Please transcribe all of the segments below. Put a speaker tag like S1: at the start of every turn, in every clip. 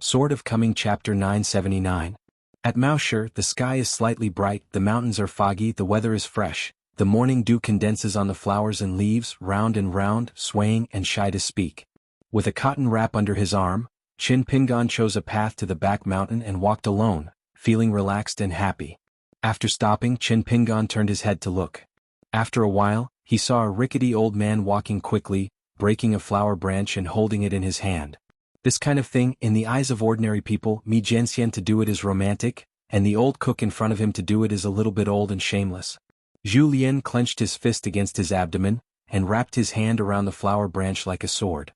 S1: Sword of Coming Chapter 979. At Mausher, the sky is slightly bright, the mountains are foggy, the weather is fresh, the morning dew condenses on the flowers and leaves, round and round, swaying and shy to speak. With a cotton wrap under his arm, Qin Pingan chose a path to the back mountain and walked alone, feeling relaxed and happy. After stopping, Qin Pingan turned his head to look. After a while, he saw a rickety old man walking quickly, breaking a flower branch and holding it in his hand. This kind of thing, in the eyes of ordinary people, Jiangxian to do it is romantic, and the old cook in front of him to do it is a little bit old and shameless. Zhu Lian clenched his fist against his abdomen, and wrapped his hand around the flower branch like a sword.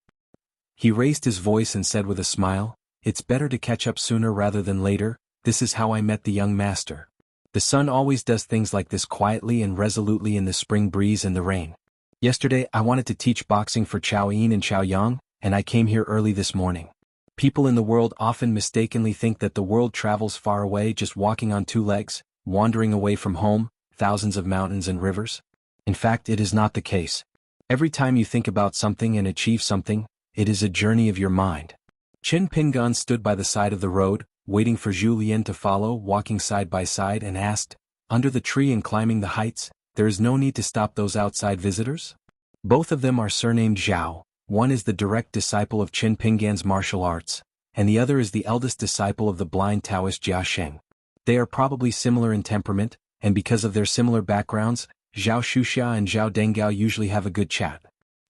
S1: He raised his voice and said with a smile, "It's better to catch up sooner rather than later. This is how I met the young master. The sun always does things like this quietly and resolutely in the spring breeze and the rain. Yesterday I wanted to teach boxing for Chao Yin and Chao Yang, and I came here early this morning. People in the world often mistakenly think that the world travels far away just walking on two legs, wandering away from home, thousands of mountains and rivers. In fact, it is not the case. Every time you think about something and achieve something, it is a journey of your mind." Qin Pingan stood by the side of the road, waiting for Zhu Lian to follow, walking side by side, and asked, "Under the tree and climbing the heights, there is no need to stop those outside visitors?" Both of them are surnamed Zhao. One is the direct disciple of Qin Pingan's martial arts, and the other is the eldest disciple of the blind Taoist Jia Sheng. They are probably similar in temperament, and because of their similar backgrounds, Zhao Shuxia and Zhao Denggao usually have a good chat.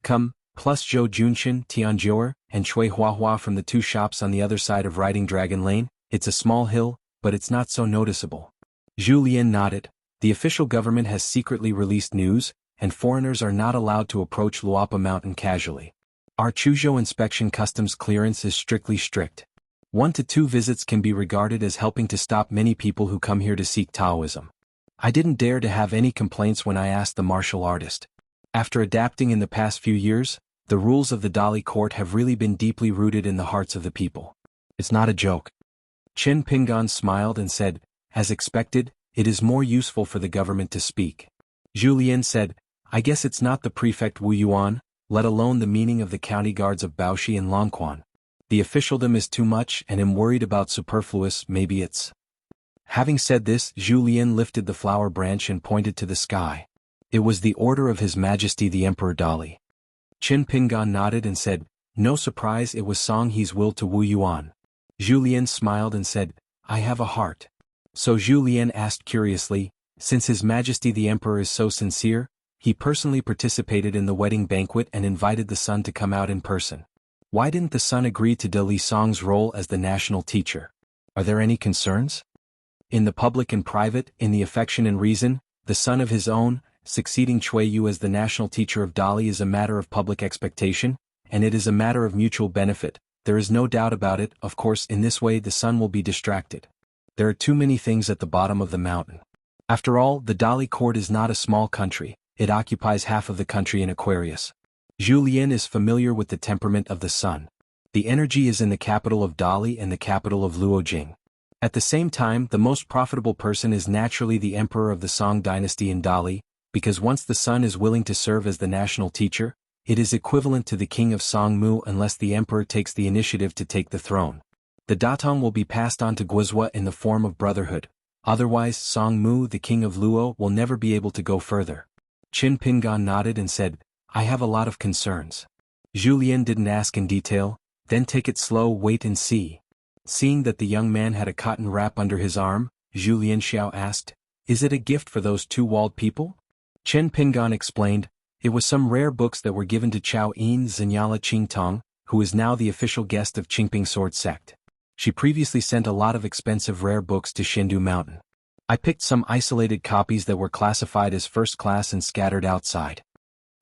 S1: Come, plus Zhou Junxin, Tianjiuer, and Chui Huahua from the two shops on the other side of Riding Dragon Lane. It's a small hill, but it's not so noticeable. Zhu Lian nodded. The official government has secretly released news, and foreigners are not allowed to approach Luapa Mountain casually. Our Chuzhou inspection customs clearance is strictly strict. 1 to 2 visits can be regarded as helping to stop many people who come here to seek Taoism. I didn't dare to have any complaints when I asked the martial artist. After adapting in the past few years, the rules of the Dali court have really been deeply rooted in the hearts of the people. It's not a joke. Qin Pingan smiled and said, "As expected, it is more useful for the government to speak." Zhu Lian said, "I guess it's not the prefect Wu Yuan, let alone the meaning of the county guards of Baoshi and Longquan. The officialdom is too much and am worried about superfluous, maybe it's." Having said this, Zhu Lian lifted the flower branch and pointed to the sky. It was the order of His Majesty the Emperor Dali. Qin Pingan nodded and said, "No surprise, it was Song He's will to Wu Yuan." Zhu Lian smiled and said, "I have a heart." So Zhu Lian asked curiously, "Since His Majesty the Emperor is so sincere, he personally participated in the wedding banquet and invited the son to come out in person. Why didn't the son agree to Dali Song's role as the national teacher? Are there any concerns? In the public and private, in the affection and reason, the son of his own, succeeding Cui Yu as the national teacher of Dali is a matter of public expectation, and it is a matter of mutual benefit. There is no doubt about it. Of course, in this way the son will be distracted. There are too many things at the bottom of the mountain. After all, the Dali court is not a small country. It occupies half of the country in Aquarius. Zhu Lian is familiar with the temperament of the sun. The energy is in the capital of Dali and the capital of Luojing. At the same time, the most profitable person is naturally the emperor of the Song dynasty in Dali, because once the son is willing to serve as the national teacher, it is equivalent to the king of Songmu unless the emperor takes the initiative to take the throne. The Datong will be passed on to Guizhou in the form of brotherhood. Otherwise, Songmu, the king of Luo, will never be able to go further. Qin Pingan nodded and said, "I have a lot of concerns." Zhu Lian didn't ask in detail, "Then take it slow, wait and see." Seeing that the young man had a cotton wrap under his arm, Zhu Lianxiao asked, "Is it a gift for those two walled people?" Qin Pingan explained, "It was some rare books that were given to Chao Yin Zinyala Qingtong, who is now the official guest of Qingping Sword Sect. She previously sent a lot of expensive rare books to Shindu Mountain. I picked some isolated copies that were classified as first class and scattered outside."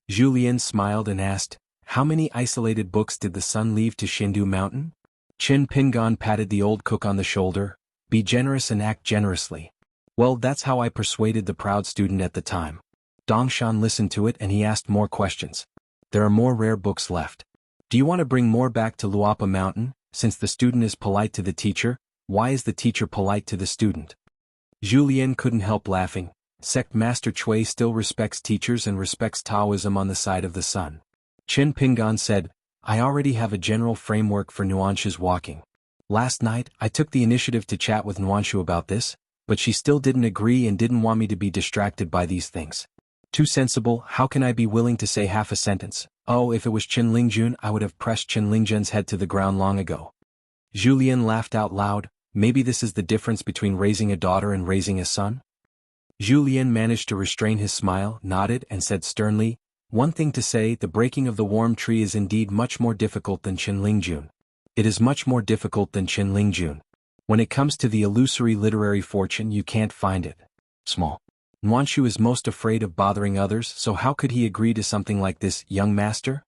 S1: Zhu Lian smiled and asked, "How many isolated books did the son leave to Shindu Mountain?" Qin Pingan patted the old cook on the shoulder, "Be generous and act generously." "Well, that's how I persuaded the proud student at the time." Dongshan listened to it and he asked more questions. "There are more rare books left. Do you want to bring more back to Luapa Mountain? Since the student is polite to the teacher, why is the teacher polite to the student?" Zhu Lian couldn't help laughing. Sect Master Cui still respects teachers and respects Taoism on the side of the sun. Qin Pingan said, "I already have a general framework for nuances walking. Last night, I took the initiative to chat with Nuanshu about this, but she still didn't agree and didn't want me to be distracted by these things. Too sensible, how can I be willing to say half a sentence? Oh, if it was Chen Lingjun, I would have pressed Chen Lingjun's head to the ground long ago. Julien laughed out loud. Maybe this is the difference between raising a daughter and raising a son? Julien managed to restrain his smile, nodded, and said sternly, one thing to say, the breaking of the worm tree is indeed much more difficult than Chen Lingjun. It is much more difficult than Chen Lingjun. When it comes to the illusory literary fortune, you can't find it. Small. Nuanshu is most afraid of bothering others, so how could he agree to something like this, young master?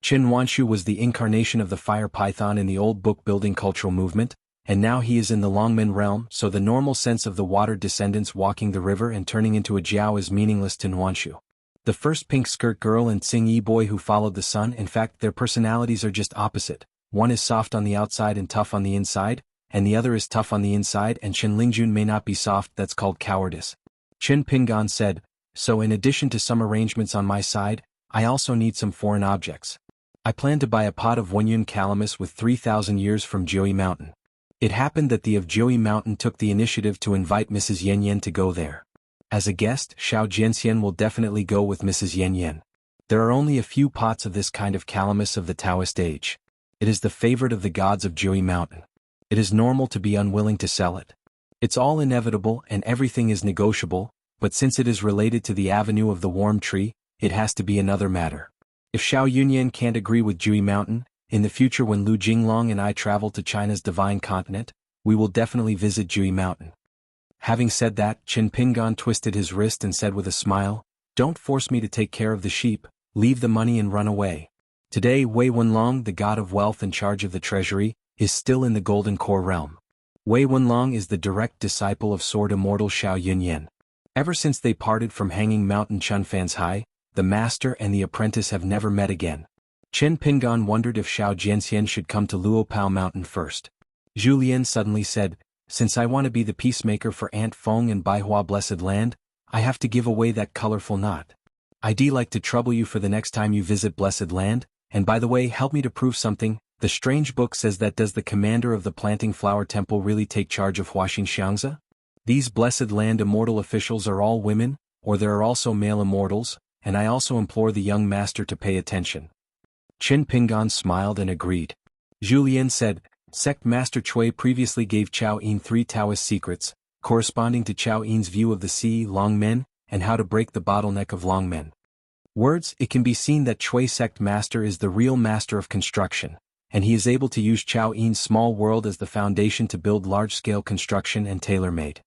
S1: Chen Nuanshu was the incarnation of the fire python in the old book-building cultural movement, and now he is in the Longmen realm, so the normal sense of the water descendants walking the river and turning into a jiao is meaningless to Nuanshu. The first pink skirt girl and Tsing Yi boy who followed the sun, in fact their personalities are just opposite. One is soft on the outside and tough on the inside, and the other is tough on the inside, and Chen Lingjun may not be soft, that's called cowardice. Chen Pingan said, so in addition to some arrangements on my side, I also need some foreign objects. I plan to buy a pot of Wenyun calamus with 3,000 years from Jiui Mountain. It happened that the of Jiui Mountain took the initiative to invite Mrs. Yen Yen to go there. As a guest, Xiao Jianxian will definitely go with Mrs. Yen Yen. There are only a few pots of this kind of calamus of the Taoist age. It is the favorite of the gods of Jiui Mountain. It is normal to be unwilling to sell it. It's all inevitable and everything is negotiable, but since it is related to the avenue of the worm tree, it has to be another matter. If Xiao Yunyan can't agree with Jiui Mountain, in the future when Lu Jinglong and I travel to China's divine continent, we will definitely visit Jiui Mountain. Having said that, Chen Pingan twisted his wrist and said with a smile, don't force me to take care of the sheep, leave the money and run away. Today Wei Wenlong, the god of wealth in charge of the treasury, is still in the Golden Core realm. Wei Wenlong is the direct disciple of sword immortal Xiao Yunyan. Ever since they parted from Hanging Mountain Chunfan's High, the master and the apprentice have never met again. Chen Pingan wondered if Xiao Jianxian should come to Luopao Mountain first. Julien suddenly said, since I want to be the peacemaker for Aunt Feng and Baihua Blessed Land, I have to give away that colorful knot. I'd like to trouble you for the next time you visit Blessed Land, and by the way, help me to prove something. The strange book says that does the commander of the Planting Flower Temple really take charge of Huaxin Xiangxia? These Blessed Land immortal officials are all women, or there are also male immortals, and I also implore the young master to pay attention. Chen Pingan smiled and agreed. Julien said, Sect Master Cui previously gave Chao Yin 3 Taoist secrets, corresponding to Chao Yin's view of the sea Longmen, and how to break the bottleneck of Longmen. Words, it can be seen that Cui Sect Master is the real master of construction, and he is able to use Chao Yin's small world as the foundation to build large-scale construction and tailor-made.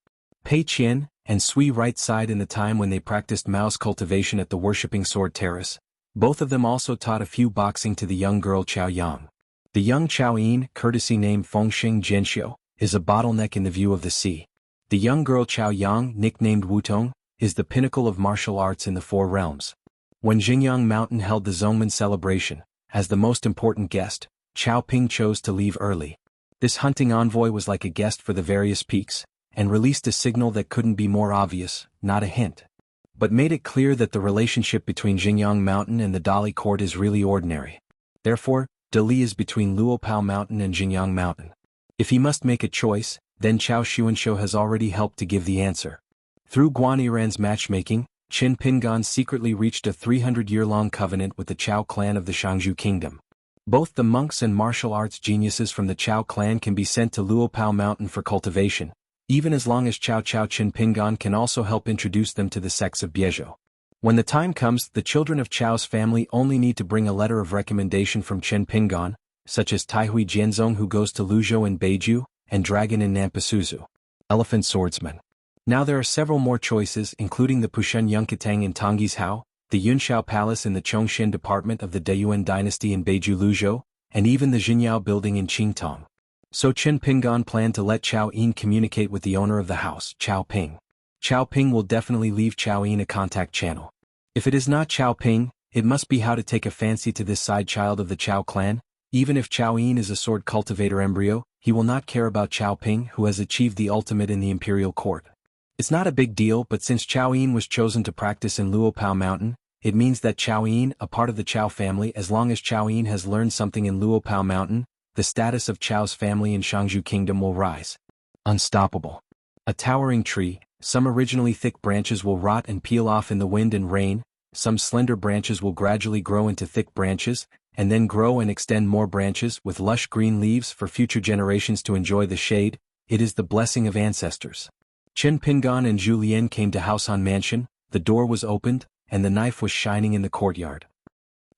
S1: Pei Qian and Sui right side in the time when they practiced Mao's cultivation at the worshipping sword terrace. Both of them also taught a few boxing to the young girl Chao Yang. The young Chao Yin, courtesy name Fengxing Jianxiu, is a bottleneck in the view of the sea. The young girl Chao Yang, nicknamed Wutong, is the pinnacle of martial arts in the 4 realms. When Xingyang Mountain held the Zongmen celebration, as the most important guest, Chao Ping chose to leave early. This hunting envoy was like a guest for the various peaks, and released a signal that couldn't be more obvious, not a hint. But made it clear that the relationship between Xingyang Mountain and the Dali court is really ordinary. Therefore, Dali is between Luopao Mountain and Xingyang Mountain. If he must make a choice, then Chao Xuanshou has already helped to give the answer. Through Guaniran's matchmaking, Chen Pingan secretly reached a 300-year-long covenant with the Chao clan of the Shangzhou Kingdom. Both the monks and martial arts geniuses from the Chao clan can be sent to Luopao Mountain for cultivation, even as long as Chen Pingan can also help introduce them to the sects of Biezhou. When the time comes, the children of Chao's family only need to bring a letter of recommendation from Chen Pingan, such as Taihui Jianzong who goes to Luzhou and Beiju, and Dragon in Nampasuzu. Elephant Swordsman. Now there are several more choices including the Pushen Yunkatang in Tongyi's Hao, the Yunxiao Palace in the Chongshin department of the Deyuan dynasty in Beiju Luzhou, and even the Jinyao building in Qingtong. So Chen Pingan planned to let Chao Yin communicate with the owner of the house, Chao Ping. Chao Ping will definitely leave Chao Yin a contact channel. If it is not Chao Ping, it must be how to take a fancy to this side child of the Chao clan. Even if Chao Yin is a sword cultivator embryo, he will not care about Chao Ping who has achieved the ultimate in the imperial court. It's not a big deal, but since Chao Yin was chosen to practice in Luopao Mountain, it means that Chao Yin, a part of the Chao family, as long as Chao Yin has learned something in Luopao Mountain, the status of Chao's family in Xianghu Kingdom will rise. Unstoppable. A towering tree, some originally thick branches will rot and peel off in the wind and rain, some slender branches will gradually grow into thick branches, and then grow and extend more branches with lush green leaves for future generations to enjoy the shade. It is the blessing of ancestors. Chen Pingan and Zhu Lian came to Xuanhuan Mansion, the door was opened, and the knife was shining in the courtyard.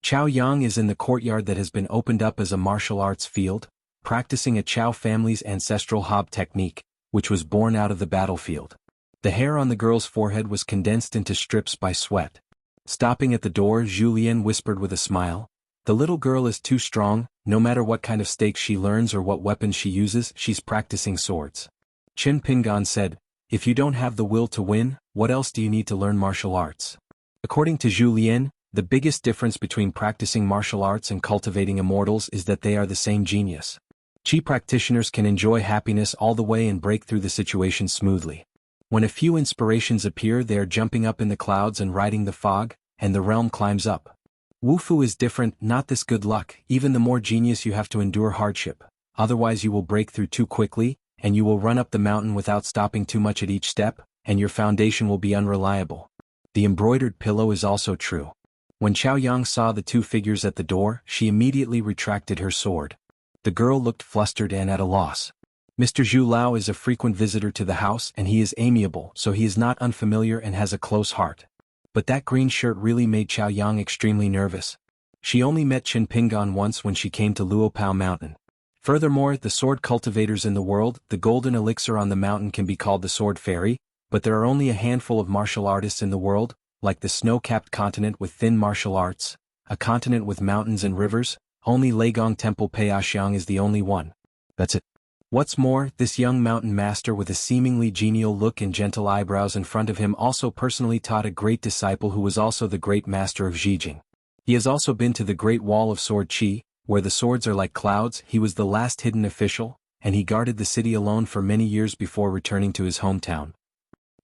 S1: Chao Yang is in the courtyard that has been opened up as a martial arts field, practicing a Chao family's ancestral hob technique, which was born out of the battlefield. The hair on the girl's forehead was condensed into strips by sweat. Stopping at the door, Zhu Lian whispered with a smile, "The little girl is too strong, no matter what kind of stakes she learns or what weapons she uses, she's practicing swords." Chen Pingan said, "If you don't have the will to win, what else do you need to learn martial arts?" According to Zhu Lian, the biggest difference between practicing martial arts and cultivating immortals is that they are the same genius. Qi practitioners can enjoy happiness all the way and break through the situation smoothly. When a few inspirations appear, they are jumping up in the clouds and riding the fog, and the realm climbs up. Wufu is different, not this good luck. Even the more genius, you have to endure hardship, otherwise you will break through too quickly, and you will run up the mountain without stopping too much at each step, and your foundation will be unreliable. The embroidered pillow is also true. When Chao Yang saw the two figures at the door, she immediately retracted her sword. The girl looked flustered and at a loss. Mr. Zhu Lao is a frequent visitor to the house and he is amiable, so he is not unfamiliar and has a close heart. But that green shirt really made Chao Yang extremely nervous. She only met Chen Pingan once when she came to Luopao Mountain. Furthermore, the sword cultivators in the world, the golden elixir on the mountain can be called the sword fairy, but there are only a handful of martial artists in the world, like the snow-capped continent with thin martial arts, a continent with mountains and rivers. Only Legong Temple Peixiang is the only one. That's it. What's more, this young mountain master with a seemingly genial look and gentle eyebrows in front of him also personally taught a great disciple who was also the great master of Zhijing. He has also been to the Great Wall of Sword Qi, where the swords are like clouds. He was the last hidden official, and he guarded the city alone for many years before returning to his hometown.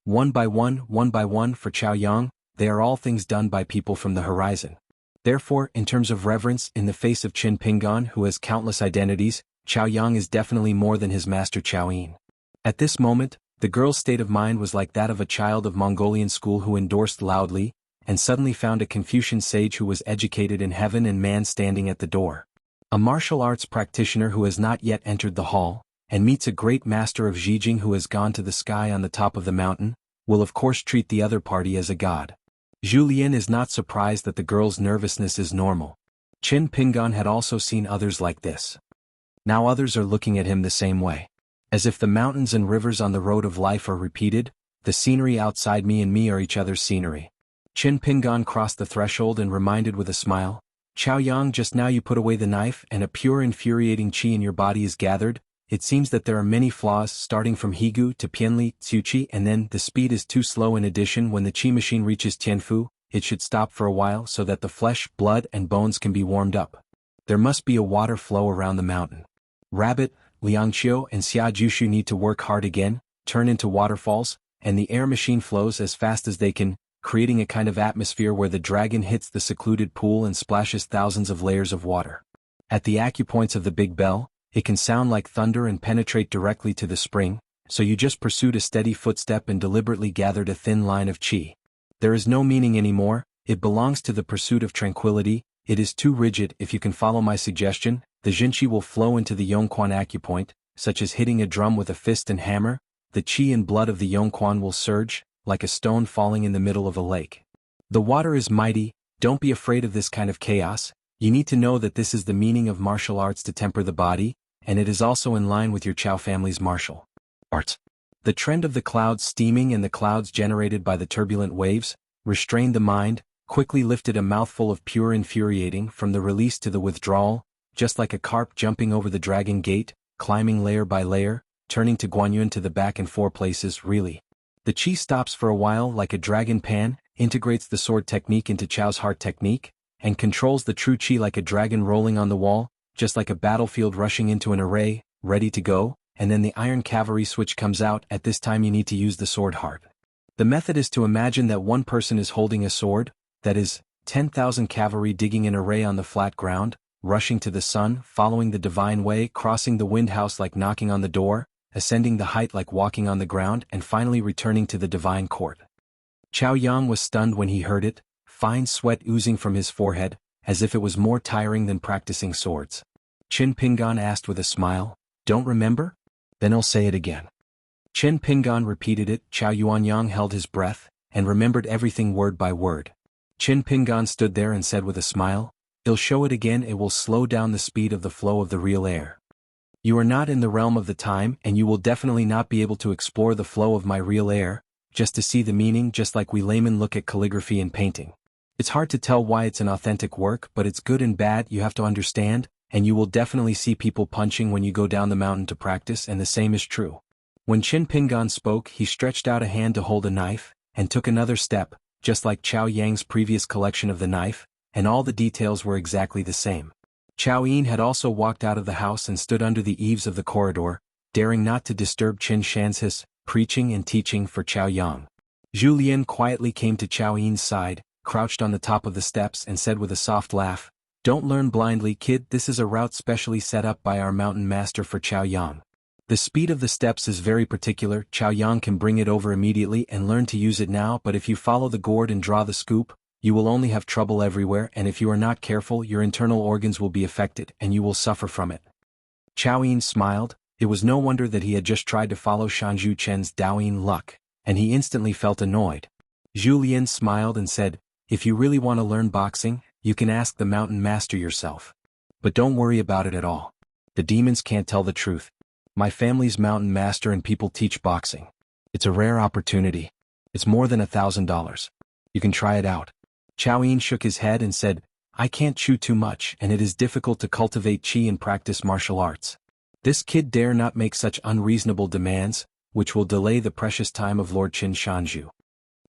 S1: One by one for Chao Yang, they are all things done by people from the horizon. Therefore, in terms of reverence, in the face of Chen Pingan who has countless identities, Chao Yang is definitely more than his master Chao Yin. At this moment, the girl's state of mind was like that of a child of Mongolian school who endorsed loudly, and suddenly found a Confucian sage who was educated in heaven and man standing at the door. A martial arts practitioner who has not yet entered the hall, and meets a great master of Zhijing who has gone to the sky on the top of the mountain, will of course treat the other party as a god. Zhu Lian is not surprised that the girl's nervousness is normal. Chen Pingan had also seen others like this. Now others are looking at him the same way. As if the mountains and rivers on the road of life are repeated, the scenery outside me and me are each other's scenery. Chen Pingan crossed the threshold and reminded with a smile, "Chao Yang, just now you put away the knife and a pure infuriating qi in your body is gathered. It seems that there are many flaws starting from Higu to Pianli, Tsuchi, and then the speed is too slow. In addition, when the qi machine reaches Tianfu, it should stop for a while so that the flesh, blood, and bones can be warmed up. There must be a water flow around the mountain. Rabbit, Liangqiu, and Xia Jushu need to work hard again, turn into waterfalls, and the air machine flows as fast as they can, creating a kind of atmosphere where the dragon hits the secluded pool and splashes thousands of layers of water. At the acupoints of the big bell, it can sound like thunder and penetrate directly to the spring, so you just pursued a steady footstep and deliberately gathered a thin line of qi. There is no meaning anymore, it belongs to the pursuit of tranquility. It is too rigid. If you can follow my suggestion, the Jinqi will flow into the Yongquan acupoint, such as hitting a drum with a fist and hammer. The qi and blood of the Yongquan will surge, like a stone falling in the middle of a lake. The water is mighty. Don't be afraid of this kind of chaos. You need to know that this is the meaning of martial arts to temper the body, and it is also in line with your Chao family's martial arts. The trend of the clouds steaming and the clouds generated by the turbulent waves, restrained the mind, quickly lifted a mouthful of pure infuriating from the release to the withdrawal, just like a carp jumping over the dragon gate, climbing layer by layer, turning to Guanyuan to the back in 4 places. Really. The qi stops for a while like a dragon pan, integrates the sword technique into Chao's heart technique, and controls the true qi like a dragon rolling on the wall, just like a battlefield rushing into an array, ready to go, and then the iron cavalry switch comes out. At this time you need to use the sword heart. The method is to imagine that one person is holding a sword, that is, 10,000 cavalry digging an array on the flat ground, rushing to the sun, following the divine way, crossing the wind house like knocking on the door, ascending the height like walking on the ground, and finally returning to the divine court. Xiaoyang was stunned when he heard it, fine sweat oozing from his forehead, as if it was more tiring than practicing swords. Qin Pingan asked with a smile, "Don't remember? Then I'll say it again." Qin Pingan repeated it. Xiao Yuanyang held his breath, and remembered everything word by word. Qin Pingan stood there and said with a smile, "I'll show it again. It will slow down the speed of the flow of the real air. You are not in the realm of the time, and you will definitely not be able to explore the flow of my real air, just to see the meaning, just like we laymen look at calligraphy and painting. It's hard to tell why it's an authentic work, but it's good and bad, you have to understand, and you will definitely see people punching when you go down the mountain to practice, and the same is true." When Qin Pingan spoke, he stretched out a hand to hold a knife, and took another step, just like Chao Yang's previous collection of the knife, and all the details were exactly the same. Chao Yin had also walked out of the house and stood under the eaves of the corridor, daring not to disturb Qin Shan's preaching and teaching for Chao Yang. Zhu Lian quietly came to Chao Yin's side, crouched on the top of the steps, and said with a soft laugh, "Don't learn blindly, kid. This is a route specially set up by our mountain master for Chao Yang. The speed of the steps is very particular. Chao Yang can bring it over immediately and learn to use it now, but if you follow the gourd and draw the scoop, you will only have trouble everywhere, and if you are not careful, your internal organs will be affected, and you will suffer from it." Chao Yin smiled. It was no wonder that he had just tried to follow Shanzhu Chen's Daoyin luck, and he instantly felt annoyed. Zhu Lian smiled and said, "If you really want to learn boxing, you can ask the mountain master yourself. But don't worry about it at all. The demons can't tell the truth. My family's mountain master and people teach boxing. It's a rare opportunity. It's more than $1,000. You can try it out." Chao Yin shook his head and said, "I can't chew too much, and it is difficult to cultivate qi and practice martial arts. This kid dare not make such unreasonable demands, which will delay the precious time of Lord Qin Shanzhu."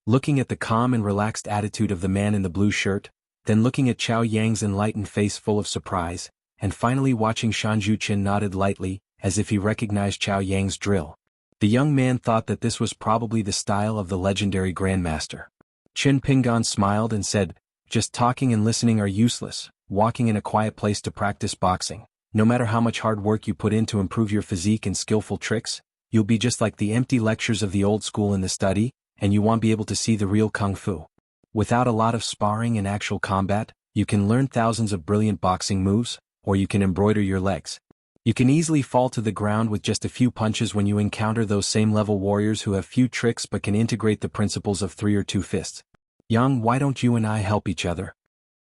S1: Looking at the calm and relaxed attitude of the man in the blue shirt, then looking at Chao Yang's enlightened face full of surprise, and finally watching Shanzhu Qin nodded lightly, as if he recognized Chao Yang's drill, the young man thought that this was probably the style of the legendary grandmaster. Qin Pingan smiled and said, "Just talking and listening are useless. Walking in a quiet place to practice boxing, no matter how much hard work you put in to improve your physique and skillful tricks, you'll be just like the empty lectures of the old school in the study, and you won't be able to see the real kung fu. Without a lot of sparring and actual combat, you can learn thousands of brilliant boxing moves, or you can embroider your legs. You can easily fall to the ground with just a few punches when you encounter those same level warriors who have few tricks but can integrate the principles of 3 or 2 fists. Yang, why don't you and I help each other?"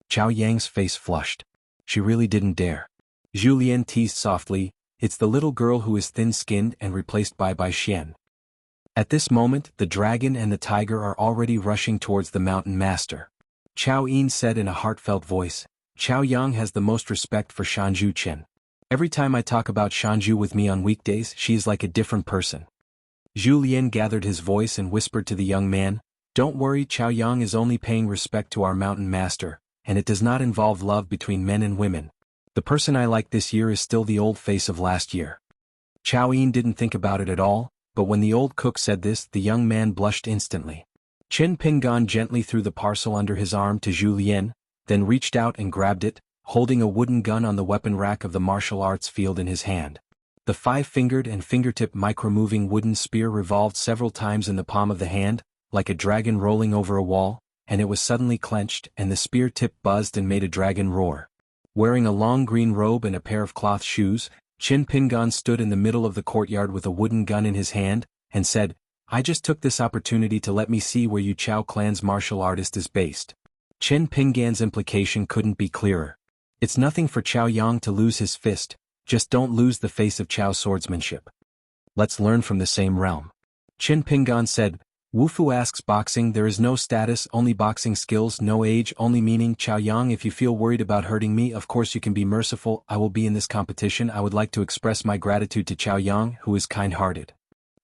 S1: Chao Yang's face flushed. She really didn't dare. Zhu Lian teased softly, "It's the little girl who is thin-skinned and replaced by Xian." At this moment, the dragon and the tiger are already rushing towards the mountain master. Chao Yin said in a heartfelt voice, "Chao Yang has the most respect for Shanzhu Chen. Every time I talk about Shanzhu with me on weekdays, she is like a different person." Zhu Lian gathered his voice and whispered to the young man, "Don't worry, Chao Yang is only paying respect to our mountain master, and it does not involve love between men and women. The person I like this year is still the old face of last year." Chao Yin didn't think about it at all, but when the old cook said this, the young man blushed instantly. Qin Pingan gently threw the parcel under his arm to Zhu Lian, then reached out and grabbed it, holding a wooden gun on the weapon rack of the martial arts field in his hand. The 5-fingered and fingertip micro-moving wooden spear revolved several times in the palm of the hand, like a dragon rolling over a wall, and it was suddenly clenched, and the spear tip buzzed and made a dragon roar. Wearing a long green robe and a pair of cloth shoes, Qin Pingan stood in the middle of the courtyard with a wooden gun in his hand, and said, "I just took this opportunity to let me see where you Chao clan's martial artist is based." Qin Pingan's implication couldn't be clearer. It's nothing for Chao Yang to lose his fist, just don't lose the face of Chao's swordsmanship. Let's learn from the same realm. Qin Pingan said, "Wufu asks boxing, there is no status, only boxing skills, no age, only meaning. Chao Yang, if you feel worried about hurting me, of course you can be merciful. I will be in this competition. I would like to express my gratitude to Chao Yang, who is kind-hearted."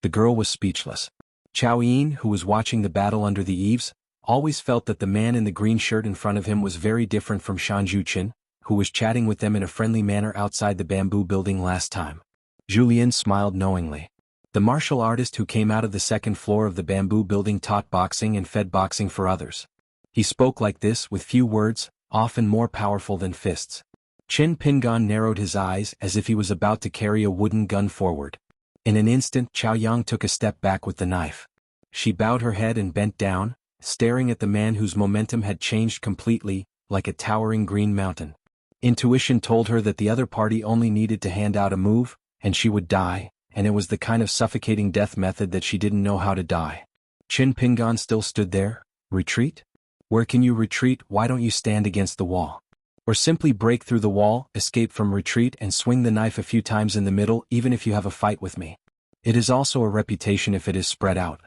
S1: The girl was speechless. Chao Yin, who was watching the battle under the eaves, always felt that the man in the green shirt in front of him was very different from Shanzhu Chen, who was chatting with them in a friendly manner outside the bamboo building last time. Julien smiled knowingly. The martial artist who came out of the second floor of the bamboo building taught boxing and fed boxing for others. He spoke like this with few words, often more powerful than fists. Qin Pingan narrowed his eyes as if he was about to carry a wooden gun forward. In an instant Xiaoyang took a step back with the knife. She bowed her head and bent down, staring at the man whose momentum had changed completely, like a towering green mountain. Intuition told her that the other party only needed to hand out a move, and she would die, and it was the kind of suffocating death method that she didn't know how to die. Qin Pingan still stood there. Retreat? Where can you retreat? Why don't you stand against the wall? Or simply break through the wall, escape from retreat and swing the knife a few times in the middle even if you have a fight with me. It is also a reputation if it is spread out.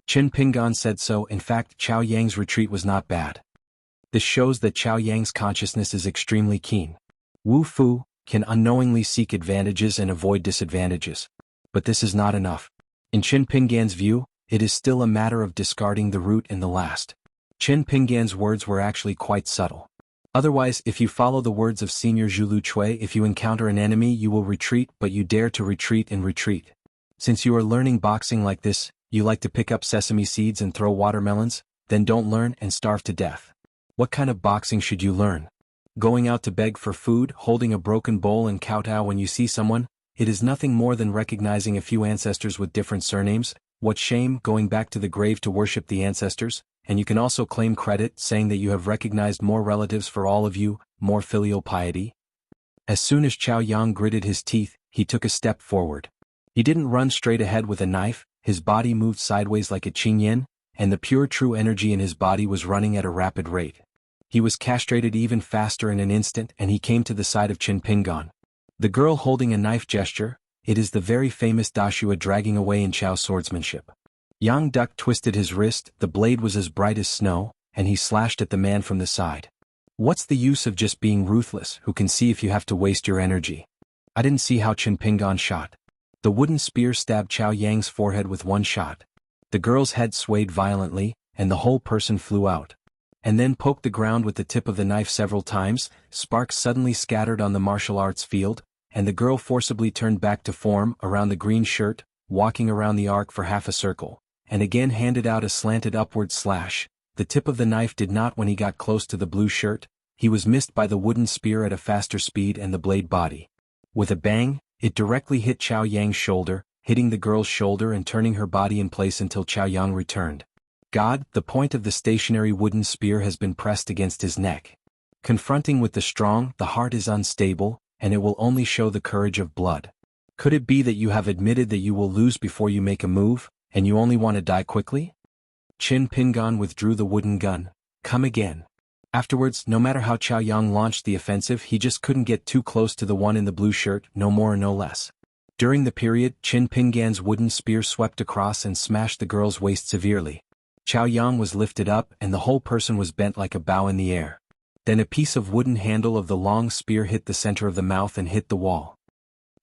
S1: Qin Pingan said so. In fact, Qiao Yang's retreat was not bad. This shows that Qiao Yang's consciousness is extremely keen. Wu Fu can unknowingly seek advantages and avoid disadvantages. But this is not enough. In Qin Pingan's view, it is still a matter of discarding the root in the last. Qin Pingan's words were actually quite subtle. Otherwise, if you follow the words of Senior Zhulu Cui, if you encounter an enemy you will retreat, but you dare to retreat and retreat. Since you are learning boxing like this, you like to pick up sesame seeds and throw watermelons, then don't learn and starve to death. What kind of boxing should you learn? Going out to beg for food, holding a broken bowl and kowtow when you see someone? It is nothing more than recognizing a few ancestors with different surnames. What shame going back to the grave to worship the ancestors? And you can also claim credit, saying that you have recognized more relatives for all of you, more filial piety. As soon as Qiao Yang gritted his teeth, he took a step forward. He didn't run straight ahead with a knife, his body moved sideways like a qingyan, and the pure true energy in his body was running at a rapid rate. He was castrated even faster in an instant and he came to the side of Qin Pingan. The girl holding a knife gesture, it is the very famous Dashua dragging away in Qiao swordsmanship. Yang Duck twisted his wrist, the blade was as bright as snow, and he slashed at the man from the side. What's the use of just being ruthless? Who can see if you have to waste your energy? I didn't see how Qin Pingan shot. The wooden spear stabbed Qiao Yang's forehead with one shot. The girl's head swayed violently, and the whole person flew out. And then poked the ground with the tip of the knife several times, sparks suddenly scattered on the martial arts field, and the girl forcibly turned back to form around the green shirt, walking around the arc for half a circle. And again handed out a slanted upward slash. The tip of the knife did not when he got close to the blue shirt. He was missed by the wooden spear at a faster speed and the blade body. With a bang, it directly hit Qiao Yang's shoulder, hitting the girl's shoulder and turning her body in place until Qiao Yang returned. God, the point of the stationary wooden spear has been pressed against his neck. Confronting with the strong, the heart is unstable, and it will only show the courage of blood. Could it be that you have admitted that you will lose before you make a move? And you only want to die quickly? Qin Pingan withdrew the wooden gun. Come again. Afterwards, no matter how Qiao Yang launched the offensive, he just couldn't get too close to the one in the blue shirt, no more no less. During the period, Qin Pingan's wooden spear swept across and smashed the girl's waist severely. Qiao Yang was lifted up and the whole person was bent like a bow in the air. Then a piece of wooden handle of the long spear hit the center of the mouth and hit the wall.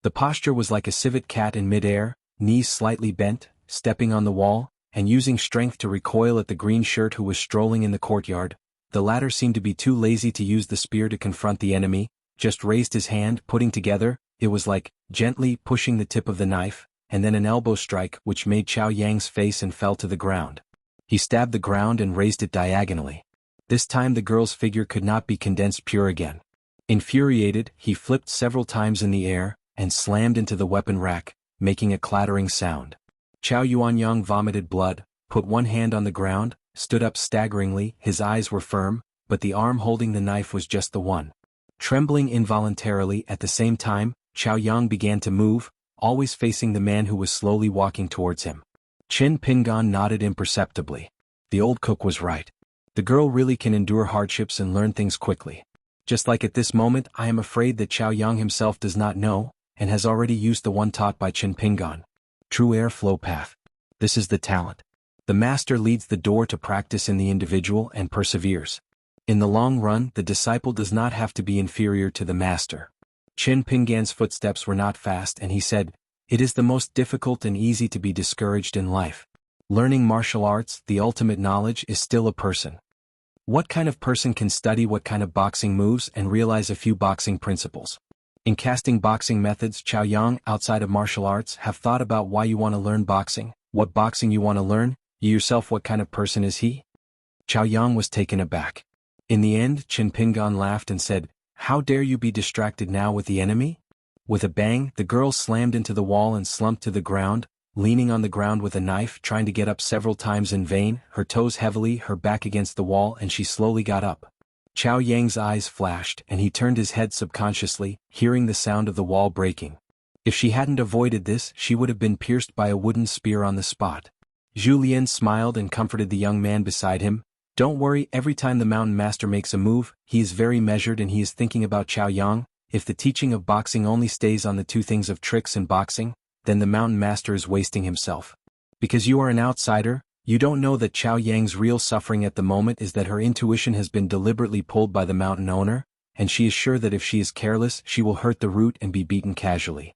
S1: The posture was like a civet cat in mid-air, knees slightly bent, stepping on the wall, and using strength to recoil at the green shirt who was strolling in the courtyard. The latter seemed to be too lazy to use the spear to confront the enemy, just raised his hand, putting together, it was like, gently pushing the tip of the knife, and then an elbow strike which made Qiao Yang's face and fell to the ground. He stabbed the ground and raised it diagonally. This time the girl's figure could not be condensed pure again. Infuriated, he flipped several times in the air, and slammed into the weapon rack, making a clattering sound. Qiao Yuanyang vomited blood, put one hand on the ground, stood up staggeringly, his eyes were firm, but the arm holding the knife was just the one. Trembling involuntarily at the same time, Qiao Yang began to move, always facing the man who was slowly walking towards him. Qin Pingan nodded imperceptibly. The old cook was right. The girl really can endure hardships and learn things quickly. Just like at this moment, I am afraid that Qiao Yang himself does not know, and has already used the one taught by Qin Pingan. True airflow path. This is the talent. The master leads the door to practice in the individual and perseveres. In the long run, the disciple does not have to be inferior to the master. Qin Pingan's footsteps were not fast and he said, "It is the most difficult and easy to be discouraged in life. Learning martial arts, the ultimate knowledge, is still a person. What kind of person can study what kind of boxing moves and realize a few boxing principles? In casting boxing methods, Qiao Yang, outside of martial arts, have thought about why you want to learn boxing, what boxing you want to learn, you yourself what kind of person is he?" Qiao Yang was taken aback. In the end, Qin Pingan laughed and said, How dare you be distracted now with the enemy? With a bang, the girl slammed into the wall and slumped to the ground, leaning on the ground with a knife, trying to get up several times in vain, her toes heavily, her back against the wall, and she slowly got up. Chao Yang's eyes flashed, and he turned his head subconsciously, hearing the sound of the wall breaking. If she hadn't avoided this, she would have been pierced by a wooden spear on the spot. Zhu Lian smiled and comforted the young man beside him. Don't worry, every time the mountain master makes a move, he is very measured and he is thinking about Chao Yang. If the teaching of boxing only stays on the two things of tricks and boxing, then the mountain master is wasting himself. Because you are an outsider, you don't know that Chao Yang's real suffering at the moment is that her intuition has been deliberately pulled by the mountain owner, and she is sure that if she is careless, she will hurt the root and be beaten casually.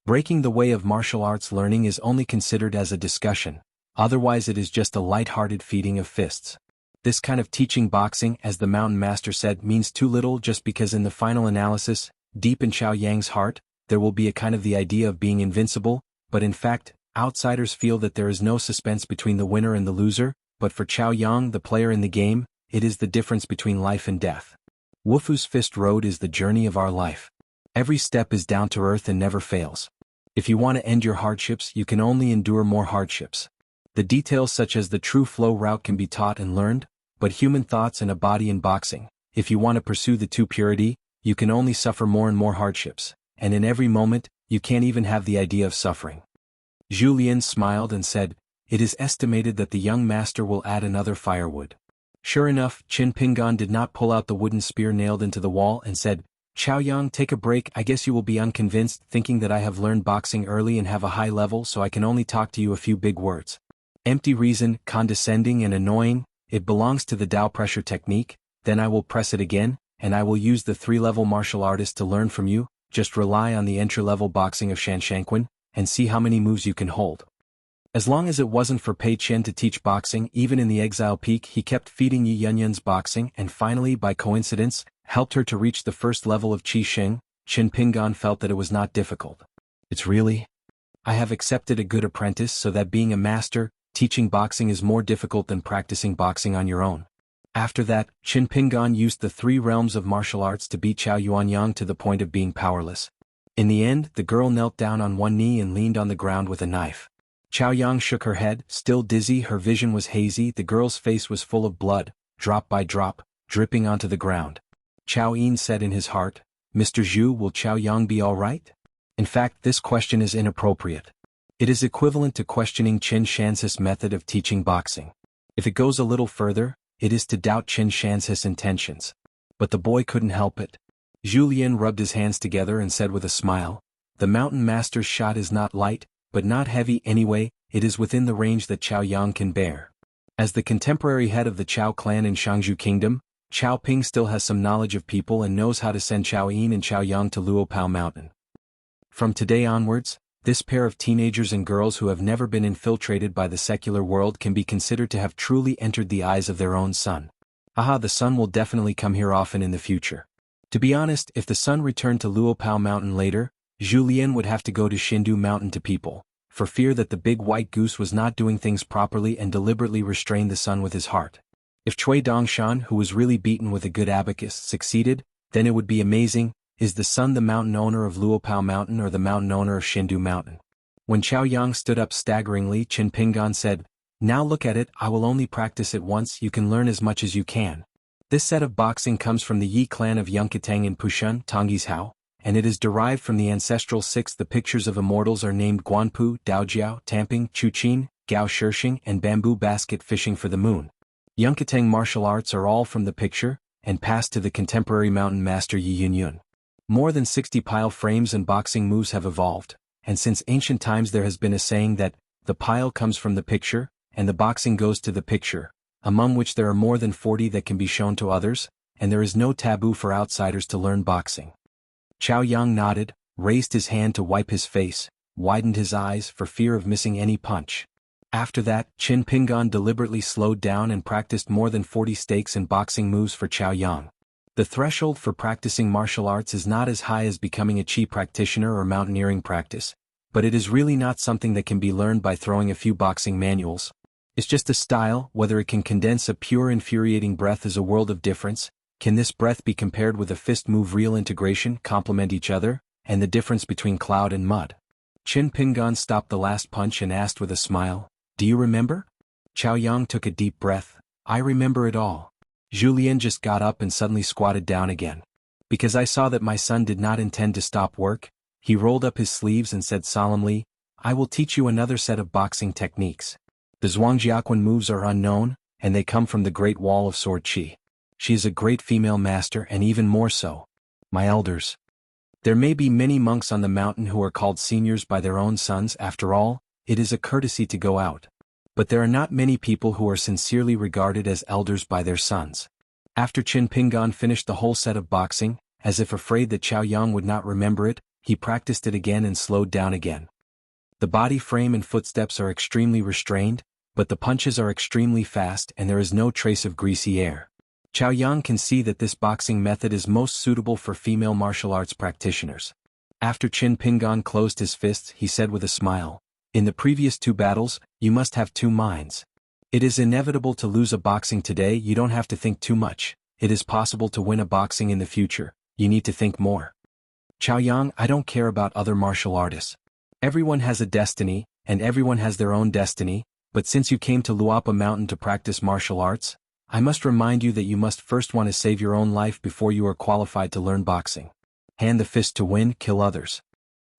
S1: Breaking the way of martial arts learning is only considered as a discussion, otherwise it is just a light-hearted feeding of fists. This kind of teaching boxing, as the mountain master said, means too little just because in the final analysis, deep in Chao Yang's heart, there will be a kind of the idea of being invincible, but in fact, outsiders feel that there is no suspense between the winner and the loser, but for Chao Yang, the player in the game, it is the difference between life and death. Wufu's Fist Road is the journey of our life. Every step is down to earth and never fails. If you want to end your hardships, you can only endure more hardships. The details such as the true flow route can be taught and learned, but human thoughts and a body in boxing, if you want to pursue the two purity, you can only suffer more and more hardships, and in every moment, you can't even have the idea of suffering. Zhu Lian smiled and said, it is estimated that the young master will add another firewood. Sure enough, Qin Pingan did not pull out the wooden spear nailed into the wall and said, Chao Yang, take a break. I guess you will be unconvinced, thinking that I have learned boxing early and have a high level, so I can only talk to you a few big words. Empty reason, condescending and annoying. It belongs to the Dao pressure technique. Then I will press it again, and I will use the 3-level martial artist to learn from you. Just rely on the entry-level boxing of xuanhuan, and see how many moves you can hold. As long as it wasn't for Pei Qian to teach boxing, even in the exile peak, he kept feeding Yi Yunyun's boxing, and finally, by coincidence, helped her to reach the first level of Qi Xing. Qin Pingan felt that it was not difficult. It's really? I have accepted a good apprentice so that being a master, teaching boxing is more difficult than practicing boxing on your own. After that, Qin Pingan used the 3 realms of martial arts to beat Chao Yuanyang to the point of being powerless. In the end, the girl knelt down on one knee and leaned on the ground with a knife. Chao Yang shook her head, still dizzy, her vision was hazy, the girl's face was full of blood, drop by drop, dripping onto the ground. Chao Yin said in his heart, Mr. Zhu, will Chao Yang be all right? In fact, this question is inappropriate. It is equivalent to questioning Qin Shan's method of teaching boxing. If it goes a little further, it is to doubt Qin Shan's intentions. But the boy couldn't help it. Zhu Lian rubbed his hands together and said with a smile, the mountain master's shot is not light, but not heavy anyway, it is within the range that Chao Yang can bear. As the contemporary head of the Chao clan in Xiangju Kingdom, Chao Ping still has some knowledge of people and knows how to send Chao Yin and Chao Yang to Luopao Mountain. From today onwards, this pair of teenagers and girls who have never been infiltrated by the secular world can be considered to have truly entered the eyes of their own sun. Aha, the sun will definitely come here often in the future. To be honest, if the sun returned to Luopao Mountain later, Zhu Lian would have to go to Xindu Mountain to people, for fear that the big white goose was not doing things properly and deliberately restrained the sun with his heart. If Cui Dongshan, who was really beaten with a good abacus, succeeded, then it would be amazing. Is the sun the mountain owner of Luopao Mountain or the mountain owner of Xindu Mountain? When Chao Yang stood up staggeringly, Qin Pingan said, now look at it, I will only practice it once, you can learn as much as you can. This set of boxing comes from the Yi clan of Yunkatang in Pushun, Tongyi's Hao, and it is derived from the ancestral 6. The pictures of immortals are named Guanpu, Daojiao, Tamping, Chuqin, Gao Shishing, and Bamboo Basket Fishing for the Moon. Yunkatang martial arts are all from the picture, and passed to the contemporary mountain master Yi Yunyun. More than 60 pile frames and boxing moves have evolved, and since ancient times there has been a saying that, the pile comes from the picture, and the boxing goes to the picture, among which there are more than 40 that can be shown to others, and there is no taboo for outsiders to learn boxing. Chao Yang nodded, raised his hand to wipe his face, widened his eyes for fear of missing any punch. After that, Qin Pingan deliberately slowed down and practiced more than 40 stakes and boxing moves for Chao Yang. The threshold for practicing martial arts is not as high as becoming a Qi practitioner or mountaineering practice, but it is really not something that can be learned by throwing a few boxing manuals. It's just a style. Whether it can condense a pure infuriating breath is a world of difference, Can this breath be compared with a fist move? Real integration, complement each other, and the difference between cloud and mud. Qin Pingan stopped the last punch and asked with a smile, "Do you remember?" Chao Yang took a deep breath. "I remember it all." Julien just got up and suddenly squatted down again. "Because I saw that my son did not intend to stop work," he rolled up his sleeves and said solemnly, "I will teach you another set of boxing techniques. The xuanhuan moves are unknown, and they come from the Great Wall of Sword Qi. She is a great female master and even more so. My elders. There may be many monks on the mountain who are called seniors by their own sons. After all, it is a courtesy to go out. But there are not many people who are sincerely regarded as elders by their sons." After Qin Pingan finished the whole set of boxing, as if afraid that Chao Yang would not remember it, he practiced it again and slowed down again. The body frame and footsteps are extremely restrained, but the punches are extremely fast and there is no trace of greasy air. Chao Yang can see that this boxing method is most suitable for female martial arts practitioners. After Qin Pingan closed his fists, he said with a smile, "In the previous 2 battles, you must have 2 minds. It is inevitable to lose a boxing today. You don't have to think too much. It is possible to win a boxing in the future. You need to think more." "Chao Yang, I don't care about other martial artists. Everyone has a destiny, and everyone has their own destiny, but since you came to Luapa Mountain to practice martial arts, I must remind you that you must first want to save your own life before you are qualified to learn boxing. Hand the fist to win, kill others."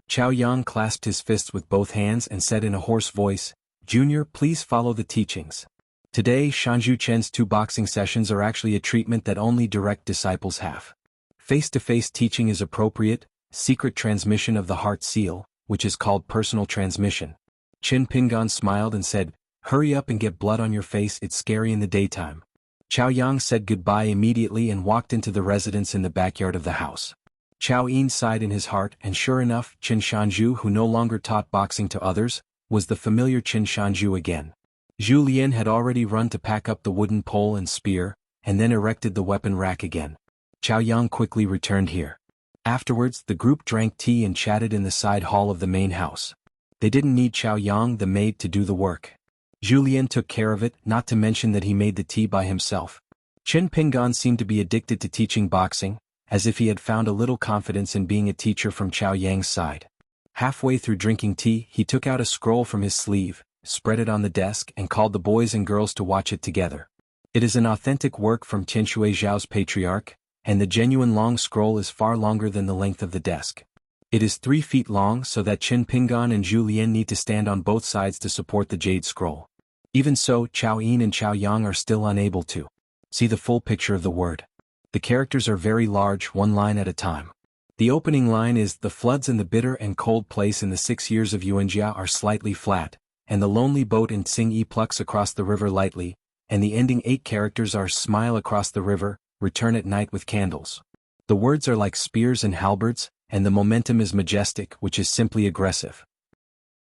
S1: Chao Yang clasped his fists with both hands and said in a hoarse voice, "Junior, please follow the teachings. Today Shanzhu Chen's 2 boxing sessions are actually a treatment that only direct disciples have. Face-to-face teaching is appropriate, secret transmission of the heart seal, which is called personal transmission." Qin Pingan smiled and said, "Hurry up and get blood on your face, it's scary in the daytime." Chao Yang said goodbye immediately and walked into the residence in the backyard of the house. Chao Yin sighed in his heart, and sure enough, Qin Shanzhu, who no longer taught boxing to others, was the familiar Qin Shanzhu again. Zhu Lian had already run to pack up the wooden pole and spear, and then erected the weapon rack again. Chao Yang quickly returned here. Afterwards, the group drank tea and chatted in the side hall of the main house. They didn't need Chao Yang, the maid, to do the work. Julien took care of it, not to mention that he made the tea by himself. Qin Pingan seemed to be addicted to teaching boxing, as if he had found a little confidence in being a teacher from Chao Yang's side. Halfway through drinking tea, he took out a scroll from his sleeve, spread it on the desk and called the boys and girls to watch it together. It is an authentic work from Tianshui Zhao's patriarch, and the genuine long scroll is far longer than the length of the desk. It is 3 feet long, so that Qin Pingan and Julien need to stand on both sides to support the jade scroll. Even so, Chao Yin and Chao Yang are still unable to see the full picture of the word. The characters are very large, 1 line at a time. The opening line is, "The floods in the bitter and cold place in the 6 years of xianxia are slightly flat, and the lonely boat in Tsing-yi plucks across the river lightly," and the ending 8 characters are, "Smile across the river, return at night with candles." The words are like spears and halberds, and the momentum is majestic, which is simply aggressive.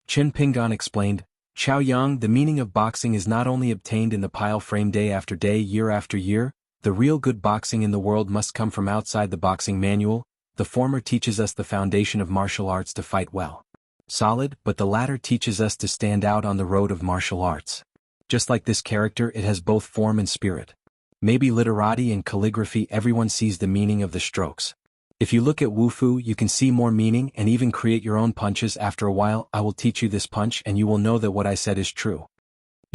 S1: Qin Pingan explained, "Chao Yang, the meaning of boxing is not only obtained in the pile frame day after day, year after year. The real good boxing in the world must come from outside the boxing manual. The former teaches us the foundation of martial arts to fight well. Solid, but the latter teaches us to stand out on the road of martial arts. Just like this character, it has both form and spirit. Maybe literati and calligraphy, everyone sees the meaning of the strokes. If you look at Wufu, you can see more meaning and even create your own punches. After a while, I will teach you this punch and you will know that what I said is true."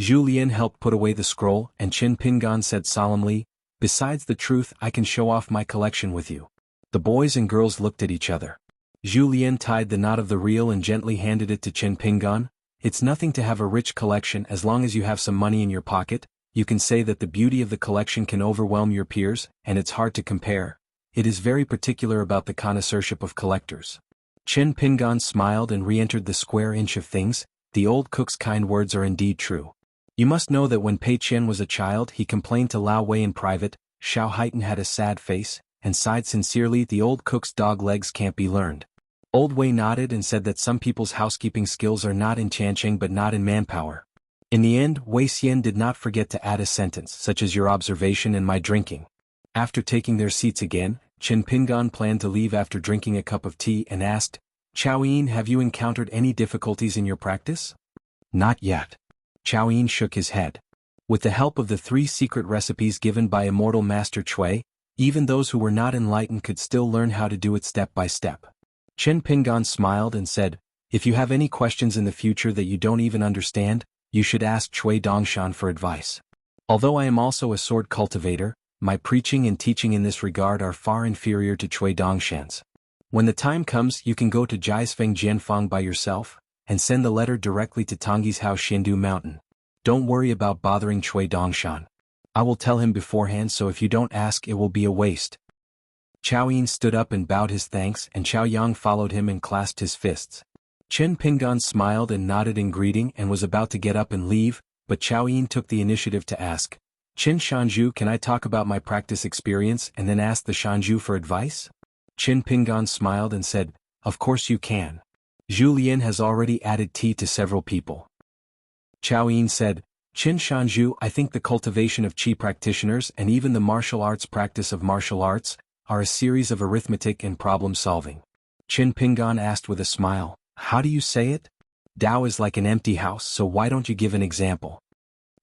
S1: Zhu Lian helped put away the scroll, and Qin Pingan said solemnly, "Besides the truth, I can show off my collection with you." The boys and girls looked at each other. Zhu Lian tied the knot of the reel and gently handed it to Qin Pingan. "It's nothing to have a rich collection as long as you have some money in your pocket. You can say that the beauty of the collection can overwhelm your peers, and it's hard to compare. It is very particular about the connoisseurship of collectors." Qin Pingan smiled and re-entered the square inch of things. The old cook's kind words are indeed true. You must know that when Pei Qian was a child, he complained to Lao Wei in private. Xiao Haitan had a sad face, and sighed sincerely. "The old cook's dog legs can't be learned." Old Wei nodded and said that some people's housekeeping skills are not in Changcheng but not in manpower. In the end, Wei Xian did not forget to add a sentence, such as "your observation and my drinking." After taking their seats again, Qin Pingan planned to leave after drinking a cup of tea and asked, "Chao Yin, have you encountered any difficulties in your practice?" "Not yet." Chao Yin shook his head. With the help of the 3 secret recipes given by immortal Master Cui, Even those who were not enlightened could still learn how to do it step by step. Chen Pingan smiled and said, "If you have any questions in the future that you don't even understand, you should ask Cui Dongshan for advice. Although I am also a sword cultivator, my preaching and teaching in this regard are far inferior to Cui Dongshan's. When the time comes, you can go to Jiaisfeng Jianfang by yourself, and send the letter directly to Tongyi's house Xindu Mountain. Don't worry about bothering Cui Dongshan. I will tell him beforehand, so if you don't ask it will be a waste." Chao Yin stood up and bowed his thanks, and Chao Yang followed him and clasped his fists. Chen Pingan smiled and nodded in greeting and was about to get up and leave, but Chao Yin took the initiative to ask, "Qin Shanzhu, can I talk about my practice experience and then ask the Shanzhu for advice?" Chen Pingan smiled and said, "Of course you can. Zhu Lian has already added tea to several people." Chao Yin said, "Qin Shanzhu, I think the cultivation of qi practitioners and even the martial arts practice of martial arts are a series of arithmetic and problem-solving." Chen Pingan asked with a smile, "How do you say it? Tao is like an empty house, so why don't you give an example?"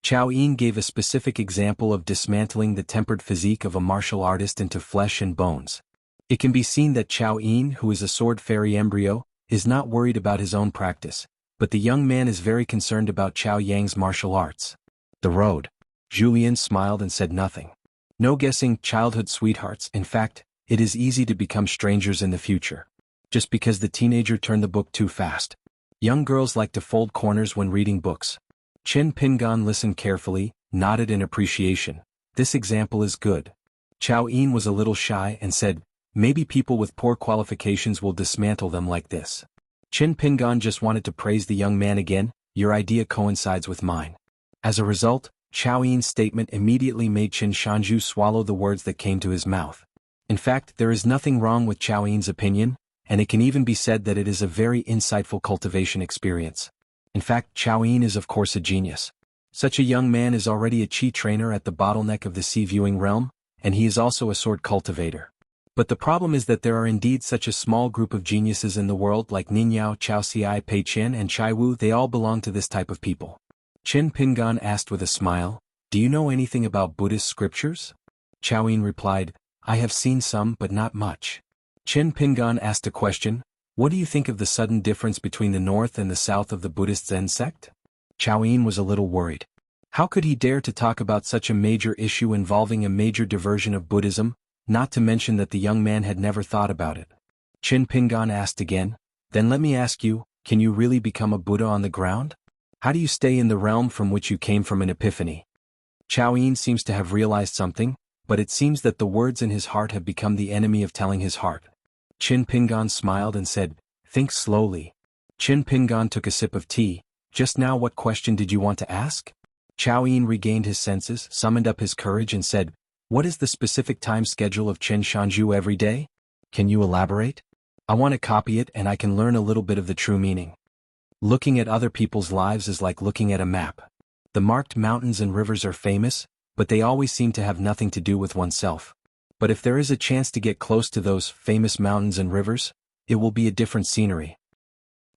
S1: Chao Yin gave a specific example of dismantling the tempered physique of a martial artist into flesh and bones. It can be seen that Chao Yin, who is a sword fairy embryo, is not worried about his own practice, but the young man is very concerned about Chao Yang's martial arts. The road. Julian smiled and said nothing. No guessing, childhood sweethearts. In fact, it is easy to become strangers in the future. Just because the teenager turned the book too fast. Young girls like to fold corners when reading books. Chen Pingan listened carefully, nodded in appreciation. This example is good. Chao Yin was a little shy and said, "Maybe people with poor qualifications will dismantle them like this." Chen Pingan just wanted to praise the young man again. "Your idea coincides with mine." As a result, Chao Yin's statement immediately made Qin Shanzhu swallow the words that came to his mouth. In fact, there is nothing wrong with Chao Yin's opinion, and it can even be said that it is a very insightful cultivation experience. In fact, Chao Yin is of course a genius. Such a young man is already a qi trainer at the bottleneck of the sea-viewing realm, and he is also a sword cultivator. But the problem is that there are indeed such a small group of geniuses in the world like Ningyao, Chao Xiai, Pei Qian and Chai Wu. They all belong to this type of people. Chen Pingan asked with a smile, "Do you know anything about Buddhist scriptures?" Chao Yin replied, "I have seen some but not much." Chen Pingan asked a question, "What do you think of the sudden difference between the north and the south of the Buddhist Zen sect?" Chao Yin was a little worried. How could he dare to talk about such a major issue involving a major diversion of Buddhism, not to mention that the young man had never thought about it. Chen Pingan asked again, "Then let me ask you, can you really become a Buddha on the ground? How do you stay in the realm from which you came from an epiphany?" Chao Yin seems to have realized something, but it seems that the words in his heart have become the enemy of telling his heart. Chen Pingan smiled and said, "Think slowly." Chen Pingan took a sip of tea. "Just now what question did you want to ask?" Chao Yin regained his senses, summoned up his courage and said, "What is the specific time schedule of Chen Shanzhu every day? Can you elaborate? I want to copy it and I can learn a little bit of the true meaning." Looking at other people's lives is like looking at a map. The marked mountains and rivers are famous, but they always seem to have nothing to do with oneself. But if there is a chance to get close to those famous mountains and rivers, it will be a different scenery.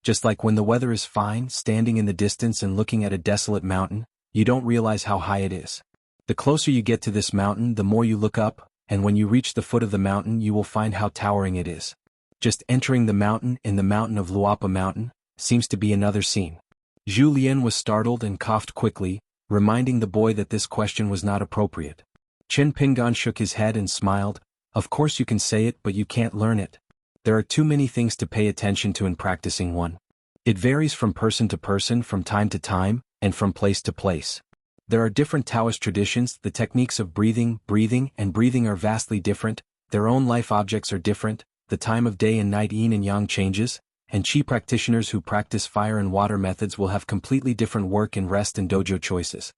S1: Just like when the weather is fine, standing in the distance and looking at a desolate mountain, you don't realize how high it is. The closer you get to this mountain, the more you look up, and when you reach the foot of the mountain you will find how towering it is. Just entering the mountain in the mountain of Luapa Mountain seems to be another scene. Zhu Lian was startled and coughed quickly, reminding the boy that this question was not appropriate. Chen Pingan shook his head and smiled, "Of course you can say it, but you can't learn it. There are too many things to pay attention to in practicing one. It varies from person to person, from time to time, and from place to place. There are different Taoist traditions, the techniques of breathing are vastly different, their own life objects are different, the time of day and night yin and yang changes, and qi practitioners who practice fire and water methods will have completely different work and rest and dojo choices.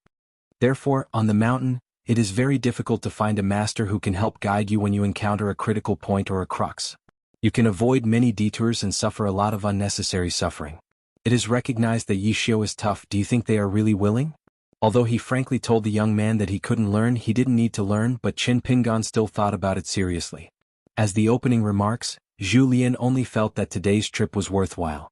S1: Therefore, on the mountain, it is very difficult to find a master who can help guide you when you encounter a critical point or a crux. You can avoid many detours and suffer a lot of unnecessary suffering. It is recognized that Yishio is tough. Do you think they are really willing?" Although he frankly told the young man that he couldn't learn, he didn't need to learn, but Chen Pingan still thought about it seriously. As the opening remarks, Zhu Lian only felt that today's trip was worthwhile.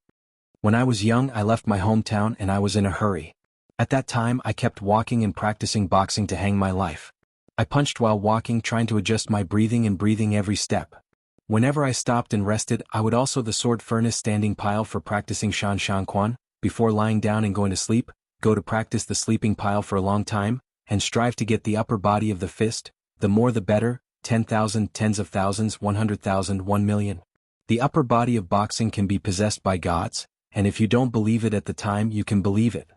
S1: "When I was young I left my hometown and I was in a hurry. At that time I kept walking and practicing boxing to hang my life. I punched while walking, trying to adjust my breathing and breathing every step. Whenever I stopped and rested, I would also the sword furnace standing pile for practicing xuanhuan, before lying down and going to sleep, go to practice the sleeping pile for a long time, and strive to get the upper body of the fist, the more the better, 10,000, tens of thousands, 100,000, 1,000,000. The upper body of boxing can be possessed by gods, and if you don't believe it at the time, you can believe it.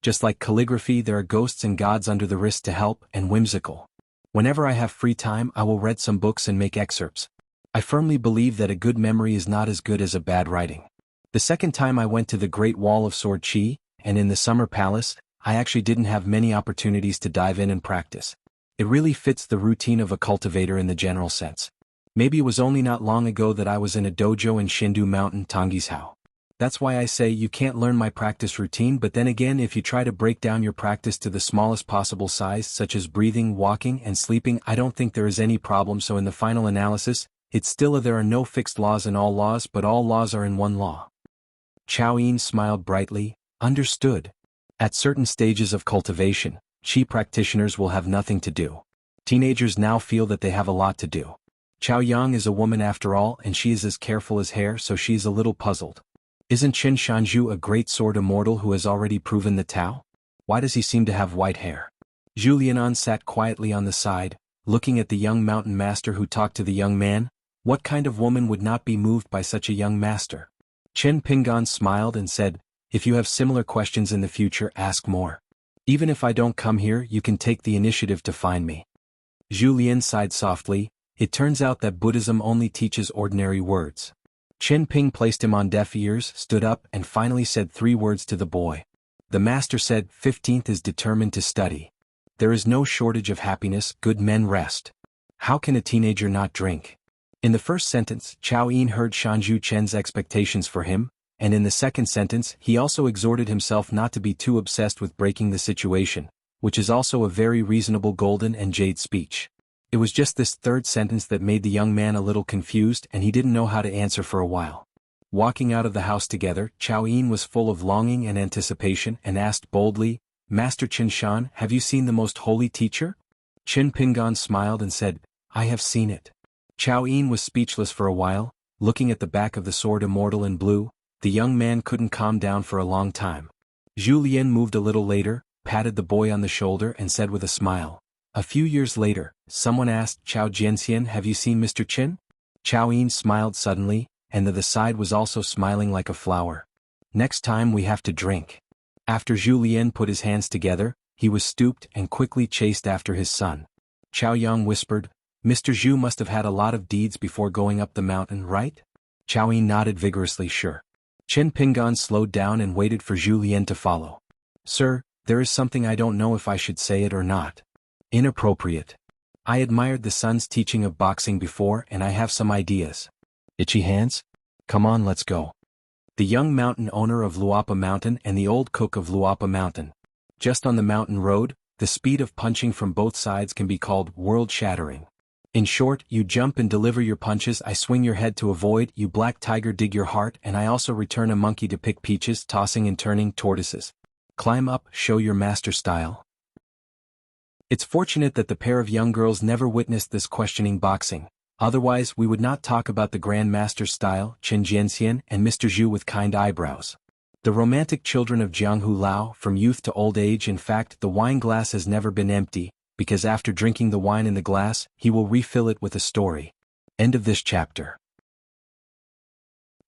S1: Just like calligraphy, there are ghosts and gods under the wrist to help, and whimsical. Whenever I have free time, I will read some books and make excerpts. I firmly believe that a good memory is not as good as a bad writing. The second time I went to the Great Wall of Sword Chi, and in the Summer Palace, I actually didn't have many opportunities to dive in and practice. It really fits the routine of a cultivator in the general sense. Maybe it was only not long ago that I was in a dojo in Shindu Mountain, Tongisao. That's why I say you can't learn my practice routine, but then again, if you try to break down your practice to the smallest possible size, such as breathing, walking, and sleeping, I don't think there is any problem. So in the final analysis, it's still there are no fixed laws in all laws, but all laws are in one law. Xiaoyin smiled brightly. Understood. At certain stages of cultivation, Qi practitioners will have nothing to do. Teenagers now feel that they have a lot to do. Chao Yang is a woman after all, and she is as careful as hair, so she is a little puzzled. Isn't Qin Shanzhu a great sword immortal who has already proven the Tao? Why does he seem to have white hair? Zhu Lianan sat quietly on the side, looking at the young mountain master who talked to the young man. What kind of woman would not be moved by such a young master? Chen Pingan smiled and said, if you have similar questions in the future, ask more. Even if I don't come here, you can take the initiative to find me. Zhu Lian sighed softly. It turns out that Buddhism only teaches ordinary words. Chen Ping placed him on deaf ears, stood up, and finally said 3 words to the boy. The master said, 15th is determined to study. There is no shortage of happiness, good men rest. How can a teenager not drink? In the first sentence, Chao Yin heard Shanzhu Chen's expectations for him, and in the second sentence, he also exhorted himself not to be too obsessed with breaking the situation, which is also a very reasonable golden and jade speech. It was just this third sentence that made the young man a little confused, and he didn't know how to answer for a while. Walking out of the house together, Chao Yin was full of longing and anticipation and asked boldly, Master Qin Shan, have you seen the most holy teacher? Qin Pingan smiled and said, I have seen it. Chao Yin was speechless for a while, looking at the back of the sword immortal in blue. The young man couldn't calm down for a long time. Zhu Lian moved a little later, patted the boy on the shoulder and said with a smile. A few years later, someone asked Chao Jianxian, have you seen Mr. Qin? Chao Yin smiled suddenly, and the side was also smiling like a flower. Next time we have to drink. After Zhu Lian put his hands together, he was stooped and quickly chased after his son. Chao Yang whispered, Mr. Zhu must have had a lot of deeds before going up the mountain, right? Chao Yin nodded vigorously, sure. Chen Pingan slowed down and waited for Zhu Lian to follow. Sir, there is something I don't know if I should say it or not. Inappropriate. I admired the son's teaching of boxing before, and I have some ideas. Itchy hands? Come on, let's go. The young mountain owner of Luapa Mountain and the old cook of Luapa Mountain. Just on the mountain road, the speed of punching from both sides can be called world-shattering. In short, you jump and deliver your punches, I swing your head to avoid, you black tiger dig your heart, and I also return a monkey to pick peaches, tossing and turning tortoises. Climb up, show your master style. It's fortunate that the pair of young girls never witnessed this questioning boxing, otherwise we would not talk about the Grand Master's style, Chen Jianxian, and Mr. Zhu with kind eyebrows. The romantic children of Jianghu Lao, from youth to old age. In fact, the wine glass has never been empty, because after drinking the wine in the glass, he will refill it with a story. End of this chapter.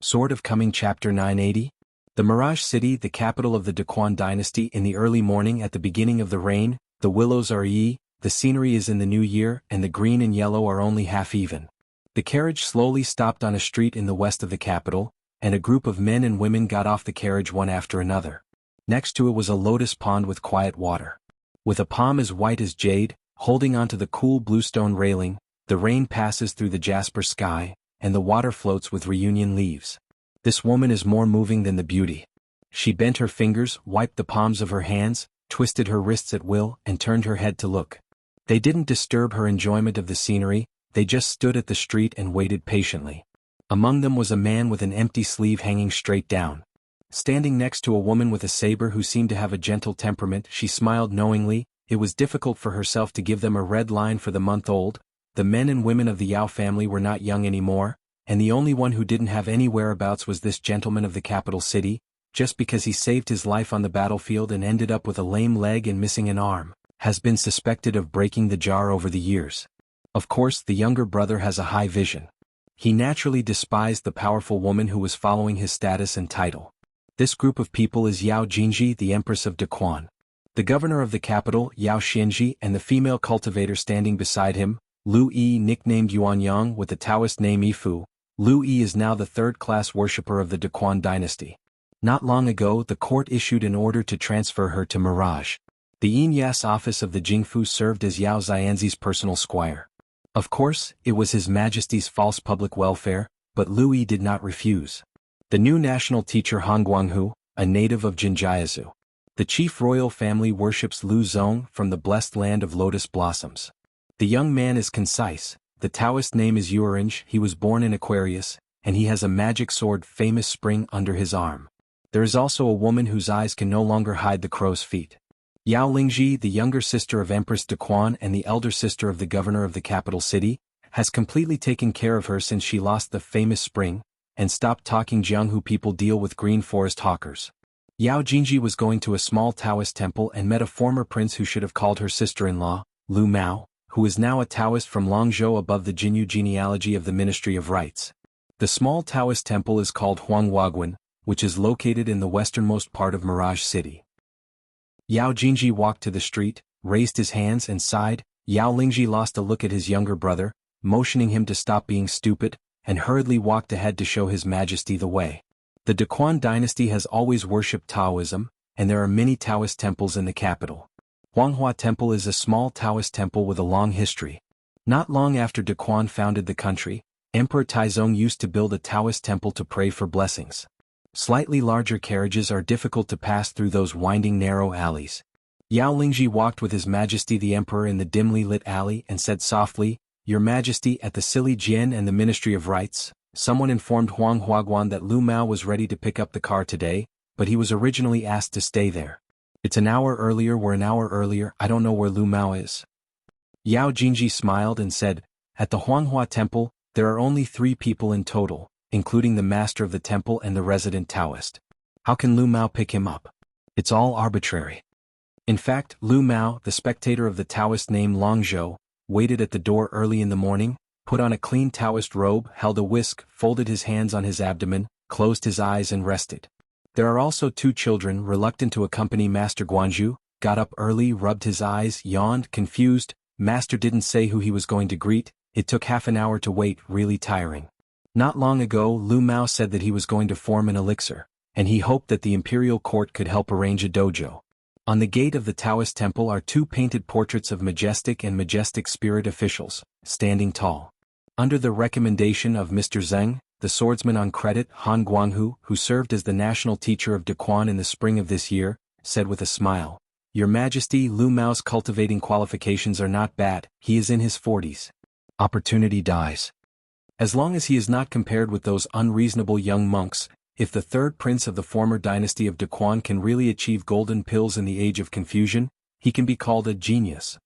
S1: Sword of Coming Chapter 980. The Mirage City, the capital of the Daquan dynasty. In the early morning at the beginning of the rain, the willows are the scenery is in the new year, and the green and yellow are only half even. The carriage slowly stopped on a street in the west of the capital, and a group of men and women got off the carriage one after another. Next to it was a lotus pond with quiet water. With a palm as white as jade, holding onto the cool bluestone railing, the rain passes through the jasper sky, and the water floats with reunion leaves. This woman is more moving than the beauty. She bent her fingers, wiped the palms of her hands, twisted her wrists at will, and turned her head to look. They didn't disturb her enjoyment of the scenery, they just stood at the street and waited patiently. Among them was a man with an empty sleeve hanging straight down. Standing next to a woman with a saber who seemed to have a gentle temperament, she smiled knowingly. it was difficult for herself to give them a red line for the month-old. The men and women of the Yao family were not young anymore, and the only one who didn't have any whereabouts was this gentleman of the capital city, just because he saved his life on the battlefield and ended up with a lame leg and missing an arm, has been suspected of breaking the jar over the years. Of course, the younger brother has a high vision. He naturally despised the powerful woman who was following his status and title. This group of people is Yao Jingji, the Empress of Dequan, the governor of the capital, Yao Xianxia, and the female cultivator standing beside him, Lu Yi, nicknamed Xuanhuan with the Taoist name Yifu. Lu Yi is now the third-class worshipper of the Dequan dynasty. Not long ago, the court issued an order to transfer her to Mirage. The Yin Yas office of the Jingfu served as Yao Xianzi's personal squire. Of course, it was His Majesty's false public welfare, but Lu Yi did not refuse. The new national teacher Han Guanghu, a native of Jinjiazu. The chief royal family worships Lu Zong from the blessed land of lotus blossoms. The young man is concise. The Taoist name is Yuerinj. He was born in Aquarius, and he has a magic sword famous spring under his arm. There is also a woman whose eyes can no longer hide the crow's feet. Yao Lingji, the younger sister of Empress Dequan and the elder sister of the governor of the capital city, has completely taken care of her since she lost the famous spring, and stopped talking Jianghu people deal with green forest hawkers. Yao Jingji was going to a small Taoist temple and met a former prince who should have called her sister-in-law, Lu Mao, who is now a Taoist from Longzhou above the Jinyu genealogy of the Ministry of Rites. The small Taoist temple is called Huanhuan, which is located in the westernmost part of Mirage City. Yao Jingji walked to the street, raised his hands and sighed. Yao Lingji lost a look at his younger brother, motioning him to stop being stupid, and hurriedly walked ahead to show His Majesty the way. The Dequan dynasty has always worshipped Taoism, and there are many Taoist temples in the capital. Xuanhuan Temple is a small Taoist temple with a long history. Not long after Dequan founded the country, Emperor Taizong used to build a Taoist temple to pray for blessings. Slightly larger carriages are difficult to pass through those winding narrow alleys. Yao Lingji walked with His Majesty the Emperor in the dimly lit alley and said softly, "Your Majesty, at the Silly Jian and the Ministry of Rites, someone informed Huang Huaguan that Lu Mao was ready to pick up the car today, but he was originally asked to stay there. It's an hour earlier, we're an hour earlier, I don't know where Lu Mao is." Yao Jingji smiled and said, "At the Huanghua Temple, there are only 3 people in total, including the master of the temple and the resident Taoist. How can Lu Mao pick him up? It's all arbitrary." In fact, Lu Mao, the spectator of the Taoist name Longzhou, waited at the door early in the morning, put on a clean Taoist robe, held a whisk, folded his hands on his abdomen, closed his eyes and rested. There are also 2 children reluctant to accompany Master Guanzhu, got up early, rubbed his eyes, yawned, confused. Master didn't say who he was going to greet, it took half an hour to wait, really tiring. Not long ago, Lu Mao said that he was going to form an elixir, and he hoped that the imperial court could help arrange a dojo. On the gate of the Taoist temple are 2 painted portraits of majestic and majestic spirit officials, standing tall. Under the recommendation of Mr. Zheng, the swordsman on credit, Han Guanghu, who served as the national teacher of Dequan in the spring of this year, said with a smile, "Your Majesty, Lu Mao's cultivating qualifications are not bad, he is in his 40s. Opportunity dies. As long as he is not compared with those unreasonable young monks, if the 3rd prince of the former dynasty of Dequan can really achieve golden pills in the age of confusion, he can be called a genius.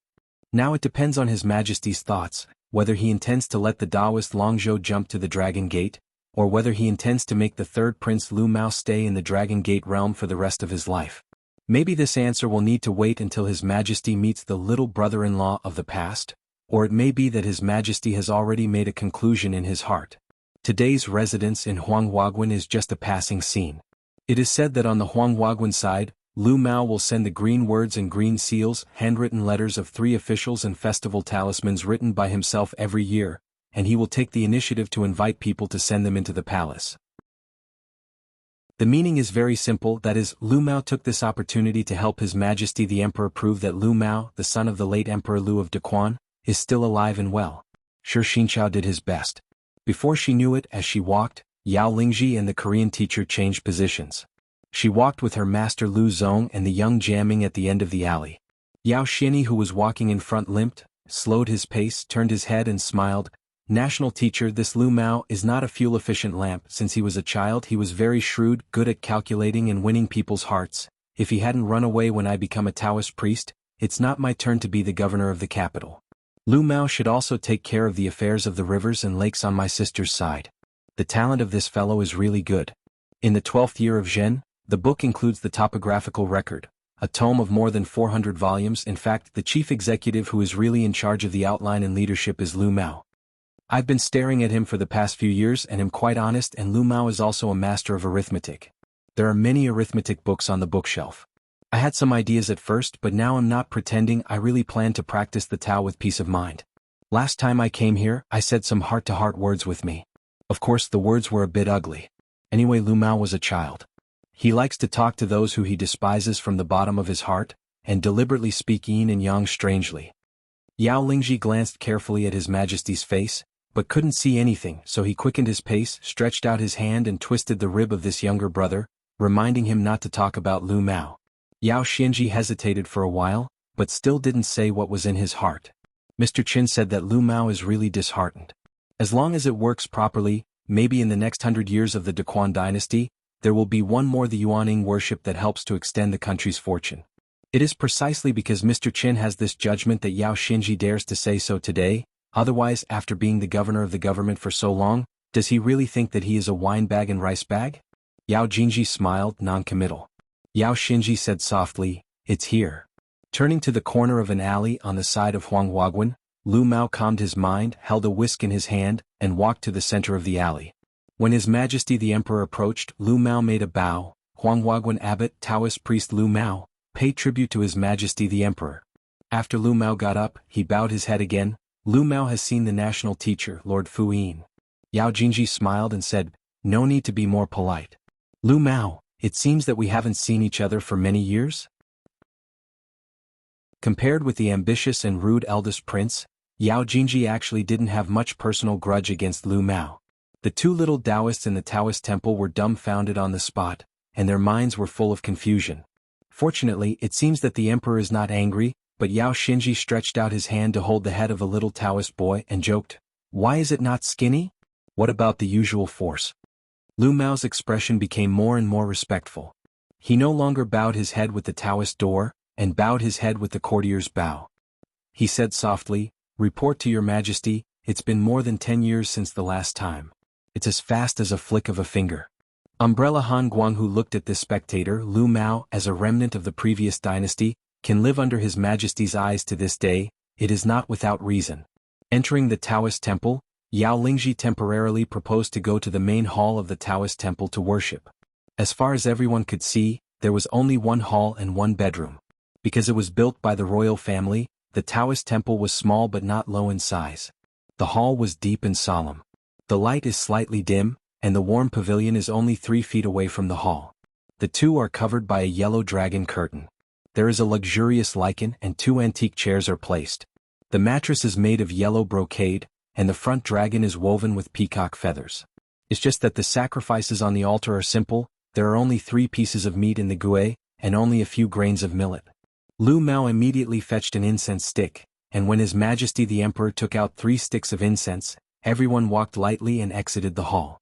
S1: Now it depends on His Majesty's thoughts, whether he intends to let the Taoist Longzhou jump to the Dragon Gate, or whether he intends to make the 3rd prince Lu Mao stay in the Dragon Gate realm for the rest of his life. Maybe this answer will need to wait until His Majesty meets the little brother-in-law of the past, or it may be that His Majesty has already made a conclusion in his heart. Today's residence in Huanghuaguan is just a passing scene. It is said that on the Huanghuaguan side, Lu Mao will send the green words and green seals, handwritten letters of 3 officials and festival talismans written by himself every year, and he will take the initiative to invite people to send them into the palace. The meaning is very simple, that is, Lu Mao took this opportunity to help His Majesty the Emperor prove that Lu Mao, the son of the late Emperor Lu of Dequan, is still alive and well. Sure, Xianxia did his best. Before she knew it, as she walked, Yao Lingji and the Korean teacher changed positions. She walked with her master Lu Zong and the young jamming at the end of the alley. Yao Xianyi, who was walking in front, limped, slowed his pace, turned his head and smiled. "National teacher, this Lu Mao is not a fuel-efficient lamp. Since he was a child he was very shrewd, good at calculating and winning people's hearts. If he hadn't run away when I become a Taoist priest, it's not my turn to be the governor of the capital. Lu Mao should also take care of the affairs of the rivers and lakes on my sister's side. The talent of this fellow is really good. In the 12th year of Zhen, the book includes the topographical record, a tome of more than 400 volumes. In fact, the chief executive who is really in charge of the outline and leadership is Lu Mao. I've been staring at him for the past few years and am quite honest, and Lu Mao is also a master of arithmetic. There are many arithmetic books on the bookshelf. I had some ideas at first, but now I'm not pretending. I really plan to practice the Tao with peace of mind. Last time I came here, I said some heart-to-heart words with me. Of course the words were a bit ugly. Anyway, Lu Mao was a child. He likes to talk to those who he despises from the bottom of his heart, and deliberately speak yin and yang strangely. Yao Lingji glanced carefully at His Majesty's face, but couldn't see anything, so he quickened his pace, stretched out his hand and twisted the rib of this younger brother, reminding him not to talk about Lu Mao. Yao Xinji hesitated for a while, but still didn't say what was in his heart. Mr. Qin said that Lu Mao is really disheartened. As long as it works properly, maybe in the next 100 years of the Daquan dynasty, there will be one more the Yuaning worship that helps to extend the country's fortune. It is precisely because Mr. Qin has this judgment that Yao Xinji dares to say so today. Otherwise, after being the governor of the government for so long, does he really think that he is a wine bag and rice bag? Yao Jinji smiled, non-committal. Yao Xinji said softly, "It's here." Turning to the corner of an alley on the side of Huanghuaguan, Lu Mao calmed his mind, held a whisk in his hand, and walked to the center of the alley. When His Majesty the Emperor approached, Lu Mao made a bow. Huanghuaguan Abbot, Taoist priest Lu Mao, pay tribute to His Majesty the Emperor. After Lu Mao got up, he bowed his head again. Lu Mao has seen the national teacher, Lord Fu Yin. Yao Jinji smiled and said, "No need to be more polite. Lu Mao, it seems that we haven't seen each other for many years?" Compared with the ambitious and rude eldest prince, Yao Jinji actually didn't have much personal grudge against Lu Mao. The two little Taoists in the Taoist temple were dumbfounded on the spot, and their minds were full of confusion. Fortunately, it seems that the emperor is not angry, but Yao Xinji stretched out his hand to hold the head of a little Taoist boy and joked, "Why is it not skinny? What about the usual force?" Lu Mao's expression became more and more respectful. He no longer bowed his head with the Taoist door, and bowed his head with the courtier's bow. He said softly, "Report to Your Majesty, it's been more than 10 years since the last time. It's as fast as a flick of a finger." Umbrella Han Guanghu looked at this spectator. Lu Mao, as a remnant of the previous dynasty, can live under His Majesty's eyes to this day. It is not without reason. Entering the Taoist temple, Yao Lingji temporarily proposed to go to the main hall of the Taoist temple to worship. As far as everyone could see, there was only one hall and one bedroom. Because it was built by the royal family, the Taoist temple was small but not low in size. The hall was deep and solemn. The light is slightly dim, and the warm pavilion is only 3 feet away from the hall. The two are covered by a yellow dragon curtain. There is a luxurious lichen and 2 antique chairs are placed. The mattress is made of yellow brocade, and the front dragon is woven with peacock feathers. It's just that the sacrifices on the altar are simple. There are only 3 pieces of meat in the gui, and only a few grains of millet. Lu Mao immediately fetched an incense stick, and when His Majesty the Emperor took out 3 sticks of incense, everyone walked lightly and exited the hall.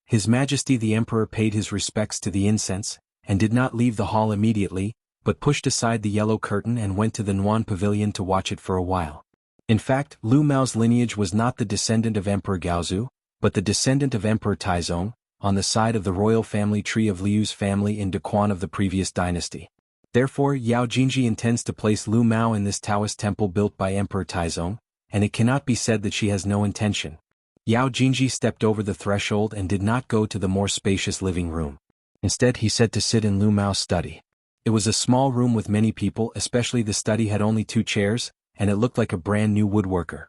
S1: His Majesty the Emperor paid his respects to the incense, and did not leave the hall immediately, but pushed aside the yellow curtain and went to the Nuan pavilion to watch it for a while. In fact, Lu Mao's lineage was not the descendant of Emperor Gaozu, but the descendant of Emperor Taizong, on the side of the royal family tree of Liu's family in Daquan of the previous dynasty. Therefore, Yao Jinji intends to place Lu Mao in this Taoist temple built by Emperor Taizong, and it cannot be said that she has no intention. Yao Jinji stepped over the threshold and did not go to the more spacious living room. Instead, he said to sit in Lu Mao's study. It was a small room with many people, especially the study had only 2 chairs, and it looked like a brand new woodworker.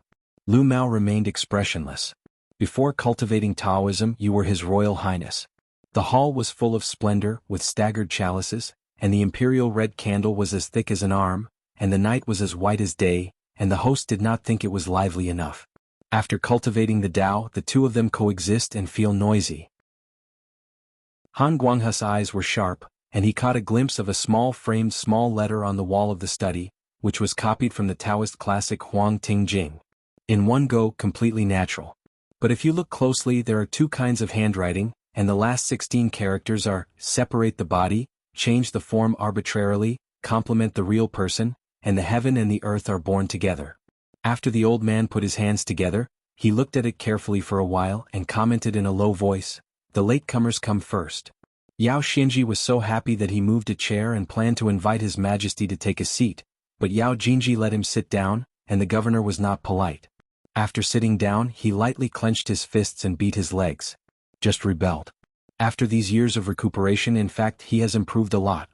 S1: Lu Mao remained expressionless. "Before cultivating Taoism, you were His Royal Highness." The hall was full of splendor, with staggered chalices, and the imperial red candle was as thick as an arm, and the night was as white as day, and the host did not think it was lively enough. After cultivating the Tao, the two of them coexist and feel noisy. Han Guanghu's eyes were sharp, and he caught a glimpse of a small framed small letter on the wall of the study, which was copied from the Taoist classic Huang Ting Jing. In one go, completely natural. But if you look closely, there are 2 kinds of handwriting, and the last 16 characters are: separate the body, change the form arbitrarily, complement the real person, and the heaven and the earth are born together. After the old man put his hands together, he looked at it carefully for a while and commented in a low voice, "The latecomers come first." Yao Xinji was so happy that he moved a chair and planned to invite His Majesty to take a seat, but Yao Jinji let him sit down, and the governor was not polite. After sitting down, he lightly clenched his fists and beat his legs. Just rebelled. After these years of recuperation, in fact, he has improved a lot.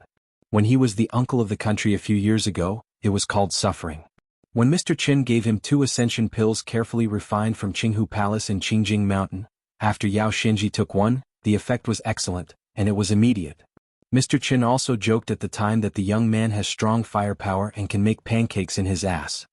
S1: When he was the uncle of the country a few years ago, it was called suffering. When Mr. Qin gave him 2 ascension pills carefully refined from Qinghu Palace in Qingjing Mountain, after Yao Xinji took one, the effect was excellent, and it was immediate. Mr. Qin also joked at the time that the young man has strong firepower and can make pancakes in his ass.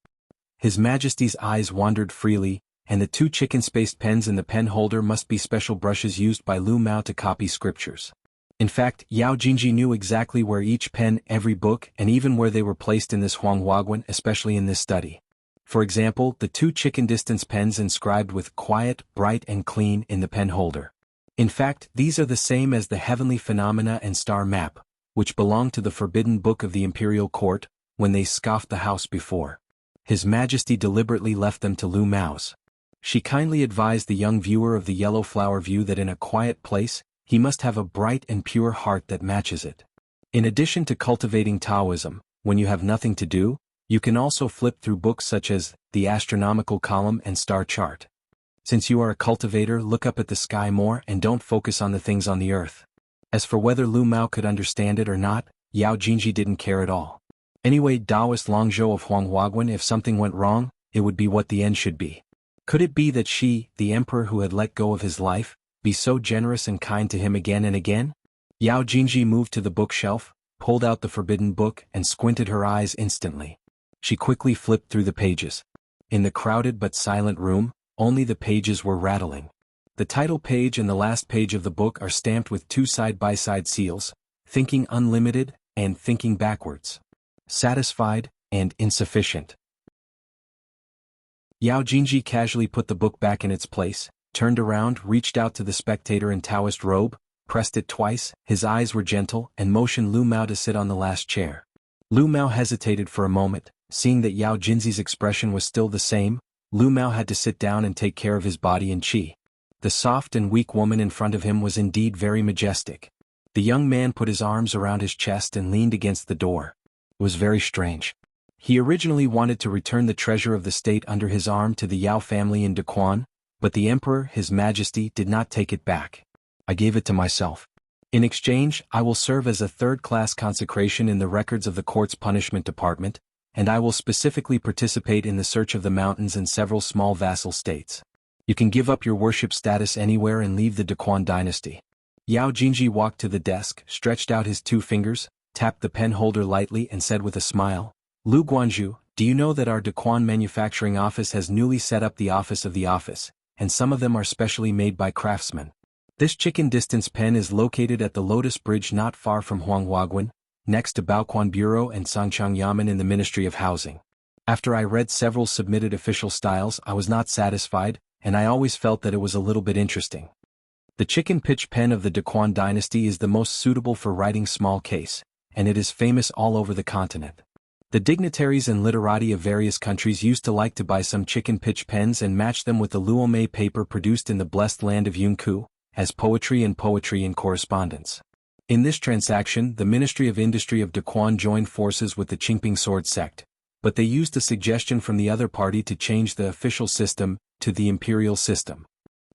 S1: His Majesty's eyes wandered freely, and the 2 chicken-spaced pens in the pen holder must be special brushes used by Lu Mao to copy scriptures. In fact, Yao Jinji knew exactly where each pen, every book, and even where they were placed in this xuanhuan, especially in this study. For example, the 2 chicken distance pens inscribed with quiet, bright and clean in the pen holder. In fact, these are the same as the heavenly phenomena and star map, which belonged to the forbidden book of the imperial court, when they scoffed the house before. His Majesty deliberately left them to Lu Mao's. She kindly advised the young viewer of the yellow flower view that in a quiet place, he must have a bright and pure heart that matches it. In addition to cultivating Taoism, when you have nothing to do, you can also flip through books such as the astronomical column and star chart. Since you are a cultivator, look up at the sky more and don't focus on the things on the earth. As for whether Lu Mao could understand it or not, Yao Jinji didn't care at all. Anyway, Taoist Longzhou of Huanghuaguan, if something went wrong, it would be what the end should be. Could it be that she, the emperor who had let go of his life, be so generous and kind to him again and again? Yao Jinji moved to the bookshelf, pulled out the forbidden book and squinted her eyes instantly. She quickly flipped through the pages. In the crowded but silent room, only the pages were rattling. The title page and the last page of the book are stamped with 2 side-by-side seals, Thinking Unlimited and Thinking Backwards. Satisfied and insufficient. Yao Jinji casually put the book back in its place, turned around, reached out to the spectator in Taoist robe, pressed it twice, his eyes were gentle, and motioned Lu Mao to sit on the last chair. Lu Mao hesitated for a moment, seeing that Yao Jinji's expression was still the same. Lu Mao had to sit down and take care of his body and qi. The soft and weak woman in front of him was indeed very majestic. The young man put his arms around his chest and leaned against the door. It was very strange. He originally wanted to return the treasure of the state under his arm to the Yao family in Daquan, but the emperor, His Majesty, did not take it back. I gave it to myself. In exchange, I will serve as a third-class consecration in the records of the court's punishment department, and I will specifically participate in the search of the mountains and several small vassal states. You can give up your worship status anywhere and leave the Daquan dynasty. Yao Jinji walked to the desk, stretched out his 2 fingers, tapped the pen holder lightly and said with a smile, "Lu Guanzhu, do you know that our Daquan manufacturing office has newly set up the office of the office, and some of them are specially made by craftsmen? This chicken distance pen is located at the Lotus Bridge not far from Huanghuaguan, next to Baoquan Bureau and Sangchang Yamen in the Ministry of Housing. After I read several submitted official styles, I was not satisfied, and I always felt that it was a little bit interesting. The chicken pitch pen of the Daquan dynasty is the most suitable for writing small case, and it is famous all over the continent. The dignitaries and literati of various countries used to like to buy some chicken pitch pens and match them with the luomei paper produced in the blessed land of Yunku, as poetry in correspondence. In this transaction, the Ministry of Industry of Daquan joined forces with the Qingping sword sect, but they used a suggestion from the other party to change the official system to the imperial system.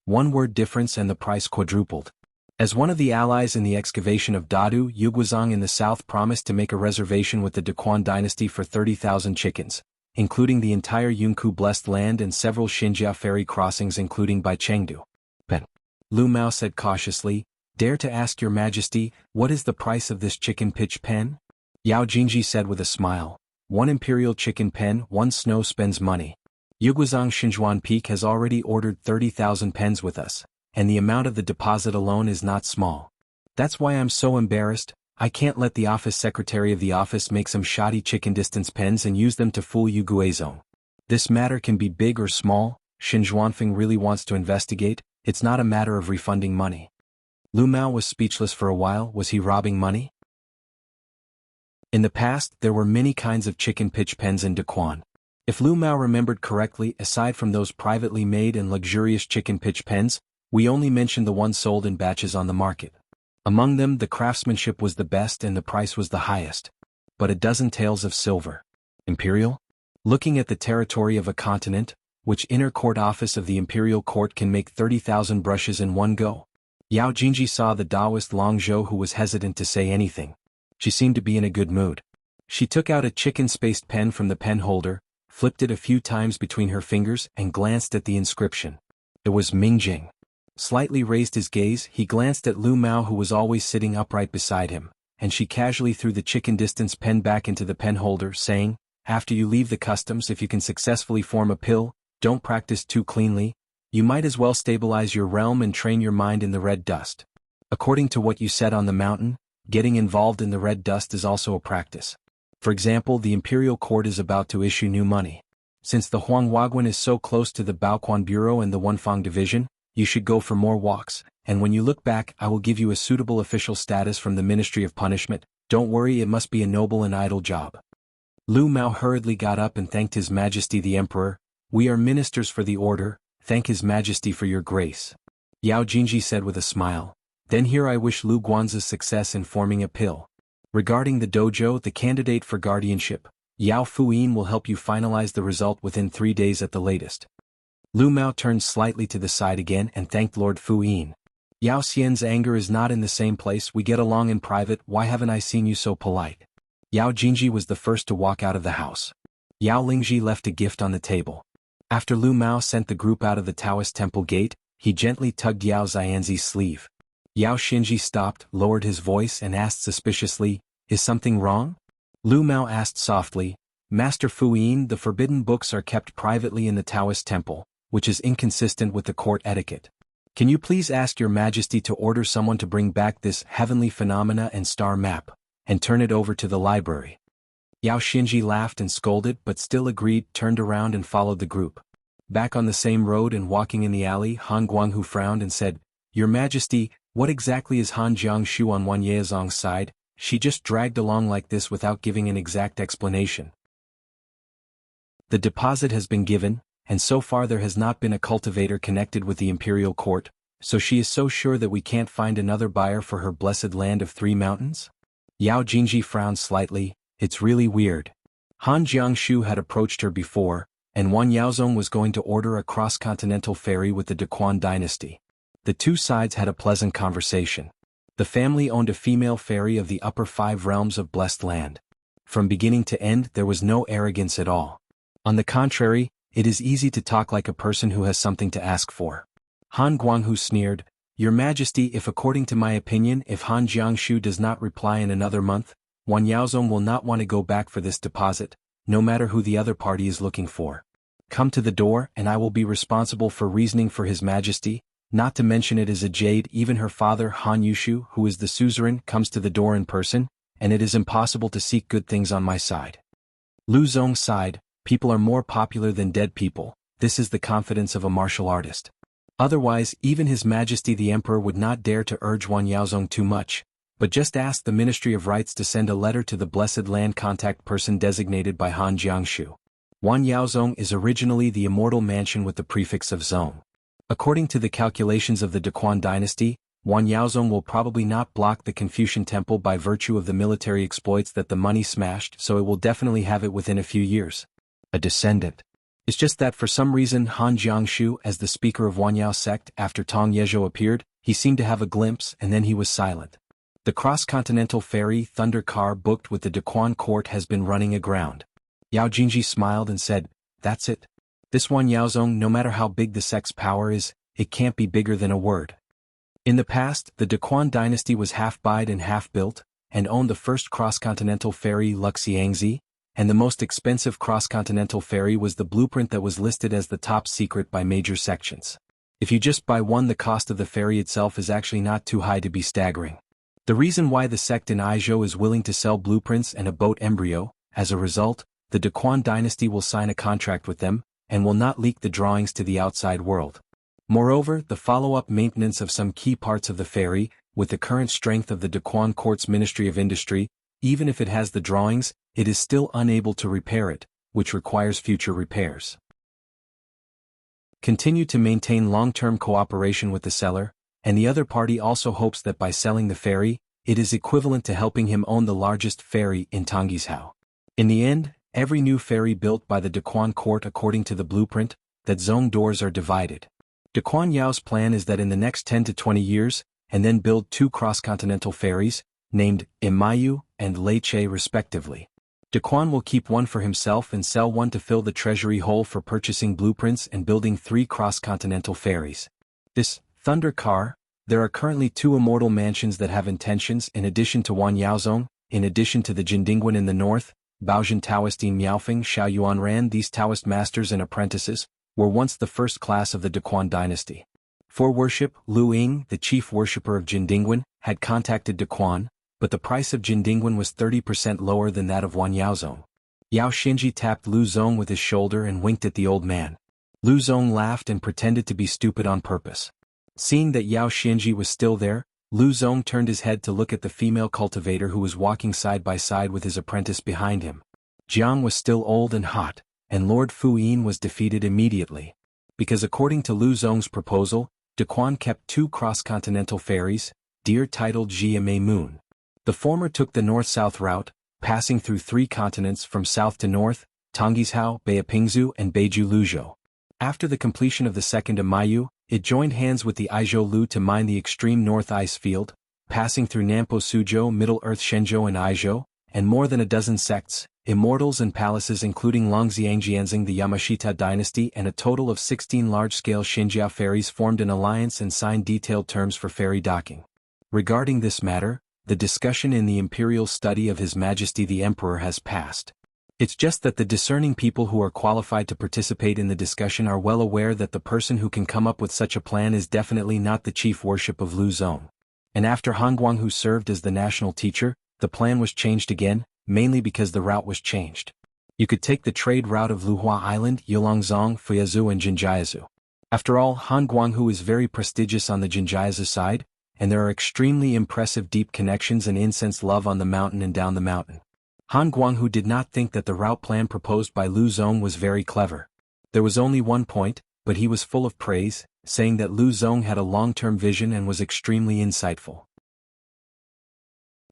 S1: 1 word difference and the price quadrupled. As one of the allies in the excavation of Dadu, Yuguazang in the south promised to make a reservation with the Daquan dynasty for 30,000 chickens, including the entire Yunku blessed land and several Xinjia ferry crossings including by Chengdu. But Lu Mao said cautiously, "Dare to ask your Majesty, what is the price of this chicken pitch pen?" Yao Jinji said with a smile, 1 imperial chicken pen, 1 snow spends money. Yuguazang Xinhuan Peak has already ordered 30,000 pens with us, and the amount of the deposit alone is not small. That's why I'm so embarrassed. I can't let the office secretary of the office make some shoddy chicken distance pens and use them to fool Yuguazong. This matter can be big or small. Xinhuanfeng really wants to investigate. It's not a matter of refunding money. Lu Mao was speechless for a while. Was he robbing money? In the past, there were many kinds of chicken pitch pens in Daquan. If Lu Mao remembered correctly, aside from those privately made and luxurious chicken pitch pens, we only mentioned the ones sold in batches on the market. Among them, the craftsmanship was the best and the price was the highest. But a dozen taels of silver. Imperial? Looking at the territory of a continent, which inner court office of the imperial court can make 30,000 brushes in one go? Yao Jingji saw the Taoist Long Zhou, who was hesitant to say anything. She seemed to be in a good mood. She took out a chicken-spaced pen from the pen holder, flipped it a few times between her fingers and glanced at the inscription. It was Mingjing. Slightly raised his gaze, he glanced at Lu Mao, who was always sitting upright beside him, and she casually threw the chicken distance pen back into the pen holder, saying, "After you leave the customs, if you can successfully form a pill, don't practice too cleanly, you might as well stabilize your realm and train your mind in the red dust. According to what you said on the mountain, getting involved in the red dust is also a practice. For example, the imperial court is about to issue new money. Since the Huanghuan is so close to the Baoquan Bureau and the Wunfang Division, you should go for more walks, and when you look back I will give you a suitable official status from the Ministry of Punishment. Don't worry, it must be a noble and idle job." Lu Mao hurriedly got up and thanked His Majesty the Emperor. "We are ministers for the order, thank His Majesty for your grace," Yao Jingji said with a smile. "Then here I wish Lu Guanzi success in forming a pill. Regarding the dojo, the candidate for guardianship, Yao Fuyin will help you finalize the result within 3 days at the latest." Lu Mao turned slightly to the side again and thanked Lord Fuyin. "Yao Xian's anger is not in the same place, we get along in private, why haven't I seen you so polite?" Yao Jingji was the first to walk out of the house. Yao Lingji left a gift on the table. After Lu Mao sent the group out of the Taoist temple gate, he gently tugged Yao Xianzi's sleeve. Yao Xinji stopped, lowered his voice and asked suspiciously, "Is something wrong?" Lu Mao asked softly, "Master Fuyin, the forbidden books are kept privately in the Taoist temple, which is inconsistent with the court etiquette. Can you please ask your Majesty to order someone to bring back this heavenly phenomena and star map, and turn it over to the library?" Yao Xinji laughed and scolded but still agreed, turned around and followed the group. Back on the same road and walking in the alley, Han Guanghu frowned and said, "Your Majesty, what exactly is Han Jiangshu on Wan Yezong's side? She just dragged along like this without giving an exact explanation." "The deposit has been given, and so far there has not been a cultivator connected with the imperial court, so she is so sure that we can't find another buyer for her blessed land of 3 mountains?" Yao Jingji frowned slightly. "It's really weird. Han Jiangshu had approached her before, and Wan Yaozong was going to order a cross-continental ferry with the Daquan dynasty. The two sides had a pleasant conversation. The family owned a female fairy of the upper 5 realms of blessed land. From beginning to end there was no arrogance at all. On the contrary, it is easy to talk like a person who has something to ask for." Han Guanghu sneered, "Your Majesty, if according to my opinion if Han Jiangshu does not reply in another month, Wan Yaozong will not want to go back for this deposit, no matter who the other party is looking for. Come to the door and I will be responsible for reasoning for His Majesty, not to mention it is a jade. Even her father Han Yushu, who is the suzerain, comes to the door in person, and it is impossible to seek good things on my side." Lu Zong sighed, "People are more popular than dead people, this is the confidence of a martial artist. Otherwise, even His Majesty the Emperor would not dare to urge Wan Yaozong too much, but just ask the Ministry of Rights to send a letter to the blessed land contact person designated by Han Jiangshu. Wan Yaozong is originally the immortal mansion with the prefix of Zong. According to the calculations of the Daquan dynasty, Wan Yaozong will probably not block the Confucian temple by virtue of the military exploits that the money smashed, so it will definitely have it within a few years. A descendant. It's just that for some reason Han Jiangshu, as the speaker of Wan Yao sect after Tong Yezhou appeared, he seemed to have a glimpse and then he was silent. The cross-continental ferry Thunder Car booked with the Daquan court has been running aground." Yao Jingji smiled and said, "That's it. This Wan Yaozong, no matter how big the sect's power is, it can't be bigger than a word." In the past, the Daquan dynasty was half buyed and half built, and owned the first cross-continental ferry Xianxia, and the most expensive cross-continental ferry was the blueprint that was listed as the top secret by major sections. If you just buy one, the cost of the ferry itself is actually not too high to be staggering. The reason why the sect in Aizhou is willing to sell blueprints and a boat embryo, as a result, the Daquan dynasty will sign a contract with them, and will not leak the drawings to the outside world. Moreover, the follow-up maintenance of some key parts of the ferry, with the current strength of the Daquan court's Ministry of Industry, even if it has the drawings, it is still unable to repair it, which requires future repairs. Continue to maintain long-term cooperation with the seller, and the other party also hopes that by selling the ferry, it is equivalent to helping him own the largest ferry in Tongisao. In the end, every new ferry built by the Daquan court according to the blueprint, that zone doors are divided. Daquan Yao's plan is that in the next 10 to 20 years, and then build 2 cross-continental ferries, named Imayu and Leiche respectively. Daquan will keep one for himself and sell one to fill the treasury hole for purchasing blueprints and building 3 cross-continental ferries. This Thunder Car, there are currently 2 immortal mansions that have intentions in addition to Wan Yaozong, in addition to the Jindingwan in the north, Baozhan Taoistine Miaofeng Xuanhuan. These Taoist masters and apprentices were once the first class of the Daquan dynasty. For worship, Lu Ying, the chief worshipper of Jindingwan, had contacted Daquan, but the price of Jindingwan was 30% lower than that of Wan Yaozong. Yao Xinji tapped Lu Zong with his shoulder and winked at the old man. Lu Zong laughed and pretended to be stupid on purpose. Seeing that Yao Xinji was still there, Lu Zong turned his head to look at the female cultivator who was walking side by side with his apprentice behind him. Jiang was still old and hot, and Lord Fu Yin was defeated immediately. Because according to Lu Zong's proposal, Daquan kept 2 cross-continental ferries, deer titled Jia Mei Moon. The former took the north-south route, passing through 3 continents from south to north, Tongisao, Beipingzu and Beiju Luzhou. After the completion of the second Imayu, it joined hands with the Aizhou Lu to mine the extreme north ice field, passing through Nampo Suzhou, Middle-earth Shenzhou and Aizhou, and more than a dozen sects, immortals and palaces including Longxiangjianzing the Yamashita dynasty and a total of 16 large-scale Xinjia ferries formed an alliance and signed detailed terms for ferry docking. Regarding this matter, the discussion in the imperial study of His Majesty the Emperor has passed. It's just that the discerning people who are qualified to participate in the discussion are well aware that the person who can come up with such a plan is definitely not the chief worship of Lu Zong. And after Han Guanghu served as the national teacher, the plan was changed again, mainly because the route was changed. You could take the trade route of Luhua Island, Yulongzong, Fuyazu and Jinjiazu. After all, Han Guanghu is very prestigious on the Jinjiazu side, and there are extremely impressive deep connections and incense love on the mountain and down the mountain. Han Guanghu did not think that the route plan proposed by Lu Zong was very clever. There was only one point, but he was full of praise, saying that Lu Zong had a long-term vision and was extremely insightful.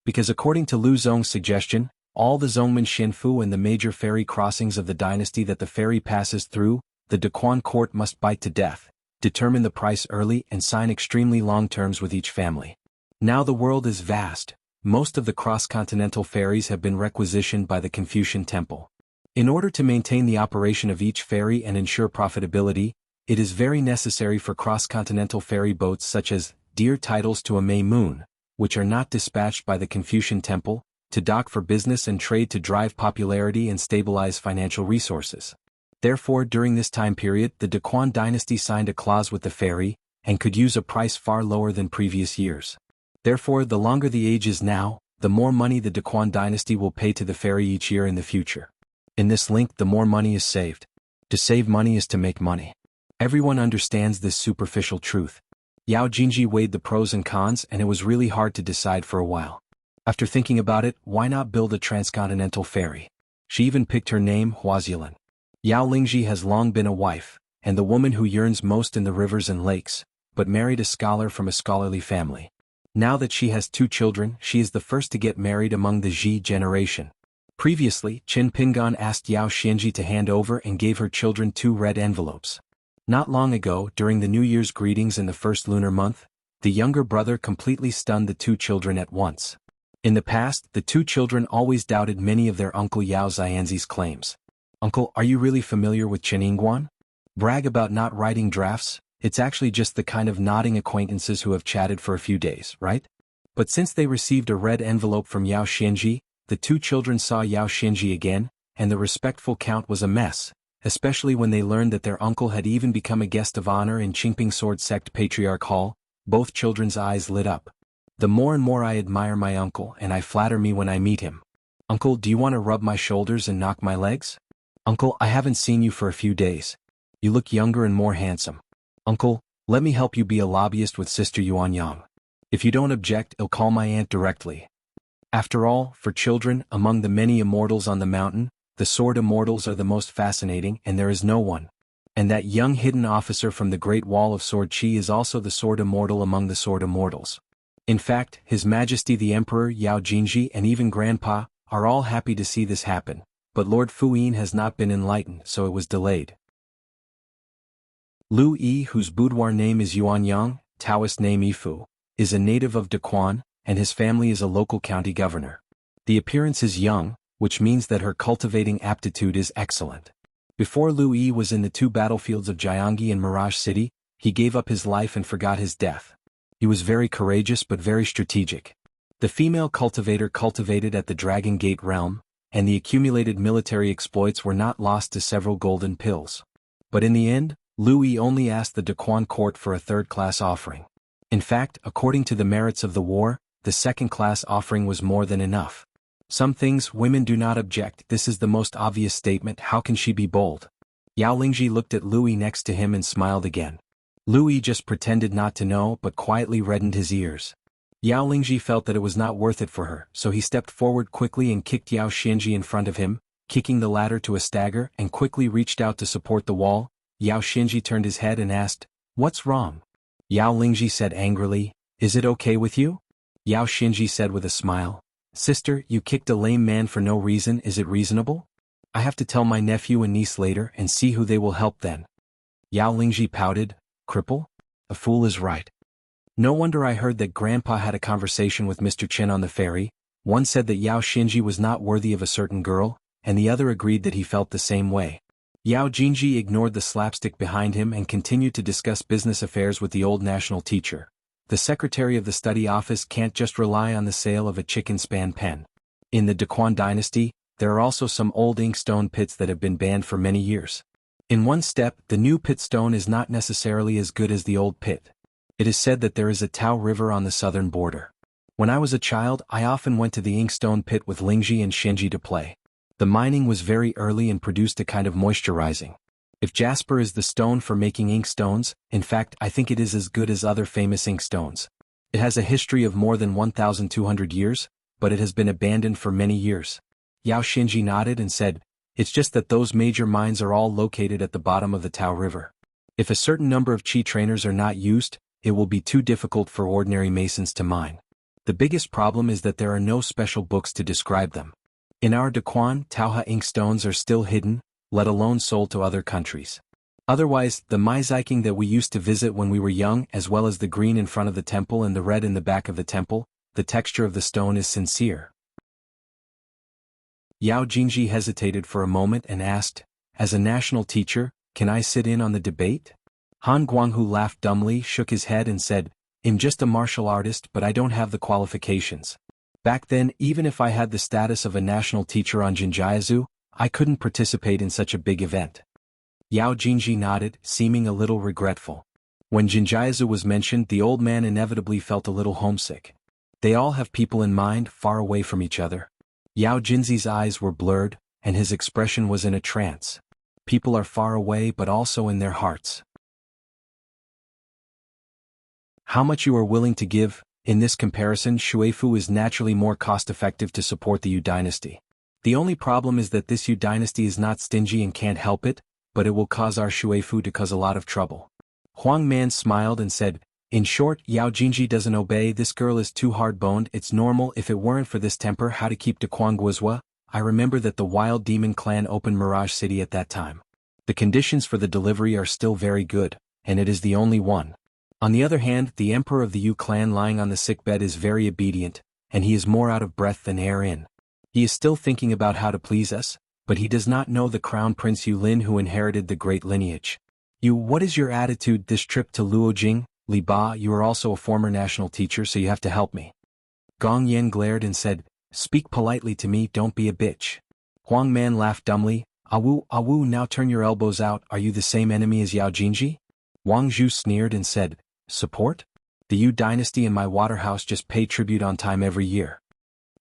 S1: Because according to Lu Zong's suggestion, all the Zongmen Xinfu and the major ferry crossings of the dynasty that the ferry passes through, the Daquan court must bite to death, determine the price early and sign extremely long terms with each family. Now the world is vast. Most of the cross-continental ferries have been requisitioned by the Confucian Temple. In order to maintain the operation of each ferry and ensure profitability, it is very necessary for cross-continental ferry boats such as deer titles to a Mei Moon, which are not dispatched by the Confucian Temple, to dock for business and trade to drive popularity and stabilize financial resources. Therefore, during this time period, the Daquan dynasty signed a clause with the ferry, and could use a price far lower than previous years. Therefore, the longer the age is now, the more money the Daquan dynasty will pay to the ferry each year in the future. In this link, the more money is saved. To save money is to make money. Everyone understands this superficial truth. Yao Jinji weighed the pros and cons, and it was really hard to decide for a while. After thinking about it, why not build a transcontinental ferry? She even picked her name, Huazilan. Yao Lingji has long been a wife, and the woman who yearns most in the rivers and lakes, but married a scholar from a scholarly family. Now that she has 2 children, she is the first to get married among the Ji generation. Previously, Qin Pingan asked Yao Xinji to hand over and gave her children 2 red envelopes. Not long ago, during the New Year's greetings in the first lunar month, the younger brother completely stunned the 2 children at once. In the past, the 2 children always doubted many of their uncle Yao Xianzi's claims. Uncle, are you really familiar with Cheningguan? Brag about not writing drafts? It's actually just the kind of nodding acquaintances who have chatted for a few days, right? But since they received a red envelope from Yao Xinji, the 2 children saw Yao Xinji again, and the respectful count was a mess, especially when they learned that their uncle had even become a guest of honor in Qingping Sword Sect Patriarch Hall. Both children's eyes lit up. The more and more I admire my uncle, and I flatter me when I meet him. Uncle, do you want to rub my shoulders and knock my legs? Uncle, I haven't seen you for a few days. You look younger and more handsome. Uncle, let me help you be a lobbyist with Sister Yuan Yang. If you don't object, I'll call my aunt directly. After all, for children, among the many immortals on the mountain, the sword immortals are the most fascinating and there is no one. And that young hidden officer from the Great Wall of Sword Chi is also the sword immortal among the sword immortals. In fact, His Majesty the Emperor Yao Jingji and even Grandpa are all happy to see this happen, but Lord Fuyin has not been enlightened, so it was delayed. Lu Yi, whose boudoir name is Xuanhuan, Taoist name Yifu, is a native of Daquan, and his family is a local county governor. The appearance is young, which means that her cultivating aptitude is excellent. Before Lu Yi was in the two battlefields of Jianghu and Mirage City, he gave up his life and forgot his death. He was very courageous but very strategic. The female cultivator cultivated at the Dragon Gate realm, and the accumulated military exploits were not lost to several golden pills. But in the end, Lu Yi only asked the Daquan court for a third-class offering. In fact, according to the merits of the war, the second-class offering was more than enough. Some things women do not object. This is the most obvious statement. How can she be bold? Yao Lingji looked at Lu Yi next to him and smiled again. Lu Yi just pretended not to know but quietly reddened his ears. Yao Lingji felt that it was not worth it for her, so he stepped forward quickly and kicked Yao Xinji in front of him, kicking the latter to a stagger, and quickly reached out to support the wall. Yao Xinji turned his head and asked, "What's wrong?" Yao Lingji said angrily, "Is it okay with you?" Yao Xinji said with a smile, "Sister, you kicked a lame man for no reason. Is it reasonable? I have to tell my nephew and niece later and see who they will help then." Yao Lingji pouted, "Cripple? A fool is right. No wonder I heard that Grandpa had a conversation with Mr. Chen on the ferry. One said that Yao Xinji was not worthy of a certain girl, and the other agreed that he felt the same way." Yao Jingji ignored the slapstick behind him and continued to discuss business affairs with the old national teacher. The secretary of the study office can't just rely on the sale of a chicken span pen. In the Daquan dynasty, there are also some old inkstone pits that have been banned for many years. In one step, the new pit stone is not necessarily as good as the old pit. It is said that there is a Tao River on the southern border. When I was a child, I often went to the inkstone pit with Lingji and Xinji to play. The mining was very early and produced a kind of moisturizing. If jasper is the stone for making inkstones, in fact I think it is as good as other famous inkstones. It has a history of more than 1,200 years, but it has been abandoned for many years. Yao Xinji nodded and said, "It's just that those major mines are all located at the bottom of the Tao River. If a certain number of Qi trainers are not used, it will be too difficult for ordinary masons to mine. The biggest problem is that there are no special books to describe them. In our Daquan, Taoha inkstones are still hidden, let alone sold to other countries. Otherwise, the Maiziking that we used to visit when we were young, as well as the green in front of the temple and the red in the back of the temple, the texture of the stone is sincere." Yao Jingji hesitated for a moment and asked, "As a national teacher, can I sit in on the debate?" Han Guanghu laughed dumbly, shook his head and said, "I'm just a martial artist but I don't have the qualifications. Back then, even if I had the status of a national teacher on Jinjiazu, I couldn't participate in such a big event." Yao Jingji nodded, seeming a little regretful. When Jinjiazu was mentioned, the old man inevitably felt a little homesick. They all have people in mind far away from each other. Yao Jinzi's eyes were blurred, and his expression was in a trance. People are far away but also in their hearts. How much you are willing to give? In this comparison, Shuifu is naturally more cost-effective to support the Yu dynasty. The only problem is that this Yu dynasty is not stingy and can't help it, but it will cause our Shuifu to cause a lot of trouble. Huang Man smiled and said, "In short, Yao Jingji doesn't obey. This girl is too hard-boned. It's normal. If it weren't for this temper, how to keep Daquan Guizhua? I remember that the Wild Demon clan opened Mirage City at that time. The conditions for the delivery are still very good, and it is the only one. On the other hand, the emperor of the Yu clan lying on the sickbed is very obedient, and he is more out of breath than air in. He is still thinking about how to please us, but he does not know the crown prince Yu Lin who inherited the great lineage. You, what is your attitude this trip to Luojing? Li Ba, you are also a former national teacher, so you have to help me." Gong Yan glared and said, "Speak politely to me, don't be a bitch." Huang Man laughed dumbly, Awu, now turn your elbows out. Are you the same enemy as Yao Jingji?" Wang Zhu sneered and said, "Support? The Yu dynasty and my waterhouse just pay tribute on time every year."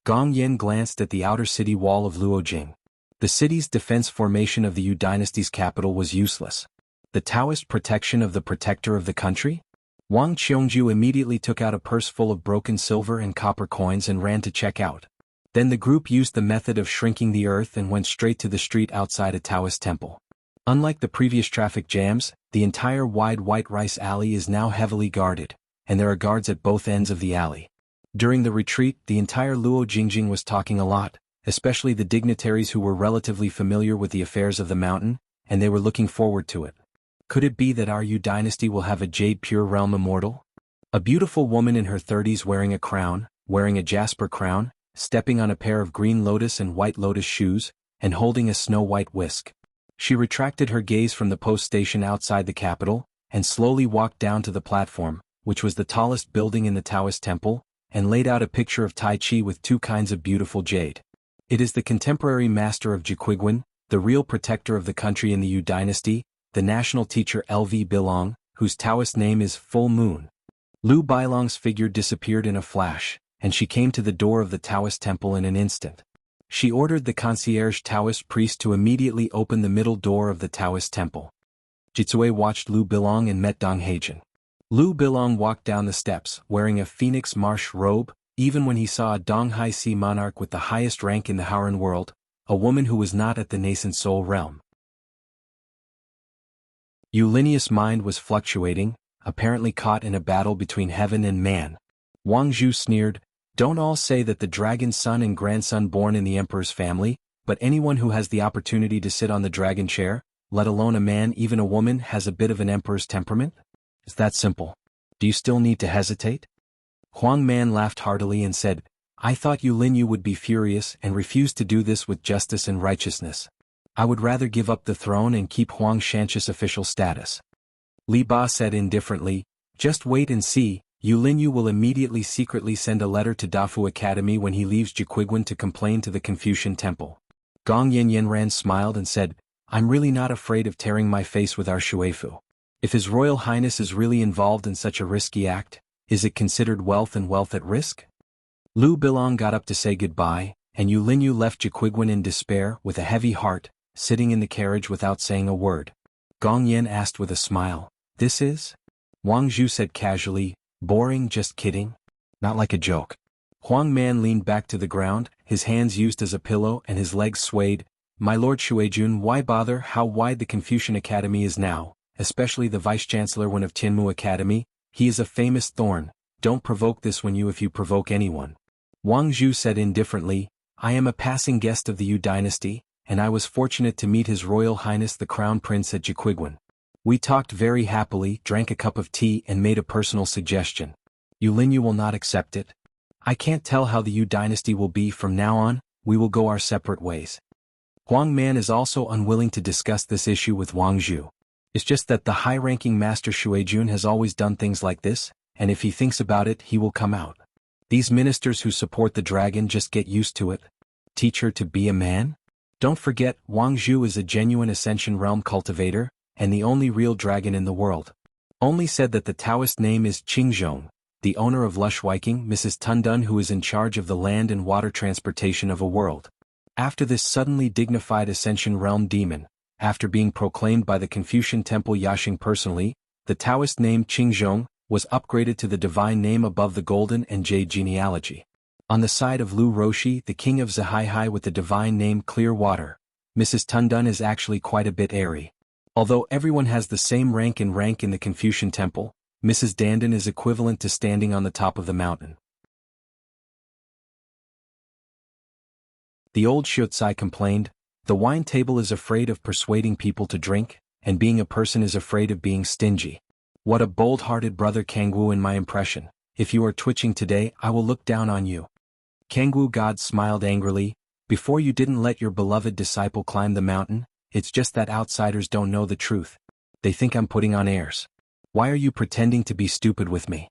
S1: Gong Yan glanced at the outer city wall of Luojing. The city's defense formation of the Yu dynasty's capital was useless. The Taoist protection of the protector of the country? Wang Qiongju immediately took out a purse full of broken silver and copper coins and ran to check out. Then the group used the method of shrinking the earth and went straight to the street outside a Taoist temple. Unlike the previous traffic jams, the entire wide white rice alley is now heavily guarded, and there are guards at both ends of the alley. During the retreat, the entire Luo Jingjing was talking a lot, especially the dignitaries who were relatively familiar with the affairs of the mountain, and they were looking forward to it. Could it be that our Yu dynasty will have a Jade Pure Realm immortal? A beautiful woman in her 30s wearing a jasper crown, stepping on a pair of green lotus and white lotus shoes, and holding a snow-white whisk. She retracted her gaze from the post station outside the capital, and slowly walked down to the platform, which was the tallest building in the Taoist temple, and laid out a picture of Tai Chi with two kinds of beautiful jade. It is the contemporary master of Jiquiguan, the real protector of the country in the Yu dynasty, the national teacher LV Bilong, whose Taoist name is Full Moon. Lu Bailong's figure disappeared in a flash, and she came to the door of the Taoist temple in an instant. She ordered the concierge Taoist priest to immediately open the middle door of the Taoist temple. Jitsue watched Lu Bilong and met Dong Heijun. Lu Bilong walked down the steps, wearing a phoenix marsh robe, even when he saw a Donghai Sea monarch with the highest rank in the Howren world, a woman who was not at the nascent soul realm. Yu Linius' mind was fluctuating, apparently caught in a battle between heaven and man. Wang Zhu sneered, "Don't all say that the dragon's son and grandson born in the emperor's family, but anyone who has the opportunity to sit on the dragon chair, let alone a man, even a woman, has a bit of an emperor's temperament? It's that simple. Do you still need to hesitate?" Huang Man laughed heartily and said, "I thought Yu Linyu would be furious and refuse to do this with justice and righteousness. I would rather give up the throne and keep Huang Shanxia's official status." Li Ba said indifferently, "Just wait and see, Yu Linyu will immediately secretly send a letter to Dafu Academy when he leaves Jiquiguan to complain to the Confucian Temple." Gong Yanran smiled and said, "I'm really not afraid of tearing my face with our Shuefu. If His Royal Highness is really involved in such a risky act, is it considered wealth and wealth at risk?" Lu Bilong got up to say goodbye, and Yu Linyu left Jiquiguan in despair with a heavy heart, sitting in the carriage without saying a word. Gong Yan asked with a smile, "This is?" Wang Zhu said casually, "Boring, just kidding. Not like a joke." Huang Man leaned back to the ground, his hands used as a pillow and his legs swayed. "My lord Shuejun, why bother? How wide the Confucian Academy is now, especially the Vice-Chancellor one of Tianmu Academy, he is a famous thorn. Don't provoke this one if you provoke anyone." Wang Zhu said indifferently, "I am a passing guest of the Yu dynasty, and I was fortunate to meet His Royal Highness the Crown Prince at Jiquiguan. We talked very happily, drank a cup of tea and made a personal suggestion. Yu Linyu will not accept it. I can't tell how the Yu dynasty will be from now on, we will go our separate ways." Huang Man is also unwilling to discuss this issue with Wang Zhu. It's just that the high-ranking Master Shuejun has always done things like this, and if he thinks about it he will come out. These ministers who support the dragon just get used to it. Teach her to be a man? Don't forget, Wang Zhu is a genuine Ascension Realm cultivator, and the only real dragon in the world. Only said that the Taoist name is Qingzhong, the owner of Lush Viking, Mrs. Tundun, who is in charge of the land and water transportation of a world. After this suddenly dignified Ascension Realm demon, after being proclaimed by the Confucian Temple Yaxing personally, the Taoist name Qingzhong was upgraded to the divine name above the Golden and Jade genealogy. On the side of Lu Roshi, the king of Zhaihai with the divine name Clear Water, Mrs. Tundun is actually quite a bit airy. Although everyone has the same rank in the Confucian Temple, Mrs. Dandin is equivalent to standing on the top of the mountain. The old Xiutsai complained, "The wine table is afraid of persuading people to drink, and being a person is afraid of being stingy. What a bold-hearted brother Kangwu in my impression. If you are twitching today, I will look down on you." Kangwu God smiled angrily, "Before you didn't let your beloved disciple climb the mountain, it's just that outsiders don't know the truth. They think I'm putting on airs. Why are you pretending to be stupid with me?"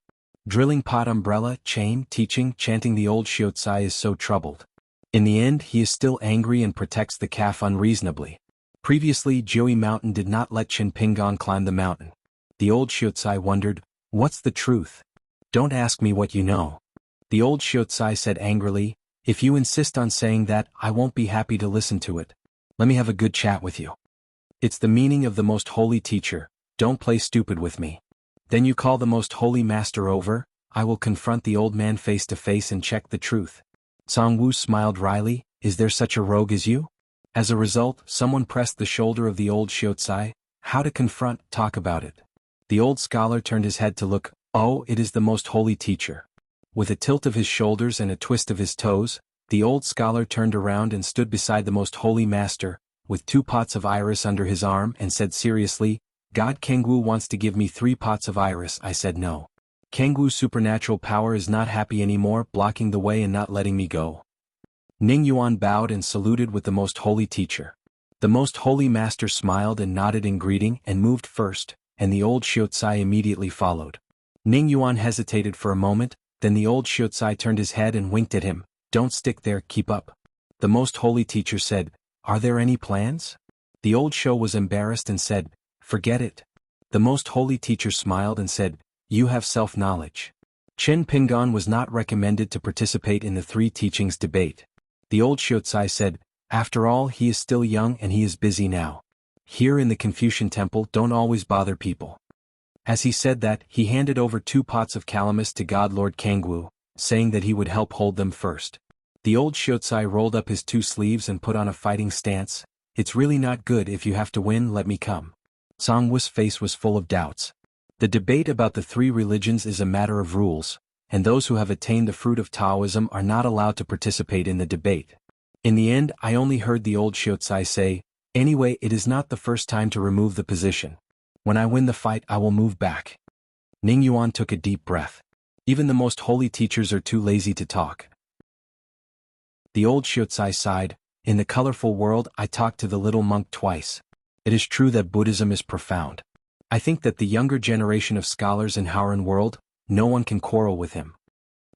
S1: Drilling pot umbrella, chain, teaching, chanting the old Xiutsai is so troubled. In the end he is still angry and protects the calf unreasonably. Previously Jiui Mountain did not let Qin Pingon climb the mountain. The old Xiutsai wondered, "What's the truth? Don't ask me what you know." The old Xiutsai said angrily, "If you insist on saying that, I won't be happy to listen to it. Let me have a good chat with you. It's the meaning of the most holy teacher, don't play stupid with me. Then you call the most holy master over, I will confront the old man face to face and check the truth." Xianhu smiled wryly, is there such a rogue as you? As a result, someone pressed the shoulder of the old xiaotsai. How to confront, talk about it. The old scholar turned his head to look. Oh, it is the most holy teacher. With a tilt of his shoulders and a twist of his toes, the old scholar turned around and stood beside the most holy master, with 2 pots of iris under his arm, and said seriously, God Kangwu wants to give me 3 pots of iris. I said no. Kangwu's supernatural power is not happy anymore, blocking the way and not letting me go. Ning Yuan bowed and saluted with the most holy teacher. The most holy master smiled and nodded in greeting and moved first, and the old xiaotsai immediately followed. Ning Yuan hesitated for a moment, then the old xiaotsai turned his head and winked at him. Don't stick there, keep up. The most holy teacher said, are there any plans? The old shou was embarrassed and said, forget it. The most holy teacher smiled and said, you have self-knowledge. Chen Pingon was not recommended to participate in the 3 teachings debate. The old xiaotsai said, after all, he is still young and he is busy now. Here in the Confucian temple, don't always bother people. As he said that, he handed over 2 pots of calamus to God Lord Kangwu, saying that he would help hold them first. The old xiaotsai rolled up his 2 sleeves and put on a fighting stance. It's really not good. If you have to win, let me come. Songwu's face was full of doubts. The debate about the 3 religions is a matter of rules, and those who have attained the fruit of Taoism are not allowed to participate in the debate. In the end, I only heard the old xiaotsai say, anyway, it is not the first time to remove the position. When I win the fight, I will move back. Ning Yuan took a deep breath. Even the most holy teachers are too lazy to talk. The old xiaotsai sighed, in the colorful world I talked to the little monk twice. It is true that Buddhism is profound. I think that the younger generation of scholars in Howren world, no one can quarrel with him.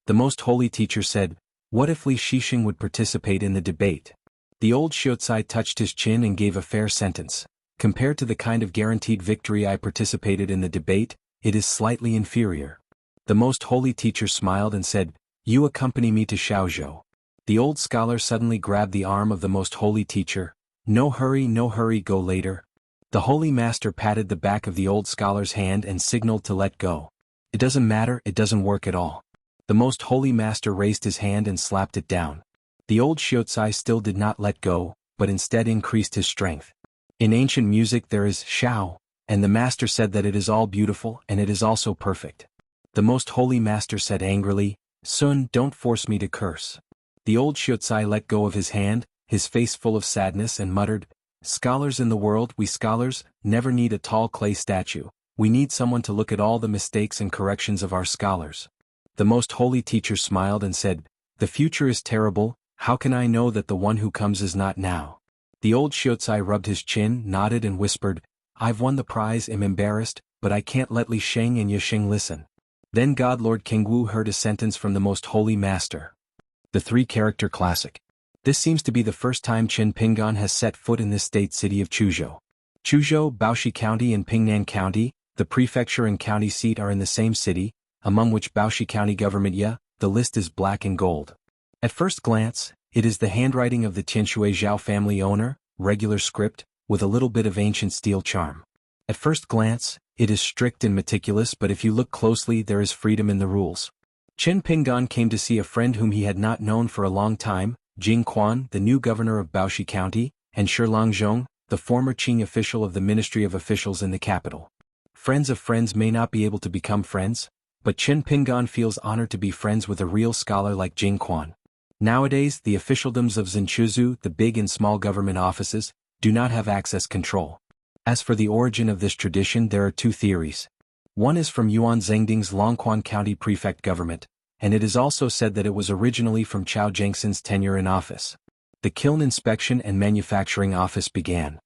S1: The most holy teacher said, what if Li Shixing would participate in the debate? The old xiaotsai touched his chin and gave a fair sentence. Compared to the kind of guaranteed victory I participated in the debate, it is slightly inferior. The most holy teacher smiled and said, you accompany me to Xiaozhou. The old scholar suddenly grabbed the arm of the most holy teacher. No hurry, go later. The holy master patted the back of the old scholar's hand and signaled to let go. It doesn't matter, it doesn't work at all. The most holy master raised his hand and slapped it down. The old xiaotsai still did not let go, but instead increased his strength. In ancient music there is xiao, and the master said that it is all beautiful and it is also perfect. The most holy master said angrily, Sun, don't force me to curse. The old xiaotsai let go of his hand, his face full of sadness, and muttered, scholars in the world, we scholars, never need a tall clay statue. We need someone to look at all the mistakes and corrections of our scholars. The most holy teacher smiled and said, the future is terrible, how can I know that the one who comes is not now? The old xiaotsai rubbed his chin, nodded and whispered, I've won the prize, am embarrassed, but I can't let Li Sheng and Yixing listen. Then God Lord Kangwu heard a sentence from the most holy master. The 3-character classic. This seems to be the first time Chen Pingon has set foot in this state city of Chuzhou. Chuzhou, Baoxi County and Pingnan County, the prefecture and county seat are in the same city, among which Baoxi County government the list is black and gold. At first glance, it is the handwriting of the Tianshui Zhao family owner, regular script, with a little bit of ancient steel charm. At first glance, it is strict and meticulous, but if you look closely there is freedom in the rules. Chen Pingon came to see a friend whom he had not known for a long time, Jing Quan, the new governor of Baoxi County, and Shi Langzhong, the former Qing official of the Ministry of Officials in the capital. Friends of friends may not be able to become friends, but Chen Pingon feels honored to be friends with a real scholar like Jing Quan. Nowadays, the officialdoms of Zhenchuzu, the big and small government offices, do not have access control. As for the origin of this tradition, there are 2 theories. One is from Yuan Zhengding's Longquan County prefect government, and it is also said that it was originally from Chao Jiangxin's tenure in office. The kiln inspection and manufacturing office began.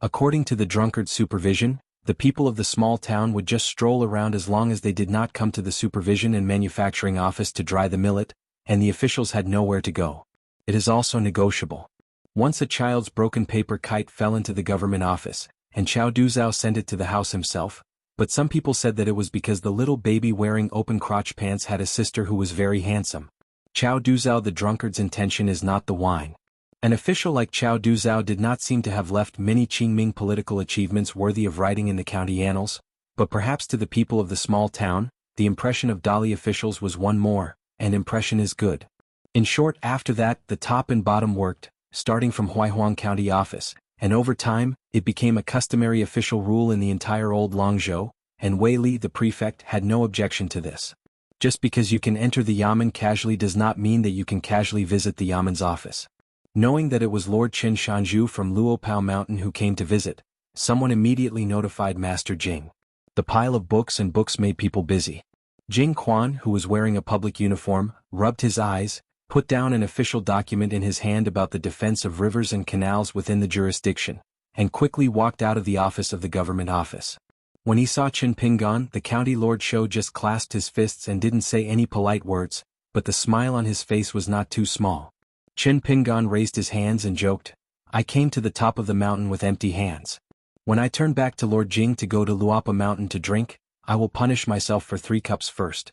S1: According to the drunkard's supervision, the people of the small town would just stroll around as long as they did not come to the supervision and manufacturing office to dry the millet, and the officials had nowhere to go. It is also negotiable. Once a child's broken paper kite fell into the government office, and Chao Duzhao sent it to the house himself, but some people said that it was because the little baby wearing open crotch pants had a sister who was very handsome. Chao Duzhao, the drunkard's intention is not the wine. An official like Chao Duzhao did not seem to have left many Qingming political achievements worthy of writing in the county annals, but perhaps to the people of the small town, the impression of Dali officials was one more, and impression is good. In short, after that, the top and bottom worked, starting from Huaihuang County office, and over time, it became a customary official rule in the entire old Longzhou, and Wei Li the prefect had no objection to this. Just because you can enter the Yamen casually does not mean that you can casually visit the Yamen's office. Knowing that it was Lord Qin Shanzhu from Luopao Mountain who came to visit, someone immediately notified Master Jing. The pile of books and books made people busy. Jing Quan, who was wearing a public uniform, rubbed his eyes, put down an official document in his hand about the defense of rivers and canals within the jurisdiction, and quickly walked out of the office of the government office. When he saw Qin Pingan, the county lord Shou just clasped his fists and didn't say any polite words, but the smile on his face was not too small. Qin Pingan raised his hands and joked, "I came to the top of the mountain with empty hands. When I turn back to Lord Jing to go to Luapa Mountain to drink, I will punish myself for 3 cups first."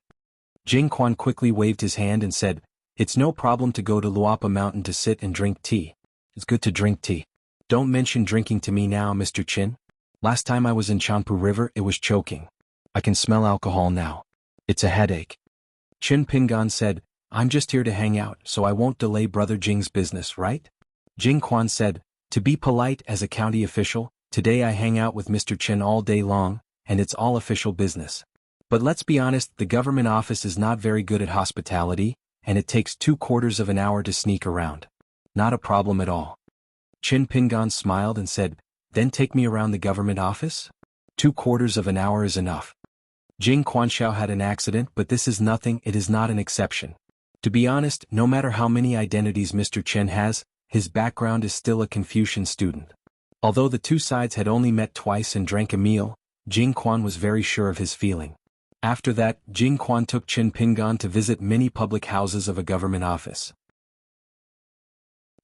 S1: Jing Quan quickly waved his hand and said, "It's no problem to go to Luapa Mountain to sit and drink tea. It's good to drink tea. Don't mention drinking to me now, Mr. Qin. Last time I was in Chanpu River it was choking. I can smell alcohol now. It's a headache." Qin Pingan said, "I'm just here to hang out, so I won't delay Brother Jing's business, right?" Jing Quan said, "To be polite as a county official, today I hang out with Mr. Qin all day long, and it's all official business. But let's be honest, the government office is not very good at hospitality, and it takes 2/4 of an hour to sneak around. Not a problem at all." Qin Pingan smiled and said, "Then take me around the government office? 2/4 of an hour is enough." Jing Quanxiao had an accident, but this is nothing, it is not an exception. To be honest, no matter how many identities Mr. Qin has, his background is still a Confucian student. Although the two sides had only met twice and drank a meal, Jing Quan was very sure of his feeling. After that, Jing Quan took Qin Pingan to visit many public houses of a government office.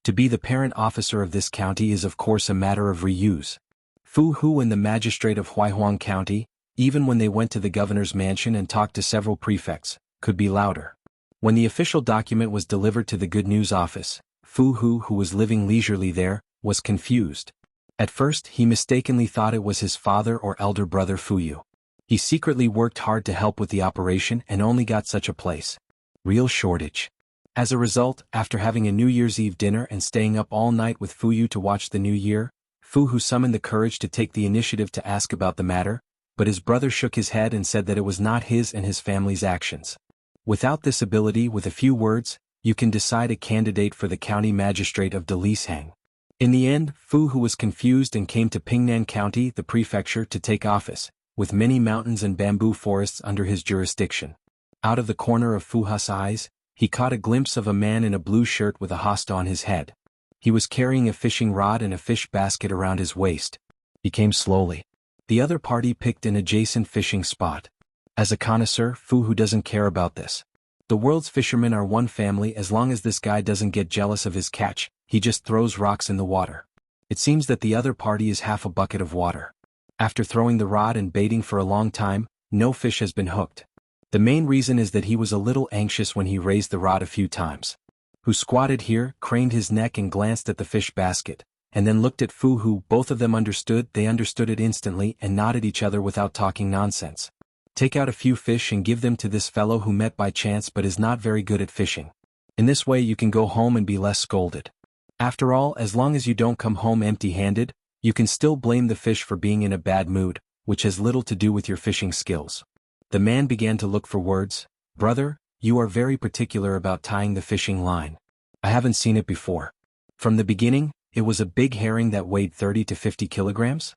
S1: To be the parent officer of this county is of course a matter of reuse. Fu Hu and the magistrate of Huaihuang County, even when they went to the governor's mansion and talked to several prefects, could be louder. When the official document was delivered to the Good News office, Fu Hu, who was living leisurely there, was confused. At first he mistakenly thought it was his father or elder brother Fu Yu. He secretly worked hard to help with the operation and only got such a place. Real shortage. As a result, after having a New Year's Eve dinner and staying up all night with Fu Yu to watch the new year, Fu Hu summoned the courage to take the initiative to ask about the matter, but his brother shook his head and said that it was not his and his family's actions. Without this ability, with a few words, you can decide a candidate for the county magistrate of Delishang. In the end, Fu Hu was confused and came to Pingnan County, the prefecture, to take office, with many mountains and bamboo forests under his jurisdiction. Out of the corner of Fu Hu's eyes, he caught a glimpse of a man in a blue shirt with a hosta on his head. He was carrying a fishing rod and a fish basket around his waist. He came slowly. The other party picked an adjacent fishing spot. As a connoisseur, Fu Hu doesn't care about this. The world's fishermen are one family. As long as this guy doesn't get jealous of his catch, he just throws rocks in the water. It seems that the other party is half a bucket of water. After throwing the rod and baiting for a long time, no fish has been hooked. The main reason is that he was a little anxious when he raised the rod a few times. Hu squatted here, craned his neck and glanced at the fish basket, and then looked at Fu Hu. Both of them understood. They understood it instantly and nodded each other without talking nonsense. Take out a few fish and give them to this fellow who met by chance but is not very good at fishing. In this way you can go home and be less scolded. After all, as long as you don't come home empty-handed, you can still blame the fish for being in a bad mood, which has little to do with your fishing skills. The man began to look for words. "Brother, you are very particular about tying the fishing line. I haven't seen it before. From the beginning, it was a big herring that weighed 30 to 50 kilograms?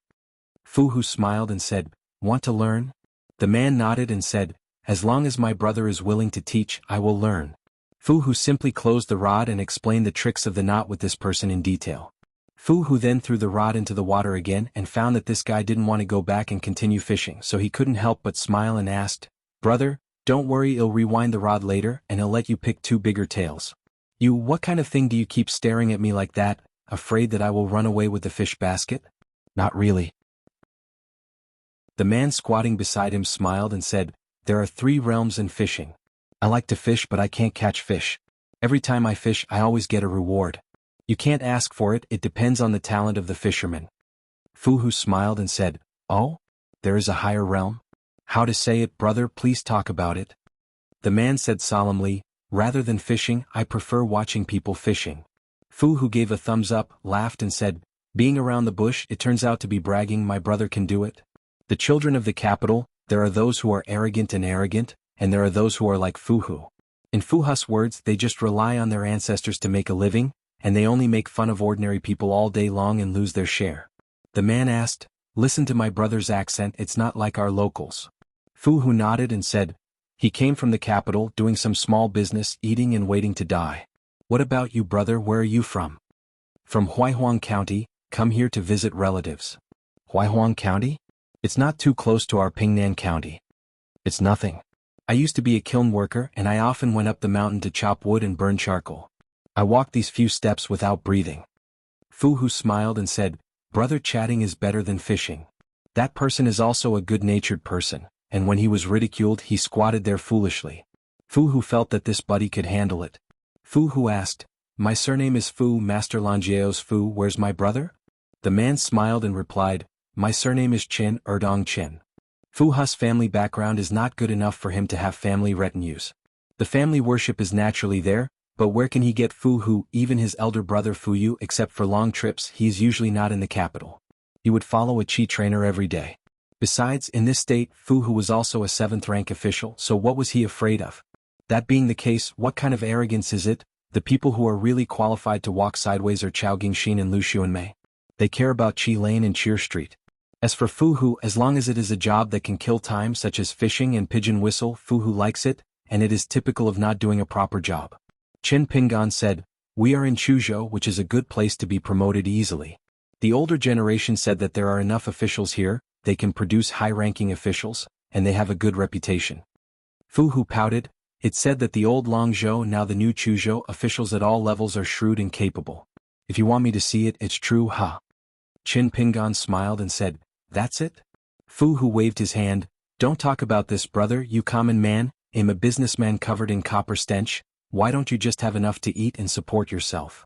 S1: Fu Hu smiled and said, "Want to learn?" The man nodded and said, "As long as my brother is willing to teach, I will learn." Fu Hu simply closed the rod and explained the tricks of the knot with this person in detail. Fu Hu then threw the rod into the water again and found that this guy didn't want to go back and continue fishing, so he couldn't help but smile and asked, "Brother, don't worry, I'll rewind the rod later and I'll let you pick 2 bigger tails. You, what kind of thing do you keep staring at me like that, afraid that I will run away with the fish basket?" "Not really." The man squatting beside him smiled and said, "There are 3 realms in fishing. I like to fish but I can't catch fish. Every time I fish I always get a reward. You can't ask for it, it depends on the talent of the fisherman." Fu Hu smiled and said, "Oh? There is a higher realm? How to say it, brother, please talk about it." The man said solemnly, Rather than fishing, I prefer watching people fishing. Fu, who gave a thumbs up, laughed and said, being around the bush, it turns out to be bragging. My brother can do it. The children of the capital, there are those who are arrogant, and there are those who are like Fu. In Fu's words, they just rely on their ancestors to make a living, and they only make fun of ordinary people all day long and lose their share. The man asked, listen to my brother's accent, it's not like our locals. Fu nodded and said, he came from the capital, doing some small business, eating and waiting to die. What about you, brother, where are you from? From Xuanhuan County, come here to visit relatives. Xuanhuan County? It's not too close to our Pingnan County. It's nothing. I used to be a kiln worker, and I often went up the mountain to chop wood and burn charcoal. I walked these few steps without breathing. Fu smiled and said, brother, chatting is better than fishing. That person is also a good-natured person, and when he was ridiculed he squatted there foolishly. Fu felt that this buddy could handle it. Fu asked, my surname is Fu, Master Langeo's Fu, where's my brother? The man smiled and replied, my surname is Qin, Erdong Qin. Fu's family background is not good enough for him to have family retinues. The family worship is naturally there, but where can he get Fu, even his elder brother Fuyu, except for long trips? He's usually not in the capital. He would follow a chi trainer every day. Besides, in this state, Fu was also a 7th rank official, so what was he afraid of? That being the case, what kind of arrogance is it? The people who are really qualified to walk sideways are Chao Gingxin and Lu Xuanmei. They care about Qi Lane and Cheer Street. As for Fu, as long as it is a job that can kill time, such as fishing and pigeon whistle, Fu likes it, and it is typical of not doing a proper job. Qin Pingan said, we are in Chuzhou, which is a good place to be promoted easily. The older generation said that there are enough officials here, they can produce high-ranking officials, and they have a good reputation. Fu pouted, it said that the old Longzhou, now the new Chuzhou, officials at all levels are shrewd and capable. If you want me to see it, it's true, huh? Qin Pingan smiled and said, that's it? Fu waved his hand, don't talk about this, brother, you common man, I'm a businessman covered in copper stench, why don't you just have enough to eat and support yourself?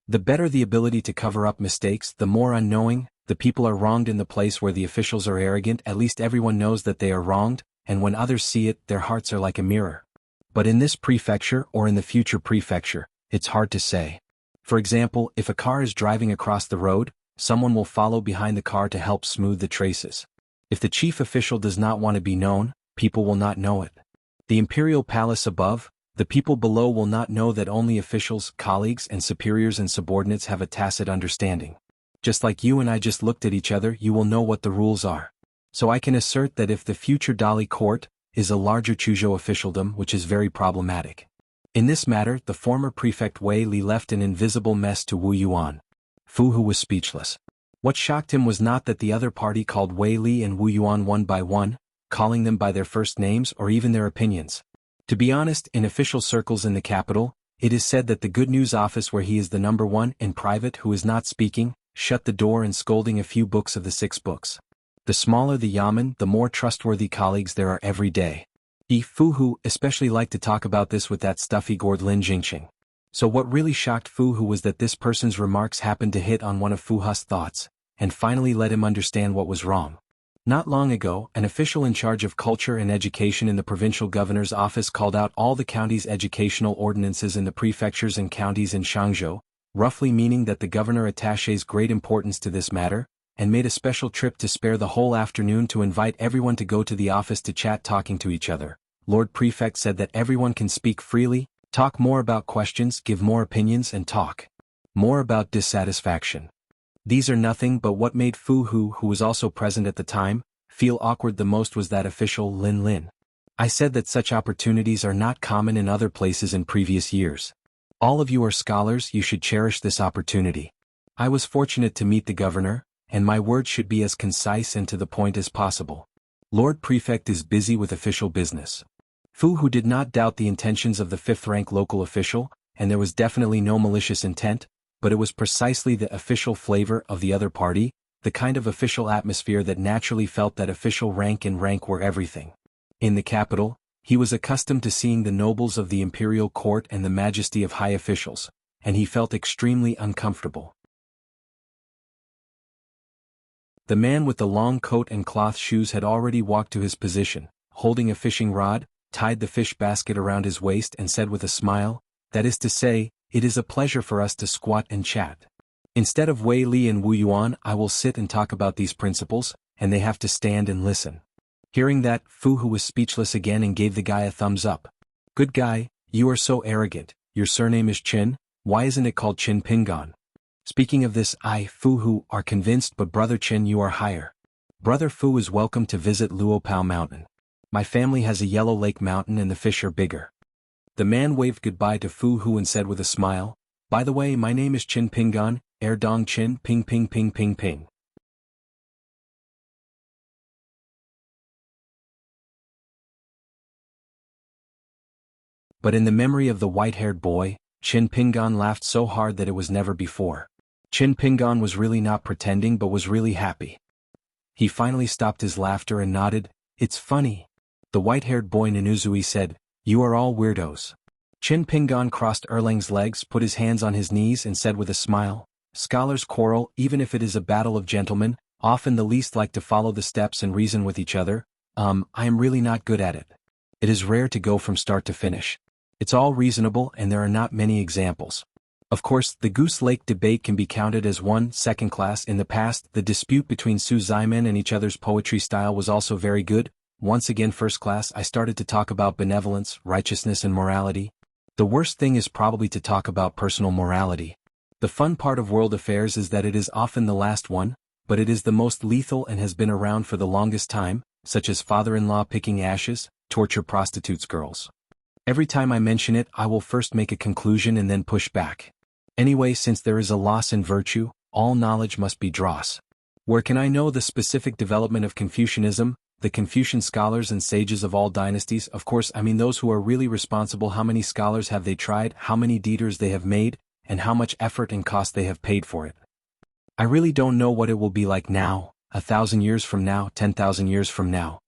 S1: The better the ability to cover up mistakes, the more unknowing, the people are wronged. In the place where the officials are arrogant, at least everyone knows that they are wronged, and when others see it, their hearts are like a mirror. But in this prefecture, or in the future prefecture, it's hard to say. For example, if a car is driving across the road, someone will follow behind the car to help smooth the traces. If the chief official does not want to be known, people will not know it. The imperial palace above, the people below will not know that only officials, colleagues and superiors and subordinates have a tacit understanding. Just like you and I just looked at each other, you will know what the rules are. So I can assert that if the future Dali court is a larger Chuzhou officialdom, which is very problematic. In this matter, the former prefect Wei Li left an invisible mess to Wu Yuan. Fu was speechless. What shocked him was not that the other party called Wei Li and Wu Yuan one by one, calling them by their first names or even their opinions. To be honest, in official circles in the capital, it is said that the good news office where he is the number one in private who is not speaking, shut the door and scolding a few books of the 6 books. The smaller the yamen, the more trustworthy colleagues there are every day. Fu especially liked to talk about this with that stuffy gourd Lin Jingqing. So what really shocked Fu was that this person's remarks happened to hit on one of Fu's thoughts, and finally let him understand what was wrong. Not long ago, an official in charge of culture and education in the provincial governor's office called out all the county's educational ordinances in the prefectures and counties in Xianxia, roughly meaning that the governor attaches great importance to this matter, and made a special trip to spare the whole afternoon to invite everyone to go to the office to chat talking to each other. Lord Prefect said that everyone can speak freely, talk more about questions, give more opinions and talk more about dissatisfaction. These are nothing but what made Fu, who was also present at the time, feel awkward the most was that official Lin. I said that such opportunities are not common in other places in previous years. All of you are scholars, you should cherish this opportunity. I was fortunate to meet the governor, and my words should be as concise and to the point as possible. Lord Prefect is busy with official business. Fu did not doubt the intentions of the 5th-rank local official, and there was definitely no malicious intent, but it was precisely the official flavor of the other party, the kind of official atmosphere that naturally felt that official rank and rank were everything. In the capital, he was accustomed to seeing the nobles of the imperial court and the majesty of high officials, and he felt extremely uncomfortable. The man with the long coat and cloth shoes had already walked to his position, holding a fishing rod, tied the fish basket around his waist and said with a smile, "That is to say, it is a pleasure for us to squat and chat. Instead of Wei Li and Wu Yuan, I will sit and talk about these principles, and they have to stand and listen." Hearing that, Fu Hu was speechless again and gave the guy a thumbs up. "Good guy, you are so arrogant. Your surname is Qin, why isn't it called Qin Pingan?" Speaking of this, I, Fu Hu, are convinced, but Brother Qin, you are higher. Brother Fu is welcome to visit Luopao Mountain. My family has a yellow lake mountain and the fish are bigger. The man waved goodbye to Fu Hu and said with a smile, "By the way, my name is Qin Pingan, Dong Qin Ping Ping Ping Ping Ping." But in the memory of the white-haired boy, Qin Pingan laughed so hard that it was never before. Qin Pingan was really not pretending but was really happy. He finally stopped his laughter and nodded, "It's funny." The white-haired boy Nanuzui said, "You are all weirdos." Qin Pingan crossed Erlang's legs, put his hands on his knees and said with a smile, "Scholars quarrel even if it is a battle of gentlemen, often the least like to follow the steps and reason with each other. I am really not good at it. It is rare to go from start to finish. It's all reasonable and there are not many examples. Of course, the Goose Lake debate can be counted as one, second class. In the past, the dispute between Su Zaimen and each other's poetry style was also very good. Once again first class. I started to talk about benevolence, righteousness and morality. The worst thing is probably to talk about personal morality. The fun part of world affairs is that it is often the last one, but it is the most lethal and has been around for the longest time, such as father-in-law picking ashes, torture prostitutes girls. Every time I mention it, I will first make a conclusion and then push back. Anyway, since there is a loss in virtue, all knowledge must be dross. Where can I know the specific development of Confucianism? The Confucian scholars and sages of all dynasties, of course I mean those who are really responsible. How many scholars have they tried, how many Dieters they have made, and how much effort and cost they have paid for it. I really don't know what it will be like now, 1,000 years from now, 10,000 years from now.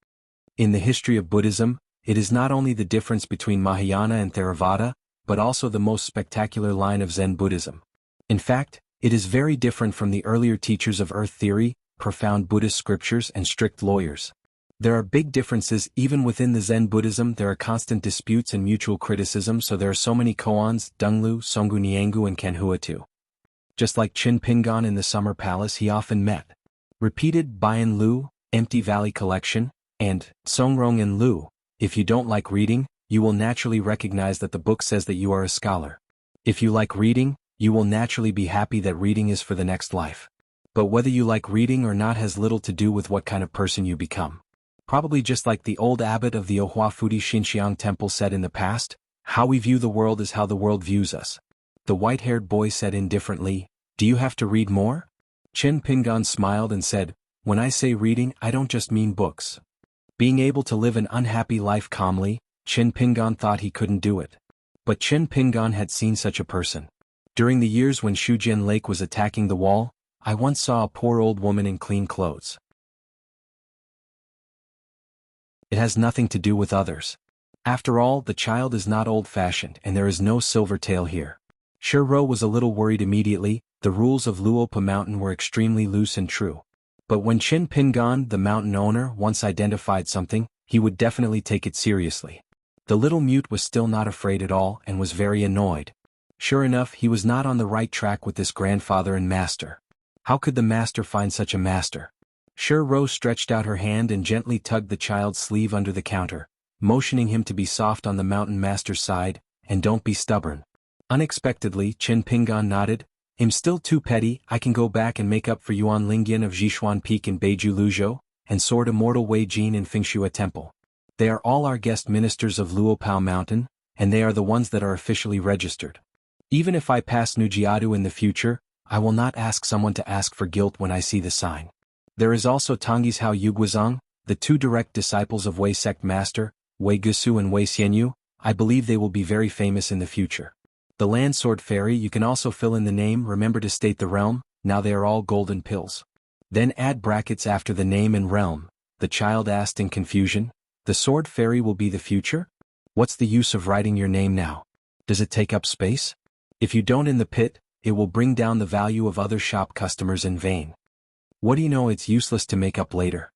S1: In the history of Buddhism, it is not only the difference between Mahayana and Theravada, but also the most spectacular line of Zen Buddhism. In fact, it is very different from the earlier teachers of earth theory, profound Buddhist scriptures and strict lawyers. There are big differences. Even within the Zen Buddhism there are constant disputes and mutual criticism, so there are so many koans, Donglu, Songgu Niangu and Kanhua too. Just like Qin Pingan in the Summer Palace, he often met. Repeated Bayan Lu, Empty Valley Collection, and Songrong and Lu. If you don't like reading, you will naturally recognize that the book says that you are a scholar. If you like reading, you will naturally be happy that reading is for the next life. But whether you like reading or not has little to do with what kind of person you become. Probably just like the old abbot of the Ohua Futi Xinxiang temple said in the past, how we view the world is how the world views us. The white-haired boy said indifferently, "Do you have to read more?" Qin Pingan smiled and said, "When I say reading, I don't just mean books." Being able to live an unhappy life calmly, Qin Pingan thought he couldn't do it. But Qin Pingan had seen such a person. During the years when Shujian Lake was attacking the wall, I once saw a poor old woman in clean clothes. It has nothing to do with others. After all, the child is not old-fashioned and there is no silver tail here. Shiro was a little worried immediately. The rules of Luopa Mountain were extremely loose and true. But when Qin Pingan, the mountain owner, once identified something, he would definitely take it seriously. The little mute was still not afraid at all and was very annoyed. Sure enough, he was not on the right track with this grandfather and master. How could the master find such a master? Shiro stretched out her hand and gently tugged the child's sleeve under the counter, motioning him to be soft on the mountain master's side, and don't be stubborn. Unexpectedly, Qin Pingan nodded. "I'm still too petty. I can go back and make up for Yuan Lingyan of Jishuan Peak in Beiju Luzhou, and Sword Immortal Wei Jin in Fengshua Temple. They are all our guest ministers of Luopao Mountain, and they are the ones that are officially registered. Even if I pass Nujiadu in the future, I will not ask someone to ask for guilt when I see the sign." There is also Tongis Hao Yuguizang, the two direct disciples of Wei Sect Master, Wei Gusu and Wei Xianyu. I believe they will be very famous in the future. The Land Sword Fairy, you can also fill in the name. Remember to state the realm. Now they are all golden pills. Then add brackets after the name and realm. The child asked in confusion. The Sword Fairy will be the future? What's the use of writing your name now? Does it take up space? If you don't in the pit, it will bring down the value of other shop customers in vain. What do you know, it's useless to make up later.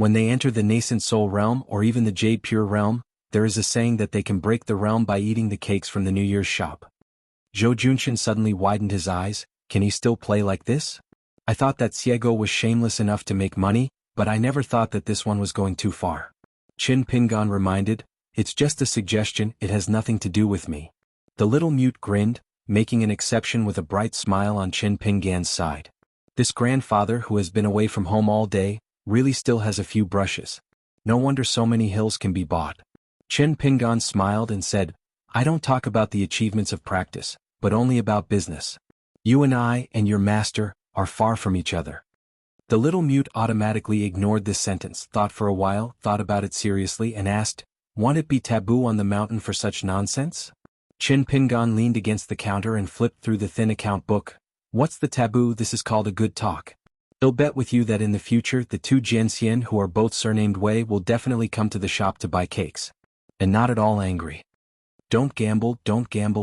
S1: When they enter the nascent soul realm or even the jade pure realm, there is a saying that they can break the realm by eating the cakes from the New Year's shop. Zhou Junshan suddenly widened his eyes. Can he still play like this? I thought that Xiego was shameless enough to make money, but I never thought that this one was going too far. Qin Pingan reminded, it's just a suggestion, it has nothing to do with me. The little mute grinned, making an exception with a bright smile on Qin Pingan's side. This grandfather who has been away from home all day, really still has a few brushes. No wonder so many hills can be bought. Qin Pingan smiled and said, I don't talk about the achievements of practice, but only about business. You and I and your master are far from each other. The little mute automatically ignored this sentence, thought for a while, thought about it seriously and asked, won't it be taboo on the mountain for such nonsense? Qin Pingan leaned against the counter and flipped through the thin account book. What's the taboo? This is called a good talk. I'll bet with you that in the future the two Jianxian who are both surnamed Wei will definitely come to the shop to buy cakes. And not at all angry. Don't gamble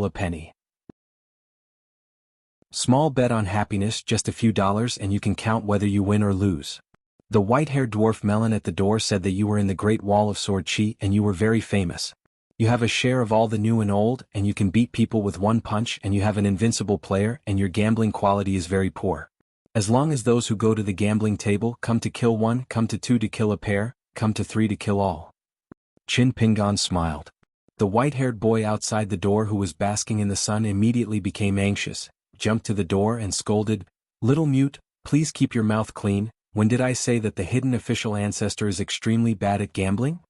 S1: a penny. Small bet on happiness, just a few dollars and you can count whether you win or lose. The white-haired dwarf Melon at the door said that you were in the Great Wall of Sword Chi and you were very famous. You have a share of all the new and old and you can beat people with one punch and you have an invincible player and your gambling quality is very poor. As long as those who go to the gambling table come to kill one, come to two to kill a pair, come to three to kill all. Qin Pingan smiled. The white-haired boy outside the door who was basking in the sun immediately became anxious, jumped to the door and scolded, Little mute, please keep your mouth clean. When did I say that the hidden official ancestor is extremely bad at gambling?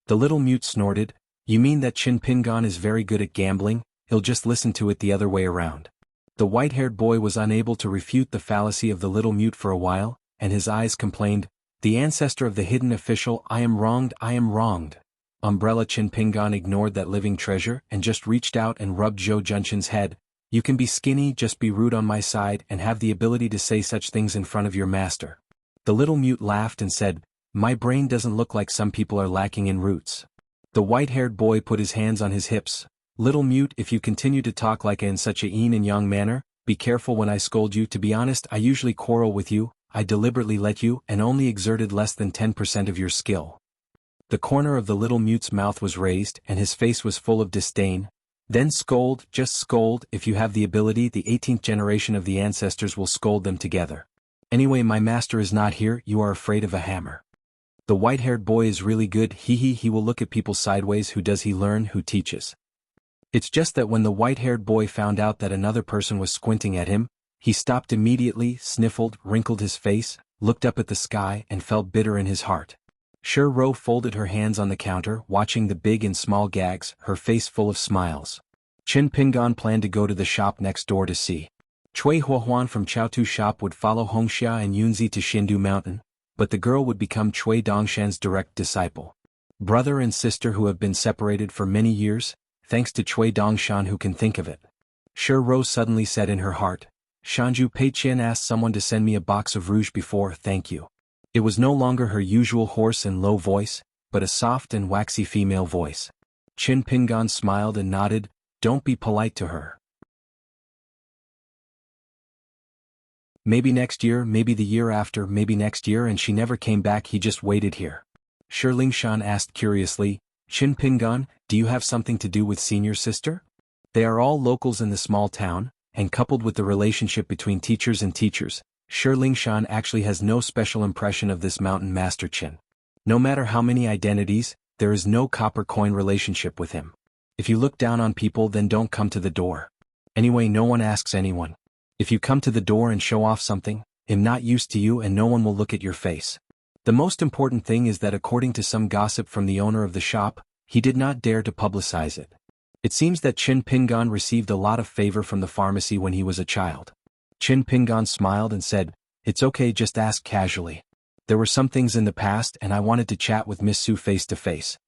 S1: The little mute snorted, you mean that Qin Pingan is very good at gambling, he'll just listen to it the other way around. The white-haired boy was unable to refute the fallacy of the little mute for a while, and his eyes complained, the ancestor of the hidden official, I am wronged. Umbrella Qin Pingan ignored that living treasure and just reached out and rubbed Zhou Junshan's head. You can be skinny, just be rude on my side and have the ability to say such things in front of your master. The little mute laughed and said, my brain doesn't look like some people are lacking in roots. The white-haired boy put his hands on his hips. Little mute, if you continue to talk like in such a yin and yang manner, be careful when I scold you. To be honest, I usually quarrel with you, I deliberately let you and only exerted less than 10% of your skill. The corner of the little mute's mouth was raised and his face was full of disdain. Then scold, just scold, if you have the ability the 18th generation of the ancestors will scold them together. Anyway, my master is not here, you are afraid of a hammer. The white-haired boy is really good, he will look at people sideways. Who does he learn? Who teaches? It's just that when the white-haired boy found out that another person was squinting at him, he stopped immediately, sniffled, wrinkled his face, looked up at the sky and felt bitter in his heart. Sher Ro folded her hands on the counter, watching the big and small gags, her face full of smiles. Qin Pingan planned to go to the shop next door to see. Xuanhuan from Chaotu shop would follow Hongxia and Yunzi to Xindu Mountain, but the girl would become Cui Dongshan's direct disciple. Brother and sister who have been separated for many years, thanks to Cui Dongshan who can think of it. Sher Ro suddenly said in her heart, Shanju Peiqian asked someone to send me a box of rouge before, thank you. It was no longer her usual hoarse and low voice, but a soft and waxy female voice. Qin Pingan smiled and nodded, don't be polite to her. Maybe next year, maybe the year after, maybe next year, and she never came back. He just waited here. Lingshan asked curiously, Qin Pingan, do you have something to do with senior sister? They are all locals in the small town, and coupled with the relationship between teachers and teachers, Lingshan actually has no special impression of this mountain master Qin. No matter how many identities, there is no copper coin relationship with him. If you look down on people, then don't come to the door. Anyway, no one asks anyone. If you come to the door and show off something, I'm not used to you and no one will look at your face. The most important thing is that according to some gossip from the owner of the shop, he did not dare to publicize it. It seems that Qin Pingan received a lot of favor from the pharmacy when he was a child. Qin Pingan smiled and said, it's okay, just ask casually. There were some things in the past and I wanted to chat with Miss Su face to face.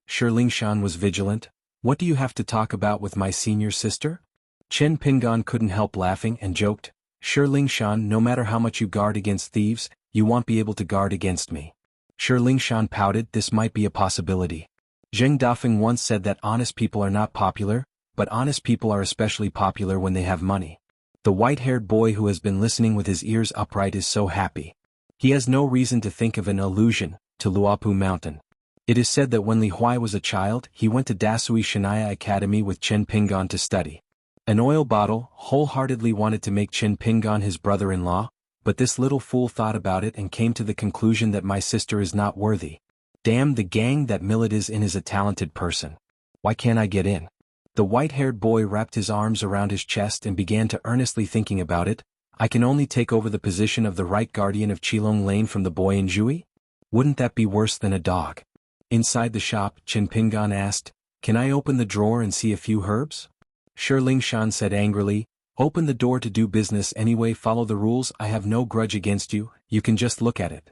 S1: Lingshan was vigilant. What do you have to talk about with my senior sister? Qin Pingan couldn't help laughing and joked, Lingshan, no matter how much you guard against thieves, you won't be able to guard against me. Lingshan pouted, this might be a possibility. Zheng Dafeng once said that honest people are not popular, but honest people are especially popular when they have money. The white-haired boy who has been listening with his ears upright is so happy. He has no reason to think of an illusion, to Luopu Mountain. It is said that when Li Huai was a child, he went to Dasui Shanaya Academy with Chen Pingan to study. An oil bottle wholeheartedly wanted to make Chen Pingan his brother-in-law, but this little fool thought about it and came to the conclusion that my sister is not worthy. Damn, the gang that Millet is in is a talented person. Why can't I get in? The white-haired boy wrapped his arms around his chest and began to earnestly thinking about it. I can only take over the position of the right guardian of Qilong Lane from the boy in Jui? Wouldn't that be worse than a dog? Inside the shop, Chen Pingan asked, "Can I open the drawer and see a few herbs?" Shi Lingshan said angrily, "Open the door to do business anyway, follow the rules, I have no grudge against you, you can just look at it."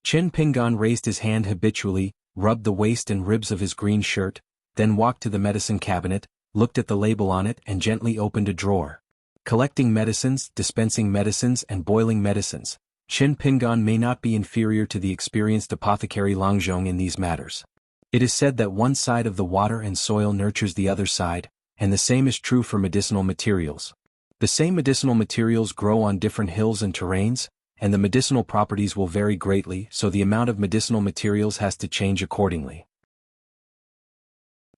S1: Chen Pingan raised his hand habitually, rubbed the waist and ribs of his green shirt, then walked to the medicine cabinet, looked at the label on it and gently opened a drawer. Collecting medicines, dispensing medicines and boiling medicines, Chen Pingan may not be inferior to the experienced apothecary Langzhong in these matters. It is said that one side of the water and soil nurtures the other side, and the same is true for medicinal materials. The same medicinal materials grow on different hills and terrains, and the medicinal properties will vary greatly, so the amount of medicinal materials has to change accordingly.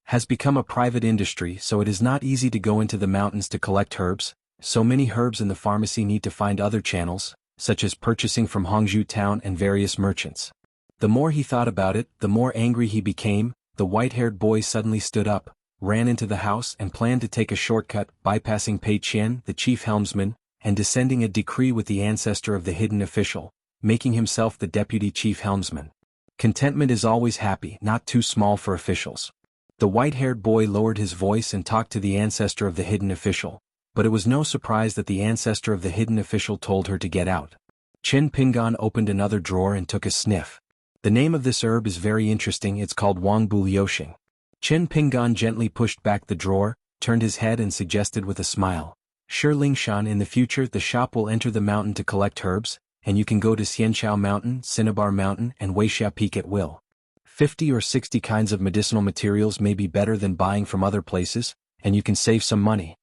S1: Has become a private industry, so it is not easy to go into the mountains to collect herbs. So many herbs in the pharmacy need to find other channels, such as purchasing from Hongzhou town and various merchants. The more he thought about it, the more angry he became. The white-haired boy suddenly stood up, ran into the house and planned to take a shortcut, bypassing Pei Qian, the chief helmsman, and descending a decree with the ancestor of the hidden official, making himself the deputy chief helmsman. Contentment is always happy, not too small for officials. The white-haired boy lowered his voice and talked to the ancestor of the hidden official, but it was no surprise that the ancestor of the hidden official told her to get out. Chen Pingan opened another drawer and took a sniff. The name of this herb is very interesting, it's called Wangbu Liuxing. Chen Pingan gently pushed back the drawer, turned his head and suggested with a smile, "Shi Lingshan, in the future the shop will enter the mountain to collect herbs, and you can go to Xianxia Mountain, Cinnabar Mountain and Wuxia Peak at will. 50 or 60 kinds of medicinal materials may be better than buying from other places, and you can save some money."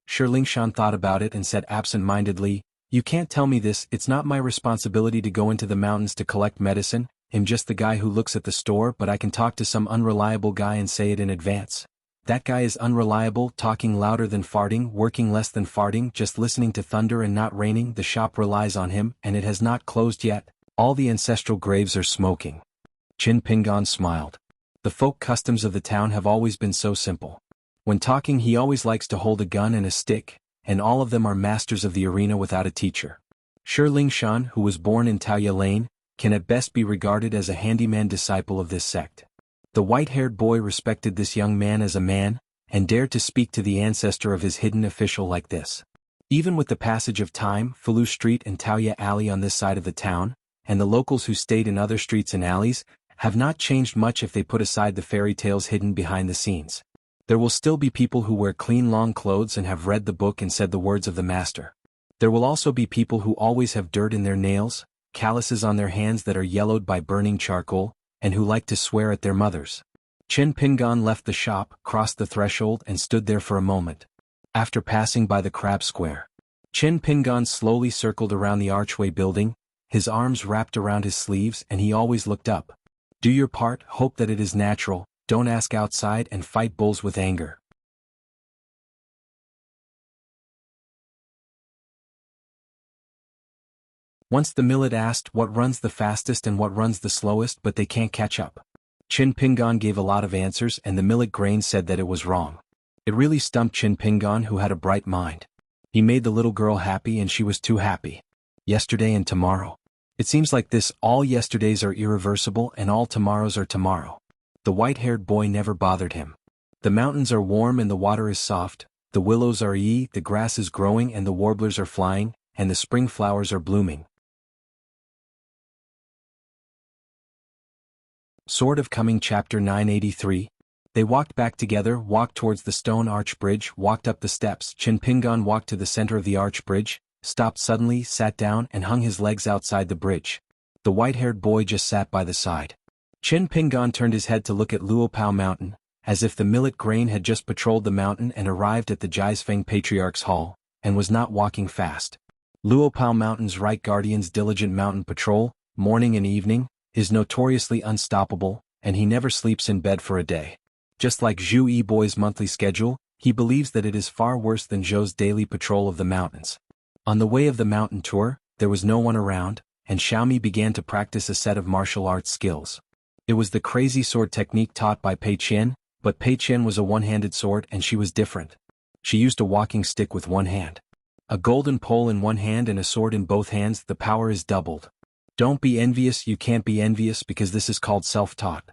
S1: Shi Lingshan thought about it and said absent-mindedly, "You can't tell me this, it's not my responsibility to go into the mountains to collect medicine, I'm just the guy who looks at the store, but I can talk to some unreliable guy and say it in advance. That guy is unreliable, talking louder than farting, working less than farting, just listening to thunder and not raining, the shop relies on him, and it has not closed yet, all the ancestral graves are smoking." Chen Pingan smiled. The folk customs of the town have always been so simple. When talking he always likes to hold a gun and a stick, and all of them are masters of the arena without a teacher. Shi Lingshan, who was born in Taoya Lane, can at best be regarded as a handyman disciple of this sect. The white-haired boy respected this young man as a man, and dared to speak to the ancestor of his hidden official like this. Even with the passage of time, Fulu Street and Taoya Alley on this side of the town, and the locals who stayed in other streets and alleys, have not changed much if they put aside the fairy tales hidden behind the scenes. There will still be people who wear clean long clothes and have read the book and said the words of the master. There will also be people who always have dirt in their nails, calluses on their hands that are yellowed by burning charcoal, and who like to swear at their mothers. Chen Pingan left the shop, crossed the threshold and stood there for a moment. After passing by the crab square, Chen Pingan slowly circled around the archway building, his arms wrapped around his sleeves and he always looked up. Do your part, hope that it is natural, don't ask outside and fight bulls with anger. Once the millet asked what runs the fastest and what runs the slowest, but they can't catch up. Chen Pingan gave a lot of answers and the millet grain said that it was wrong. It really stumped Chen Pingan, who had a bright mind. He made the little girl happy and she was too happy. Yesterday and tomorrow. It seems like this, all yesterdays are irreversible and all tomorrows are tomorrow. The white-haired boy never bothered him. The mountains are warm and the water is soft, the willows are the grass is growing and the warblers are flying, and the spring flowers are blooming. Sword of Coming Chapter 983. They walked back together, walked towards the stone arch bridge, walked up the steps. Chen Pingan walked to the center of the arch bridge, stopped suddenly, sat down and hung his legs outside the bridge. The white-haired boy just sat by the side. Chen Pingan turned his head to look at Luopao Mountain, as if the millet grain had just patrolled the mountain and arrived at the Jiaisfeng Patriarch's Hall, and was not walking fast. Luopao Mountain's right guardian's diligent mountain patrol, morning and evening, is notoriously unstoppable, and he never sleeps in bed for a day. Just like Zhu Yiboi's monthly schedule, he believes that it is far worse than Zhou's daily patrol of the mountains. On the way of the mountain tour, there was no one around, and Xiaomi began to practice a set of martial arts skills. It was the crazy sword technique taught by Pei Qian, but Pei Qian was a one-handed sword and she was different. She used a walking stick with one hand. A golden pole in one hand and a sword in both hands, the power is doubled. Don't be envious, you can't be envious because this is called self-taught.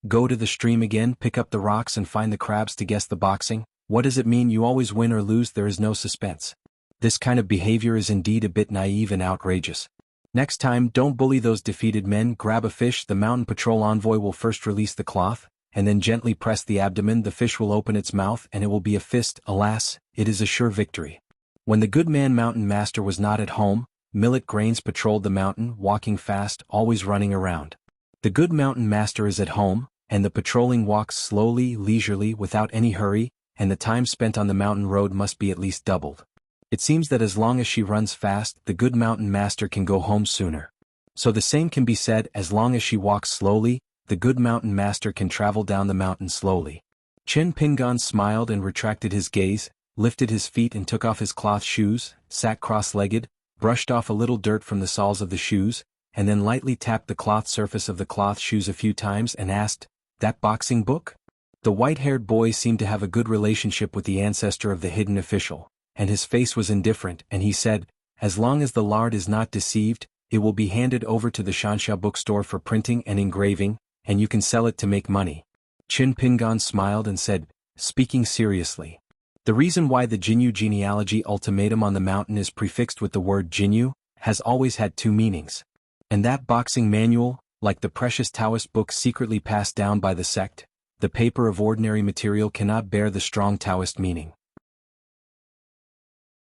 S1: Go to the stream again, pick up the rocks and find the crabs to guess the boxing. What does it mean you always win or lose? There is no suspense. This kind of behavior is indeed a bit naive and outrageous. Next time, don't bully those defeated men. Grab a fish. The mountain patrol envoy will first release the cloth, and then gently press the abdomen. The fish will open its mouth and it will be a fist. Alas, it is a sure victory. When the good man mountain master was not at home, millet grains patrolled the mountain, walking fast, always running around. The good mountain master is at home, and the patrolling walks slowly, leisurely, without any hurry, and the time spent on the mountain road must be at least doubled. It seems that as long as she runs fast, the good mountain master can go home sooner. So the same can be said, as long as she walks slowly, the good mountain master can travel down the mountain slowly. Chen Pingan smiled and retracted his gaze, lifted his feet and took off his cloth shoes, sat cross-legged, brushed off a little dirt from the soles of the shoes, and then lightly tapped the cloth surface of the cloth shoes a few times and asked, "That boxing book?" The white-haired boy seemed to have a good relationship with the ancestor of the hidden official, and his face was indifferent, and he said, "As long as the lard is not deceived, it will be handed over to the xianxia bookstore for printing and engraving, and you can sell it to make money." Qin Pingan smiled and said, "Speaking seriously. The reason why the Jianghu genealogy ultimatum on the mountain is prefixed with the word Jianghu has always had two meanings. And that boxing manual, like the precious Taoist book secretly passed down by the sect, the paper of ordinary material cannot bear the strong Taoist meaning.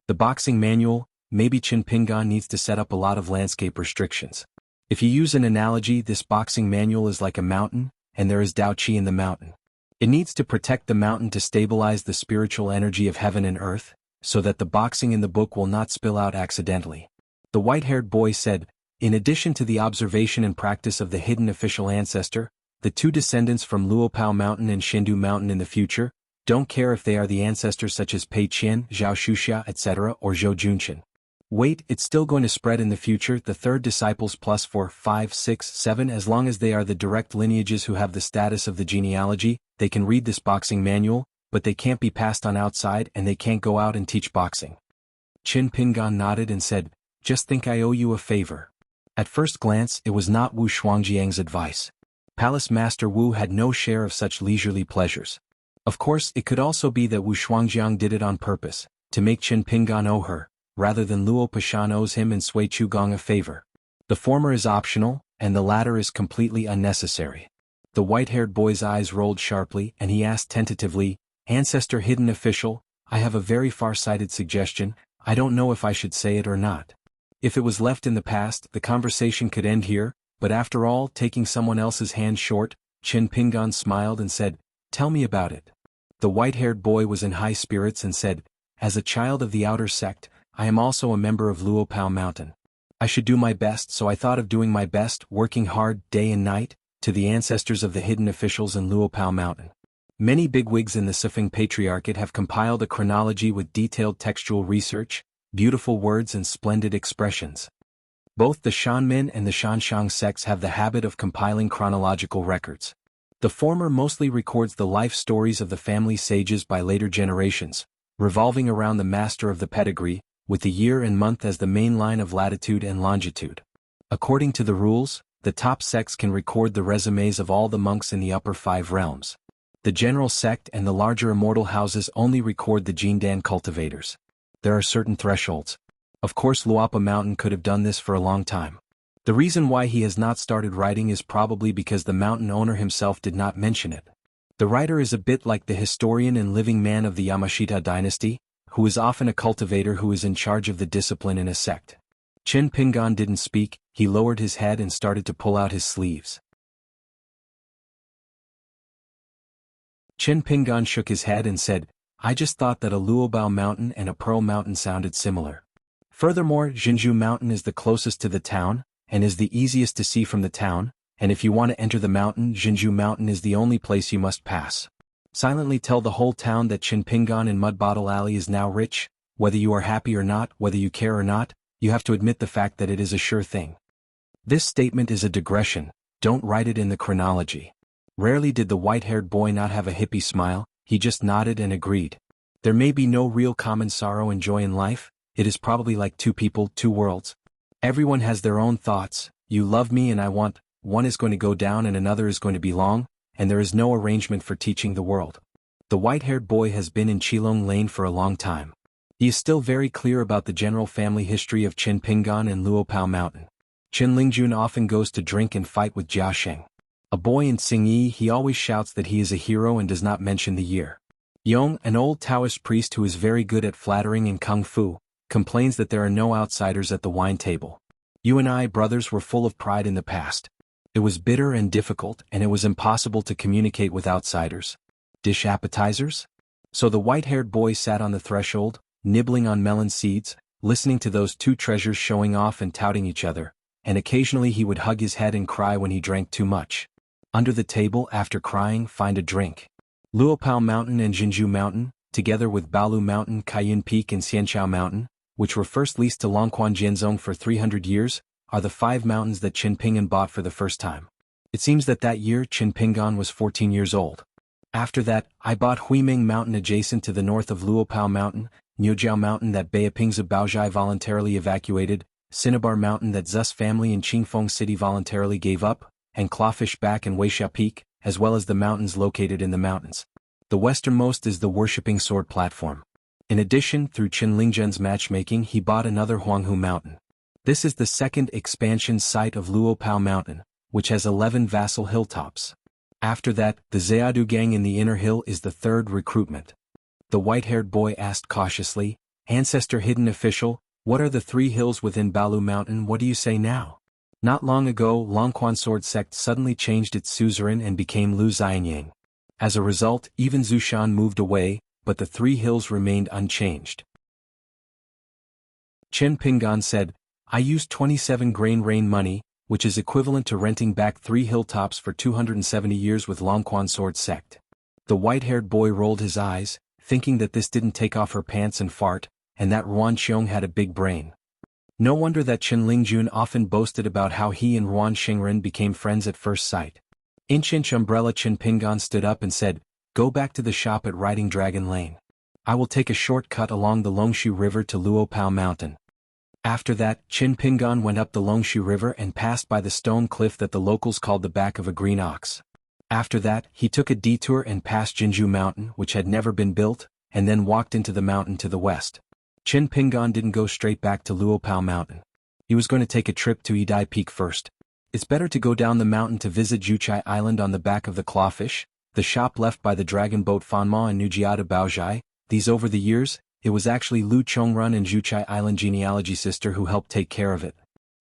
S1: The boxing manual, maybe Qin Pingan needs to set up a lot of landscape restrictions. If you use an analogy, this boxing manual is like a mountain, and there is Dao Qi in the mountain. It needs to protect the mountain to stabilize the spiritual energy of heaven and earth, so that the boxing in the book will not spill out accidentally. The white-haired boy said, in addition to the observation and practice of the hidden official ancestor, the two descendants from Luopao Mountain and Shindu Mountain in the future, don't care if they are the ancestors such as Pei Qian, Zhao Shuxia, etc. or Zhou Junqian. Wait, it's still going to spread in the future, the third disciples plus 4, 5, 6, 7, as long as they are the direct lineages who have the status of the genealogy, they can read this boxing manual, but they can't be passed on outside and they can't go out and teach boxing. Qin Pingan nodded and said, "Just think I owe you a favor." At first glance, it was not Wu Shuangjiang's advice. Palace Master Wu had no share of such leisurely pleasures. Of course, it could also be that Wu Shuangjiang did it on purpose, to make Qin Pingan owe her, rather than Luo Pashan owes him and Sui Qugong a favor. The former is optional, and the latter is completely unnecessary. The white-haired boy's eyes rolled sharply and he asked tentatively, "Ancestor hidden official, I have a very far-sighted suggestion, I don't know if I should say it or not. If it was left in the past, the conversation could end here, but after all, taking someone else's hand short," Qin Pingan smiled and said, "Tell me about it." The white-haired boy was in high spirits and said, "As a child of the outer sect, I am also a member of Luopao Mountain. I should do my best, so I thought of doing my best, working hard, day and night, to the ancestors of the hidden officials in Luopao Mountain. Many bigwigs in the Sifeng Patriarchate have compiled a chronology with detailed textual research, beautiful words and splendid expressions. Both the Shanmin and the Shanshang sects have the habit of compiling chronological records. The former mostly records the life stories of the family sages by later generations, revolving around the master of the pedigree, with the year and month as the main line of latitude and longitude. According to the rules, the top sects can record the resumes of all the monks in the upper 5 realms. The general sect and the larger immortal houses only record the Jindan cultivators. There are certain thresholds. Of course, Luapa Mountain could have done this for a long time. The reason why he has not started writing is probably because the mountain owner himself did not mention it. The writer is a bit like the historian and living man of the Yamashita dynasty, who is often a cultivator who is in charge of the discipline in a sect. Qin Pingan didn't speak, he lowered his head and started to pull out his sleeves. Qin Pingan shook his head and said, "I just thought that a Luobao Mountain and a Pearl Mountain sounded similar. Furthermore, Jianghu Mountain is the closest to the town, and is the easiest to see from the town, and if you want to enter the mountain, Jianghu Mountain is the only place you must pass. Silently tell the whole town that Qinpingan in Mud Bottle Alley is now rich. Whether you are happy or not, whether you care or not, you have to admit the fact that it is a sure thing. This statement is a digression, don't write it in the chronology. Rarely did the white-haired boy not have a hippie smile, he just nodded and agreed. There may be no real common sorrow and joy in life, it is probably like two people, two worlds. Everyone has their own thoughts, you love me and I want, one is going to go down and another is going to be long, and there is no arrangement for teaching the world. The white-haired boy has been in Qilong Lane for a long time. He is still very clear about the general family history of Qinpingan and Luopao Mountain. Qin Lingjun often goes to drink and fight with Jia Sheng. A boy in Xingyi, he always shouts that he is a hero and does not mention the year. Yong, an old Taoist priest who is very good at flattering and kung fu, complains that there are no outsiders at the wine table. You and I, brothers, were full of pride in the past. It was bitter and difficult, and it was impossible to communicate with outsiders. Dish appetizers? So the white-haired boy sat on the threshold, nibbling on melon seeds, listening to those two treasures showing off and touting each other, and occasionally he would hug his head and cry when he drank too much. Under the table, after crying, find a drink. Luopao Mountain and Jianghu Mountain, together with Baolu Mountain, Kaiyun Peak and Xianxia Mountain, which were first leased to Longquan Jianzong for 300 years, are the 5 mountains that Qinpingan bought for the first time. It seems that year Qinpingan was 14 years old. After that, I bought Huiming Mountain adjacent to the north of Luopao Mountain, Niujiao Mountain that Beipingzi Baozhai voluntarily evacuated, Cinnabar Mountain that Zus family in Qingfeng City voluntarily gave up, and Clawfish Back and Weixia Peak, as well as the mountains located in the mountains. The westernmost is the worshipping sword platform. In addition, through Qin Lingjun's matchmaking, he bought another Xuanhu Mountain. This is the second expansion site of Luopao Mountain, which has 11 vassal hilltops. After that, the Xiadu Gang in the inner hill is the third recruitment. The white-haired boy asked cautiously, Ancestor Hidden Official, what are the 3 hills within Baolu Mountain? What do you say now? Not long ago, Longquan Sword Sect suddenly changed its suzerain and became Lu Xianyang. As a result, even Zushan moved away, but the 3 hills remained unchanged. Qinpingan said, I used 27 grain rain money, which is equivalent to renting back 3 hilltops for 270 years with Longquan Sword Sect. The white-haired boy rolled his eyes, thinking that this didn't take off her pants and fart, and that Ruan Xiong had a big brain. No wonder that Qin Lingjun often boasted about how he and Ruan Xingren became friends at first sight. Inch Umbrella Qinpingan stood up and said, Go back to the shop at Riding Dragon Lane. I will take a shortcut along the Longshu River to Luopao Mountain. After that, Qinpingan went up the Longshu River and passed by the stone cliff that the locals called the back of a green ox. After that, he took a detour and passed Jianghu Mountain, which had never been built, and then walked into the mountain to the west. Qinpingan didn't go straight back to Luopao Mountain. He was going to take a trip to Yidai Peak first. It's better to go down the mountain to visit Juchai Island on the back of the Clawfish, the shop left by the dragon boat Fanma and Nujiata Baozhai. These over the years, it was actually Lu Chongrun and Juchai Island genealogy sister who helped take care of it.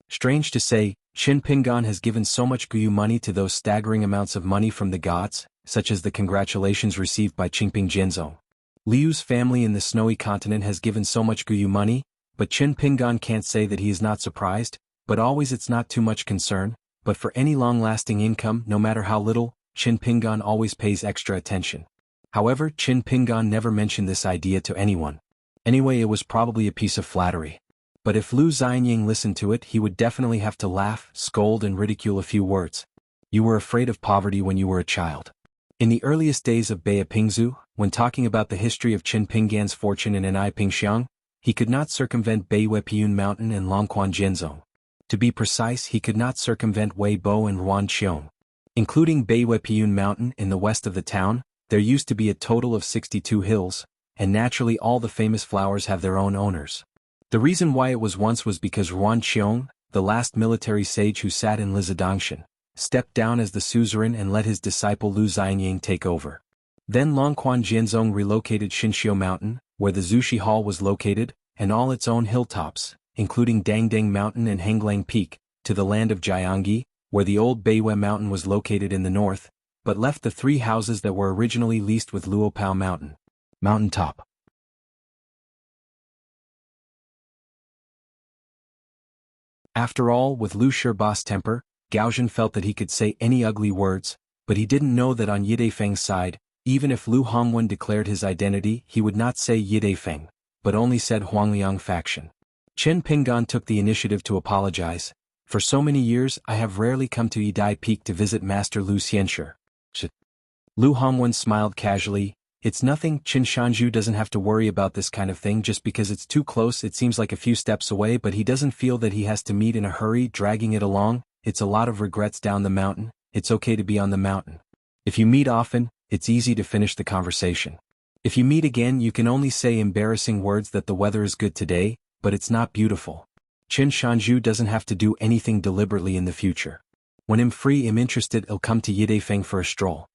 S1: Strange to say, Qinpingan has given so much Guyu money to those staggering amounts of money from the gods, such as the congratulations received by Qingping Jianzong. Liu's family in the snowy continent has given so much Guyu money, but Qinpingan can't say that he is not surprised, but always it's not too much concern, but for any long-lasting income, no matter how little, Qinpingan always pays extra attention. However, Qinpingan never mentioned this idea to anyone. Anyway, it was probably a piece of flattery. But if Lu Xianyang listened to it, he would definitely have to laugh, scold and ridicule a few words. You were afraid of poverty when you were a child. In the earliest days of Beipingzu, when talking about the history of Qinpingan's fortune in Anai Pingxiang, he could not circumvent Beiwepiun Mountain and Longquan Jianzong. To be precise, he could not circumvent Weibo and Ruan Xiong. Including Beiwepiun Mountain in the west of the town, there used to be a total of 62 hills, and naturally all the famous flowers have their own owners. The reason why it was once was because Ruan Xiong, the last military sage who sat in Lizidangshan, stepped down as the suzerain and let his disciple Lu Xianyang take over. Then Longquan Jianzong relocated Xinxiu Mountain, where the Zushi Hall was located, and all its own hilltops, including Dangdang Mountain and Henglang Peak, to the land of Jianghu, where the old Beiwe Mountain was located in the north, but left the 3 houses that were originally leased with Luopao Mountain. Mountaintop. After all, with Lu Shurba's temper, Gaozhen felt that he could say any ugly words, but he didn't know that on Yidefeng's side, even if Lu Hongwen declared his identity, he would not say Yidefeng, but only said Huangliang faction. Chen Pinggan took the initiative to apologize. For so many years I have rarely come to Yidai Peak to visit Master Lu Xianxia. Lu Hongwen smiled casually. It's nothing, Qin Shanzhu doesn't have to worry about this kind of thing just because it's too close. It seems like a few steps away, but he doesn't feel that he has to meet in a hurry, dragging it along. It's a lot of regrets down the mountain. It's okay to be on the mountain. If you meet often, it's easy to finish the conversation. If you meet again, you can only say embarrassing words that the weather is good today, but it's not beautiful. Qin Shanzhu doesn't have to do anything deliberately in the future. When I'm free, I'm interested, I'll come to Yidefeng for a stroll.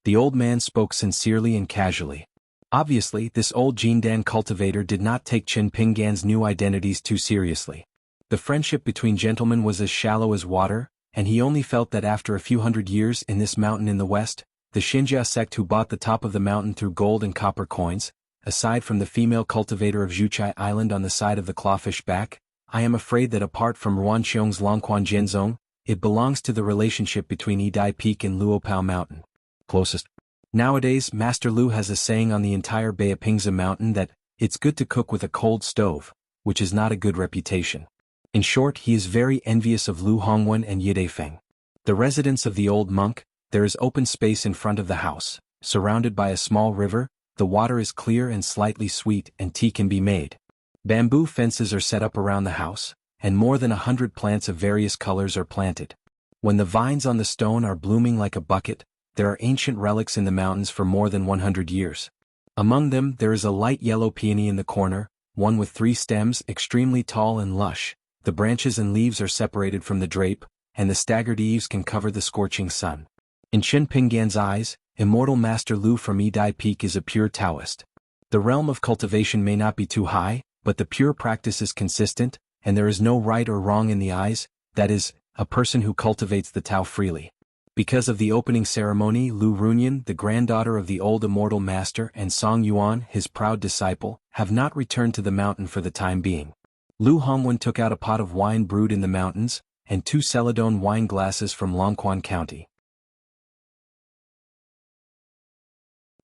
S1: The old man spoke sincerely and casually. Obviously, this old Jindan cultivator did not take Qin Pinggan's new identities too seriously. The friendship between gentlemen was as shallow as water, and he only felt that after a few hundred years in this mountain in the west, the xianxia sect who bought the top of the mountain through gold and copper coins, aside from the female cultivator of Zhuchai Island on the side of the clawfish back, I am afraid that apart from Ruanxiong's Longquan Jianzong, it belongs to the relationship between Yidai Peak and Luopao Mountain. Closest. Nowadays, Master Lu has a saying on the entire Beipingza Mountain that, it's good to cook with a cold stove, which is not a good reputation. In short, he is very envious of Lu Hongwen and Yidefeng. The residence of the old monk, there is open space in front of the house, surrounded by a small river, the water is clear and slightly sweet and tea can be made. Bamboo fences are set up around the house, and more than 100 plants of various colors are planted. When the vines on the stone are blooming like a bucket, there are ancient relics in the mountains for more than 100 years. Among them there is a light yellow peony in the corner, one with 3 stems, extremely tall and lush. The branches and leaves are separated from the drape, and the staggered eaves can cover the scorching sun. In Qin Pinggan's eyes, immortal Master Lu from Yidai Peak is a pure Taoist. The realm of cultivation may not be too high, but the pure practice is consistent, and there is no right or wrong in the eyes, that is, a person who cultivates the Tao freely. Because of the opening ceremony, Lu Runyan, the granddaughter of the old immortal master, and Xuanhuan, his proud disciple, have not returned to the mountain for the time being. Lu Hongwen took out a pot of wine brewed in the mountains, and 2 celadone wine glasses from Longquan County.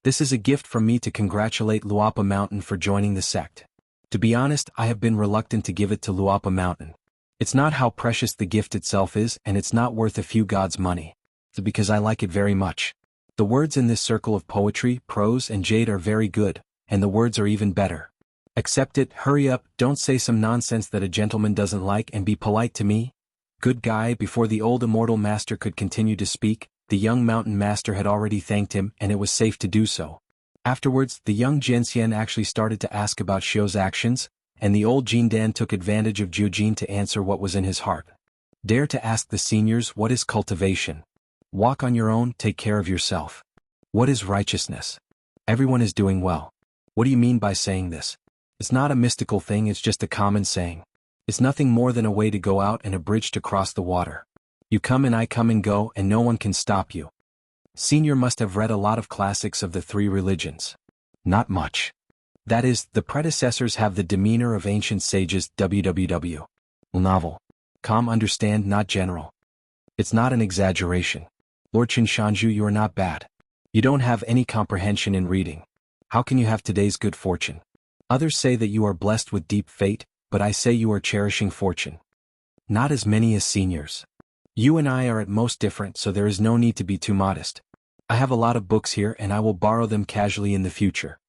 S1: This is a gift from me to congratulate Luapa Mountain for joining the sect. To be honest, I have been reluctant to give it to Luapa Mountain. It's not how precious the gift itself is, and it's not worth a few gods' money. It's because I like it very much. The words in this circle of poetry, prose and jade are very good, and the words are even better. Accept it, hurry up, don't say some nonsense that a gentleman doesn't like, and be polite to me. Good guy. Before the old immortal master could continue to speak, the young mountain master had already thanked him, and it was safe to do so. Afterwards, the young Jianxian actually started to ask about Xiu's actions, and the old Jindan took advantage of Jiujin to answer what was in his heart. Dare to ask the seniors, what is cultivation? Walk on your own, take care of yourself. What is righteousness? Everyone is doing well. What do you mean by saying this? It's not a mystical thing, it's just a common saying. It's nothing more than a way to go out and a bridge to cross the water. You come and I come and go, and no one can stop you. Senior must have read a lot of classics of the 3 religions. Not much. That is, the predecessors have the demeanor of ancient sages. WWW. Novel. Calm, understand, not general. It's not an exaggeration. Lord Qin Shanzhu, you are not bad. You don't have any comprehension in reading. How can you have today's good fortune? Others say that you are blessed with deep fate, but I say you are cherishing fortune. Not as many as seniors. You and I are at most different, so there is no need to be too modest. I have a lot of books here and I will borrow them casually in the future.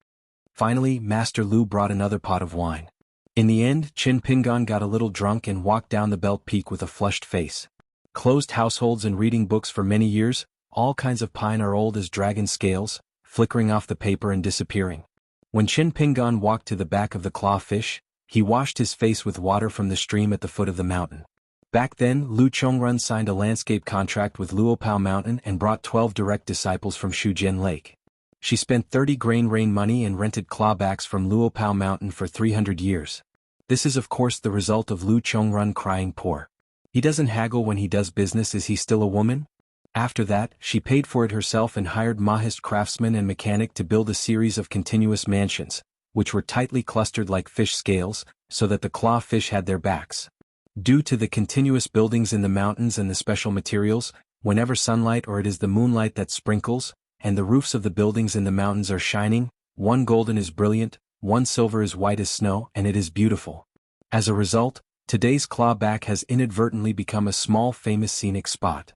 S1: Finally, Master Lu brought another pot of wine. In the end, Qin Pinggan got a little drunk and walked down the belt peak with a flushed face. Closed households and reading books for many years, all kinds of pine are old as dragon scales, flickering off the paper and disappearing. When Qin Pinggan walked to the back of the clawfish, he washed his face with water from the stream at the foot of the mountain. Back then, Lu Chongrun signed a landscape contract with Luopao Mountain and brought 12 direct disciples from Shujian Lake. She spent 30 grain rain money and rented clawbacks from Luopao Mountain for 300 years. This is of course the result of Lu Chongrun crying poor. He doesn't haggle when he does business. Is he still a woman? After that, she paid for it herself and hired Mahist craftsman and mechanic to build a series of continuous mansions, which were tightly clustered like fish scales, so that the clawfish had their backs. Due to the continuous buildings in the mountains and the special materials, whenever sunlight or it is the moonlight that sprinkles, and the roofs of the buildings in the mountains are shining, one golden is brilliant, one silver is white as snow, and it is beautiful. As a result, today's clawback has inadvertently become a small famous scenic spot.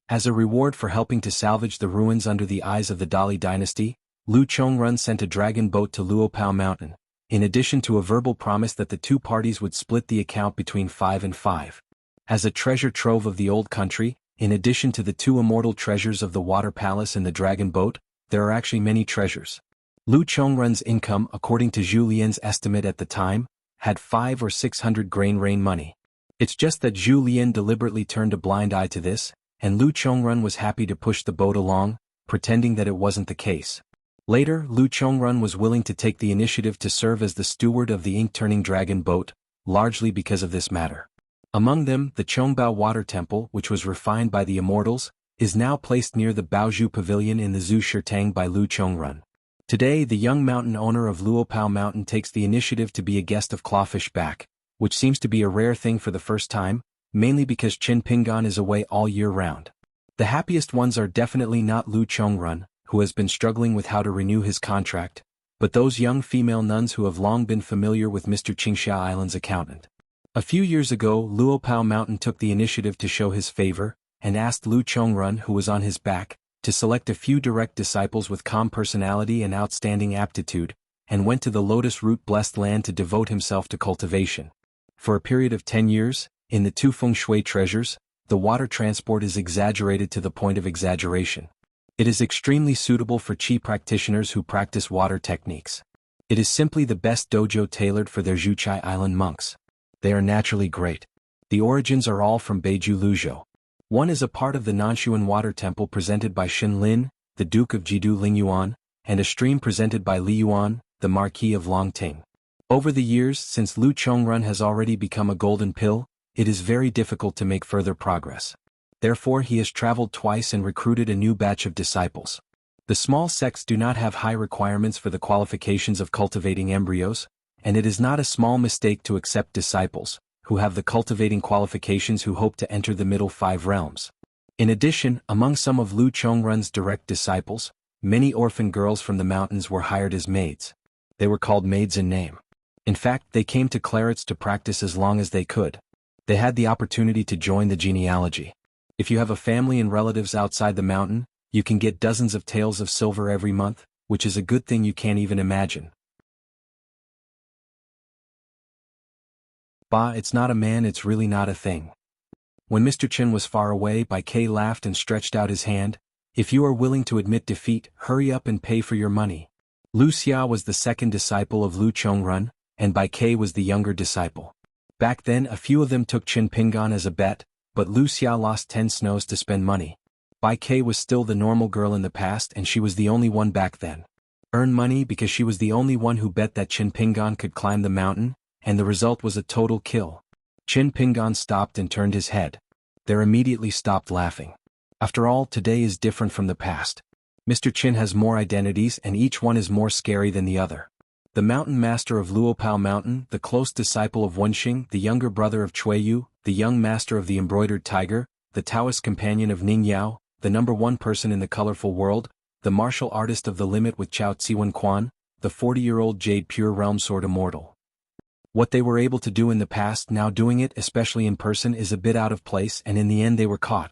S1: As a reward for helping to salvage the ruins under the eyes of the Dali dynasty, Lu Chongrun sent a dragon boat to Luopao Mountain, in addition to a verbal promise that the two parties would split the account between 5 and 5. As a treasure trove of the old country, in addition to the two immortal treasures of the water palace and the dragon boat, there are actually many treasures. Lu Chongrun's income, according to Zhu Lian's estimate at the time, had 500 or 600 grain rain money. It's just that Zhu Lian deliberately turned a blind eye to this, and Lu Chongrun was happy to push the boat along, pretending that it wasn't the case. Later, Lu Chongrun was willing to take the initiative to serve as the steward of the ink-turning dragon boat, largely because of this matter. Among them, the Chongbao Water Temple, which was refined by the immortals, is now placed near the Baozhu Pavilion in the Zhu Shirtang by Lu Chongrun. Today, the young mountain owner of Luopao Mountain takes the initiative to be a guest of Clawfish Back, which seems to be a rare thing for the first time, mainly because Qin Pingan is away all year round. The happiest ones are definitely not Lu Chongrun, who has been struggling with how to renew his contract, but those young female nuns who have long been familiar with Mr. Xianxia Island's accountant. A few years ago, Luopao Mountain took the initiative to show his favor, and asked Lu Chongrun, who was on his back, to select a few direct disciples with calm personality and outstanding aptitude, and went to the Lotus Root blessed land to devote himself to cultivation. For a period of 10 years, in the two feng shui treasures, the water transport is exaggerated to the point of exaggeration. It is extremely suitable for chi practitioners who practice water techniques. It is simply the best dojo tailored for their Zhuchai Island monks. They are naturally great. The origins are all from Beiju Luzhou. One is a part of the Nanshuan Water Temple presented by Xin Lin, the Duke of Jidu Lingyuan, and a stream presented by Li Yuan, the Marquis of Longting. Over the years, since Lu Chongrun has already become a golden pill, it is very difficult to make further progress. Therefore he has traveled twice and recruited a new batch of disciples. The small sects do not have high requirements for the qualifications of cultivating embryos, and it is not a small mistake to accept disciples, who have the cultivating qualifications who hope to enter the middle 5 realms. In addition, among some of Lu Chongrun's direct disciples, many orphan girls from the mountains were hired as maids. They were called maids in name. In fact, they came to Clarets to practice as long as they could. They had the opportunity to join the genealogy. If you have a family and relatives outside the mountain, you can get dozens of taels of silver every month, which is a good thing you can't even imagine. Bah, it's not a man, it's really not a thing. When Mr. Chen was far away, Bai Ke laughed and stretched out his hand. If you are willing to admit defeat, hurry up and pay for your money. Lu Xia was the second disciple of Lu Chongrun, and Bai Ke was the younger disciple. Back then a few of them took Qin Pingan as a bet, but Lu Xia lost 10 snows to spend money. Bai Ke was still the normal girl in the past and she was the only one back then. Earn money because she was the only one who bet that Qin Pingan could climb the mountain, and the result was a total kill. Qin Pingan stopped and turned his head. They immediately stopped laughing. After all, today is different from the past. Mr. Qin has more identities and each one is more scary than the other. The mountain master of Luopao Mountain, the close disciple of Wenxing, the younger brother of Chuiyu, the young master of the embroidered tiger, the Taoist companion of Ning Yao, the number 1 person in the colorful world, the martial artist of the limit with Chao Tsiwen, the 40-year-old Jade Pure Realm Sword Immortal. What they were able to do in the past, now doing it, especially in person, is a bit out of place, and in the end they were caught.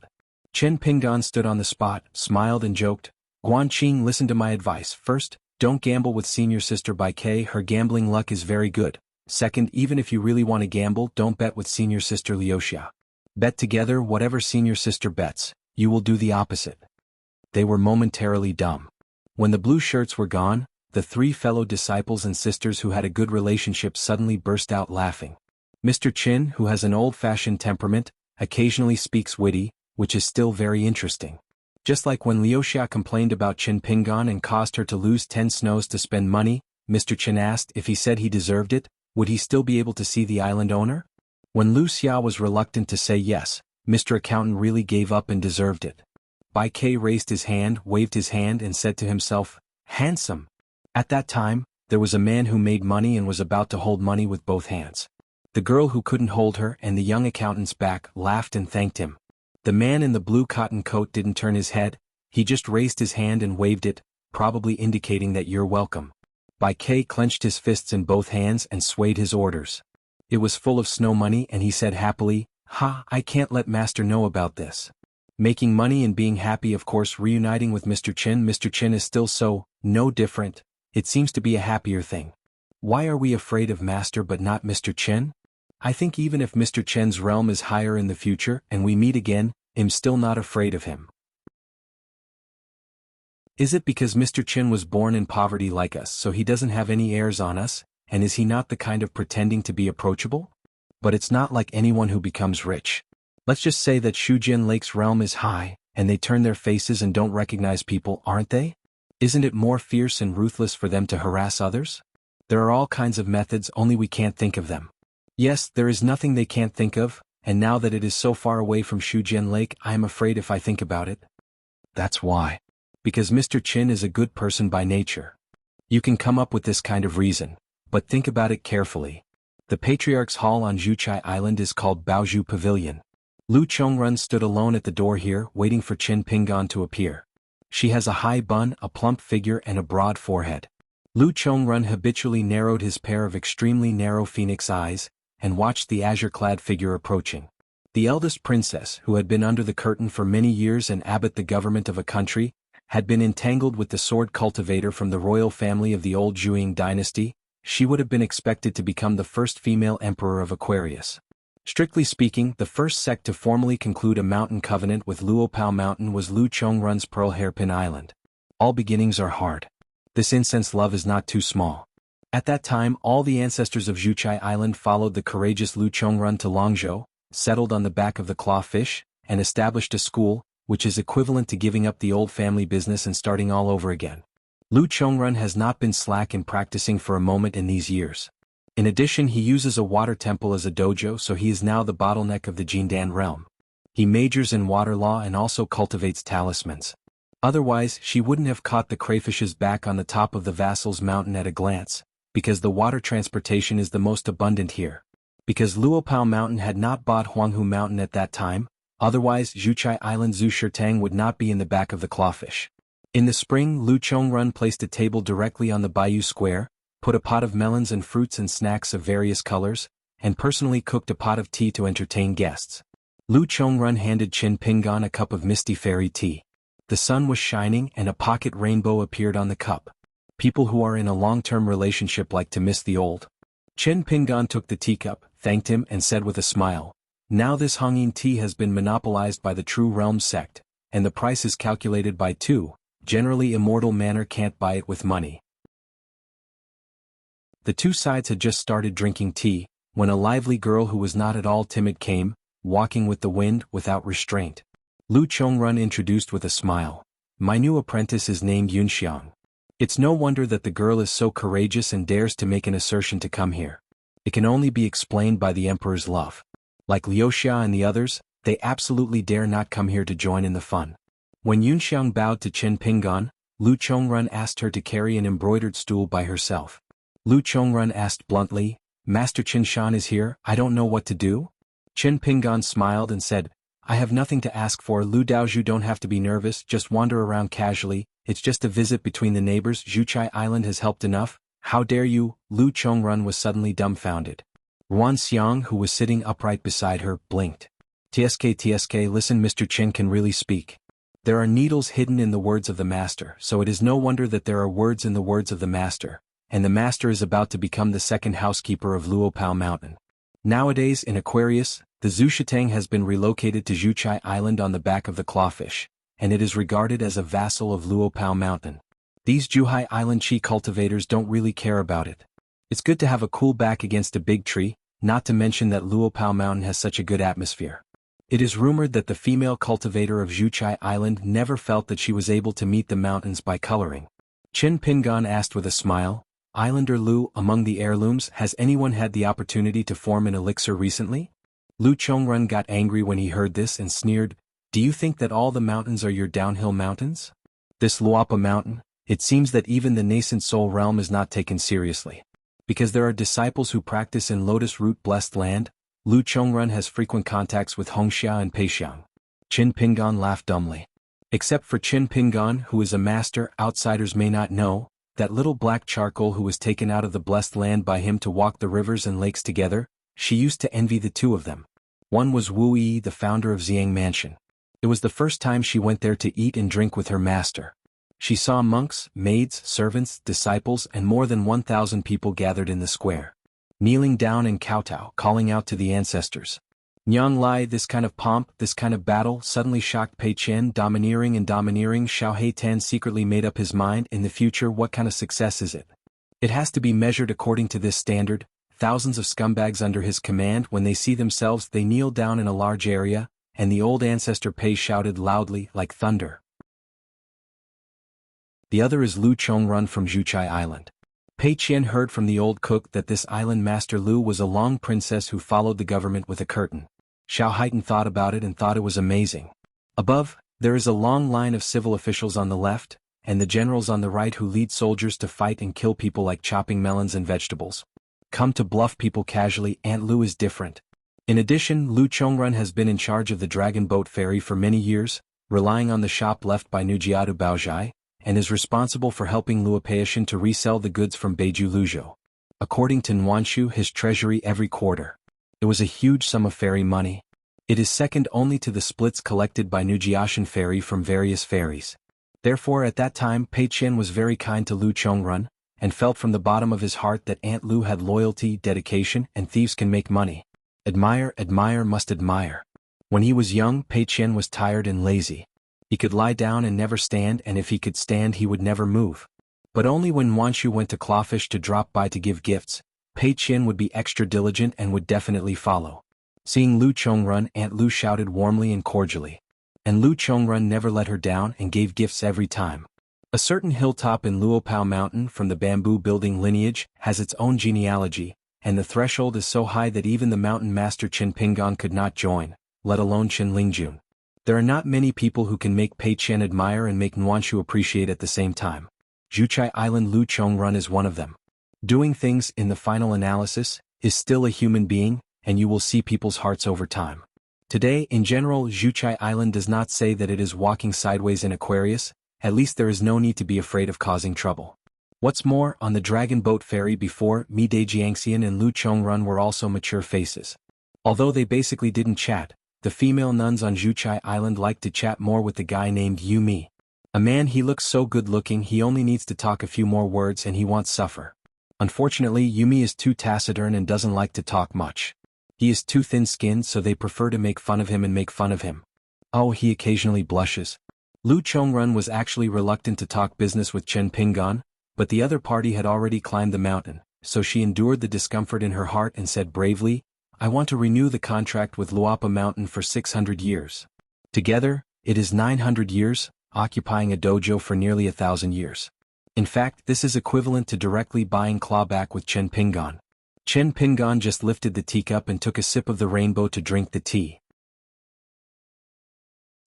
S1: Qin Pingan stood on the spot, smiled and joked. Guanqing, listen to my advice. First, don't gamble with senior sister Bai Ke, her gambling luck is very good. Second, even if you really want to gamble, don't bet with senior sister Liuxia. Bet together, whatever senior sister bets, you will do the opposite. They were momentarily dumb. When the blue shirts were gone, the 3 fellow disciples and sisters who had a good relationship suddenly burst out laughing. Mr. Qin, who has an old-fashioned temperament, occasionally speaks witty, which is still very interesting. Just like when Liuxia complained about Qin Pingan and caused her to lose 10 snows to spend money, Mr. Qin asked if he said he deserved it, would he still be able to see the island owner? When Lu Xia was reluctant to say yes, Mr. Accountant really gave up and deserved it. Bai Ke raised his hand, waved his hand and said to himself, handsome. At that time, there was a man who made money and was about to hold money with both hands. The girl who couldn't hold her and the young accountant's back laughed and thanked him. The man in the blue cotton coat didn't turn his head, he just raised his hand and waved it, probably indicating that you're welcome. Bai K clenched his fists in both hands and swayed his orders. It was full of snow money and he said happily, "Ha, I can't let Master know about this." Making money and being happy, of course, reuniting with Mr. Chin. Mr. Chin is still so, no different, it seems to be a happier thing. Why are we afraid of Master but not Mr. Chin? I think even if Mr. Chen's realm is higher in the future and we meet again, I'm still not afraid of him. Is it because Mr. Chin was born in poverty like us so he doesn't have any heirs on us, and is he not the kind of pretending to be approachable? But it's not like anyone who becomes rich. Let's just say that Shujin Lake's realm is high, and they turn their faces and don't recognize people, aren't they? Isn't it more fierce and ruthless for them to harass others? There are all kinds of methods, only we can't think of them. Yes, there is nothing they can't think of, and now that it is so far away from Shujin Lake, I am afraid if I think about it. That's why. Because Mr. Chin is a good person by nature. You can come up with this kind of reason, but think about it carefully. The Patriarch's Hall on Zhuchai Island is called Baozhu Pavilion. Lu Chongrun stood alone at the door here, waiting for Qin Pingan to appear. She has a high bun, a plump figure and a broad forehead. Lu Chongrun habitually narrowed his pair of extremely narrow phoenix eyes, and watched the azure-clad figure approaching. The eldest princess, who had been under the curtain for many years and abbot the government of a country, had been entangled with the sword cultivator from the royal family of the old Zhuang dynasty. She would have been expected to become the first female emperor of Aquarius. Strictly speaking, the first sect to formally conclude a mountain covenant with Luopao Mountain was Lu Chongrun's Pearl Hairpin Island. All beginnings are hard. This incense love is not too small. At that time, all the ancestors of Zhuchai Island followed the courageous Lu Chongrun to Longzhou, settled on the back of the clawfish, and established a school, which is equivalent to giving up the old family business and starting all over again. Lu Chongrun has not been slack in practicing for a moment in these years. In addition, he uses a water temple as a dojo, so he is now the bottleneck of the Jindan realm. He majors in water law and also cultivates talismans. Otherwise, she wouldn't have caught the crayfish's back on the top of the Vassal's mountain at a glance, because the water transportation is the most abundant here. Because Luopao Mountain had not bought Xuanhu Mountain at that time, otherwise Zhuchai Island Zhushirtang would not be in the back of the clawfish. In the spring, Lu Chongrun placed a table directly on the Bayou Square, put a pot of melons and fruits and snacks of various colors, and personally cooked a pot of tea to entertain guests. Lu Chongrun handed Qin Pingan a cup of misty fairy tea. The sun was shining and a pocket rainbow appeared on the cup. People who are in a long-term relationship like to miss the old. Qin Pingan took the teacup, thanked him and said with a smile, "Now this Hongyin tea has been monopolized by the True Realm sect, and the price is calculated by 2, generally immortal manner can't buy it with money." The two sides had just started drinking tea, when a lively girl who was not at all timid came, walking with the wind without restraint. Lu Chongrun introduced with a smile, "My new apprentice is named Yunxiang." It's no wonder that the girl is so courageous and dares to make an assertion to come here. It can only be explained by the emperor's love. Like Liuxia and the others, they absolutely dare not come here to join in the fun. When Yunxiang bowed to Qin Pingan, Lu Chongrun asked her to carry an embroidered stool by herself. Lu Chongrun asked bluntly, "Master Qin Shan is here, I don't know what to do?" Qin Pingan smiled and said, "I have nothing to ask for. Lu Daozhu, don't have to be nervous, just wander around casually, it's just a visit between the neighbors. Zhuchai Island has helped enough, how dare you?" Lu Chongrun was suddenly dumbfounded. Ruan Xiang, who was sitting upright beside her, blinked. TSK, listen, Mr. Qin can really speak. There are needles hidden in the words of the master, so it is no wonder that there are words in the words of the master, and the master is about to become the second housekeeper of Luopao Mountain. Nowadays in Aquarius, the Zhushitang has been relocated to Zhuchai Island on the back of the clawfish, and it is regarded as a vassal of Luopao Mountain. These Zhuhai Island chi cultivators don't really care about it. It's good to have a cool back against a big tree, not to mention that Luopao Mountain has such a good atmosphere. It is rumored that the female cultivator of Zhuchai Island never felt that she was able to meet the mountains by coloring. Qin Pingan asked with a smile, "Islander Lu, among the heirlooms, has anyone had the opportunity to form an elixir recently?" Lu Chongrun got angry when he heard this and sneered, "Do you think that all the mountains are your downhill mountains? This Luapa Mountain, It seems that even the nascent soul realm is not taken seriously. Because there are disciples who practice in lotus root blessed land, Lu Chongrun has frequent contacts with Hongxia and Peixiang. Qin Pingan laughed dumbly. Except for Qin Pingan, who is a master outsiders may not know, that little black charcoal who was taken out of the blessed land by him to walk the rivers and lakes together, she used to envy the two of them. One was Wu Yi, the founder of Xiang Mansion. It was the first time she went there to eat and drink with her master. She saw monks, maids, servants, disciples and more than 1,000 people gathered in the square. Kneeling down and kowtow, calling out to the ancestors. Nyang Lai, this kind of pomp, this kind of battle, suddenly shocked Pei Qian. Domineering, Xiao Heitan secretly made up his mind. In the future, what kind of success is it? It has to be measured according to this standard. Thousands of scumbags under his command, when they see themselves, they kneel down in a large area, and the old ancestor Pei shouted loudly, like thunder. The other is Lu Chongrun from Zhuchai Island. Pei Qian heard from the old cook that this island master Lu was a long princess who followed the government with a curtain. Xiao Heitan thought about it and thought it was amazing. Above, there is a long line of civil officials on the left, and the generals on the right who lead soldiers to fight and kill people like chopping melons and vegetables. Come to bluff people casually, Aunt Lu is different. In addition, Lu Chongrun has been in charge of the dragon boat ferry for many years, relying on the shop left by Nujiadu Baozhai, and is responsible for helping Luo Peishan to resell the goods from Beiju Luzhou. According to Nuanshu, his treasury every quarter. It was a huge sum of ferry money. It is second only to the splits collected by Nujiashan ferry from various ferries. Therefore at that time Pei Qian was very kind to Lu Chongrun, and felt from the bottom of his heart that Aunt Lu had loyalty, dedication, and thieves can make money. Admire, must admire. When he was young, Pei Qian was tired and lazy. He could lie down and never stand, and if he could stand he would never move. But only when Wanshu went to Clawfish to drop by to give gifts, Pei Qian would be extra diligent and would definitely follow. Seeing Lu Chongrun, Aunt Lu shouted warmly and cordially. And Lu Chongrun never let her down and gave gifts every time. A certain hilltop in Luopao Mountain from the bamboo building lineage has its own genealogy, and the threshold is so high that even the mountain master Qin Pingan could not join, let alone Qin Lingjun. There are not many people who can make Pei Qian admire and make Nuanshu appreciate at the same time. Zhuchai Island Lu Chongrun is one of them. Doing things, in the final analysis, is still a human being, and you will see people's hearts over time. Today, in general, Zhuchai Island does not say that it is walking sideways in Aquarius, at least there is no need to be afraid of causing trouble. What's more, on the dragon boat ferry before, Mi De Jiangxian and Lu Chongrun were also mature faces. Although they basically didn't chat, the female nuns on Zhuchai Island liked to chat more with the guy named Yu Mi. A man, he looks so good looking, he only needs to talk a few more words and he won't suffer. Unfortunately, Yumi is too taciturn and doesn't like to talk much. He is too thin-skinned, so they prefer to make fun of him and make fun of him. Oh, he occasionally blushes. Lu Chongrun was actually reluctant to talk business with Qin Pingan, but the other party had already climbed the mountain, so she endured the discomfort in her heart and said bravely, I want to renew the contract with Luapa Mountain for 600 years. Together, it is 900 years, occupying a dojo for nearly 1,000 years. In fact, this is equivalent to directly buying clawback with Qin Pingan. Qin Pingan just lifted the teacup and took a sip of the rainbow to drink the tea.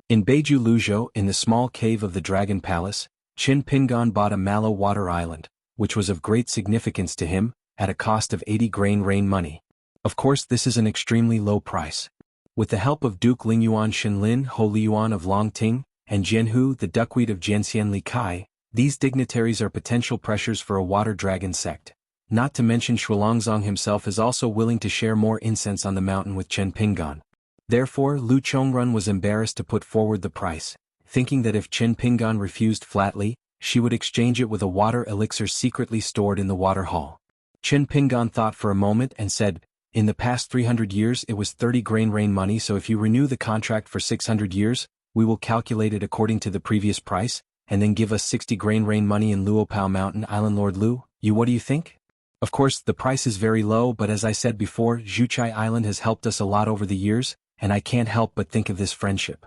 S1: In Beiju Luzhou, in the small cave of the Dragon Palace, Qin Pingan bought a mallow water island, which was of great significance to him, at a cost of 80 grain rain money. Of course, this is an extremely low price. With the help of Duke Lingyuan Shenlin Ho Liyuan of Longting, and Jianhu the duckweed of Jianxian Li Kai, these dignitaries are potential pressures for a water dragon sect. Not to mention Shuilongzong himself is also willing to share more incense on the mountain with Qin Pingan. Therefore, Lu Chongrun was embarrassed to put forward the price, thinking that if Qin Pingan refused flatly, she would exchange it with a water elixir secretly stored in the water hall. Qin Pingan thought for a moment and said, in the past 300 years it was 30 grain rain money, so if you renew the contract for 600 years, we will calculate it according to the previous price, and then give us 60 grain rain money in Luopao Mountain Island. Lord Lu, what do you think? Of course, the price is very low, but as I said before, Zhuchai Island has helped us a lot over the years, and I can't help but think of this friendship.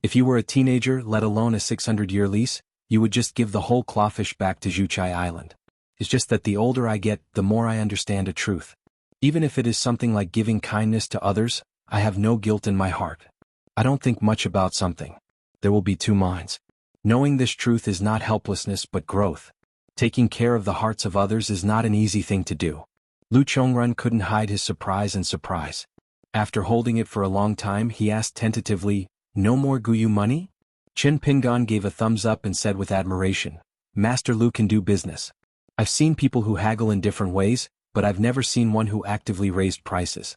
S1: If you were a teenager, let alone a 600-year lease, you would just give the whole clawfish back to Zhuchai Island. It's just that the older I get, the more I understand a truth. Even if it is something like giving kindness to others, I have no guilt in my heart. I don't think much about something. There will be two minds. Knowing this truth is not helplessness but growth. Taking care of the hearts of others is not an easy thing to do. Xuanhuan couldn't hide his surprise. After holding it for a long time, he asked tentatively, "No more Guyu money?" Chen Pingan gave a thumbs up and said with admiration, "Master Lu can do business. I've seen people who haggle in different ways, but I've never seen one who actively raised prices."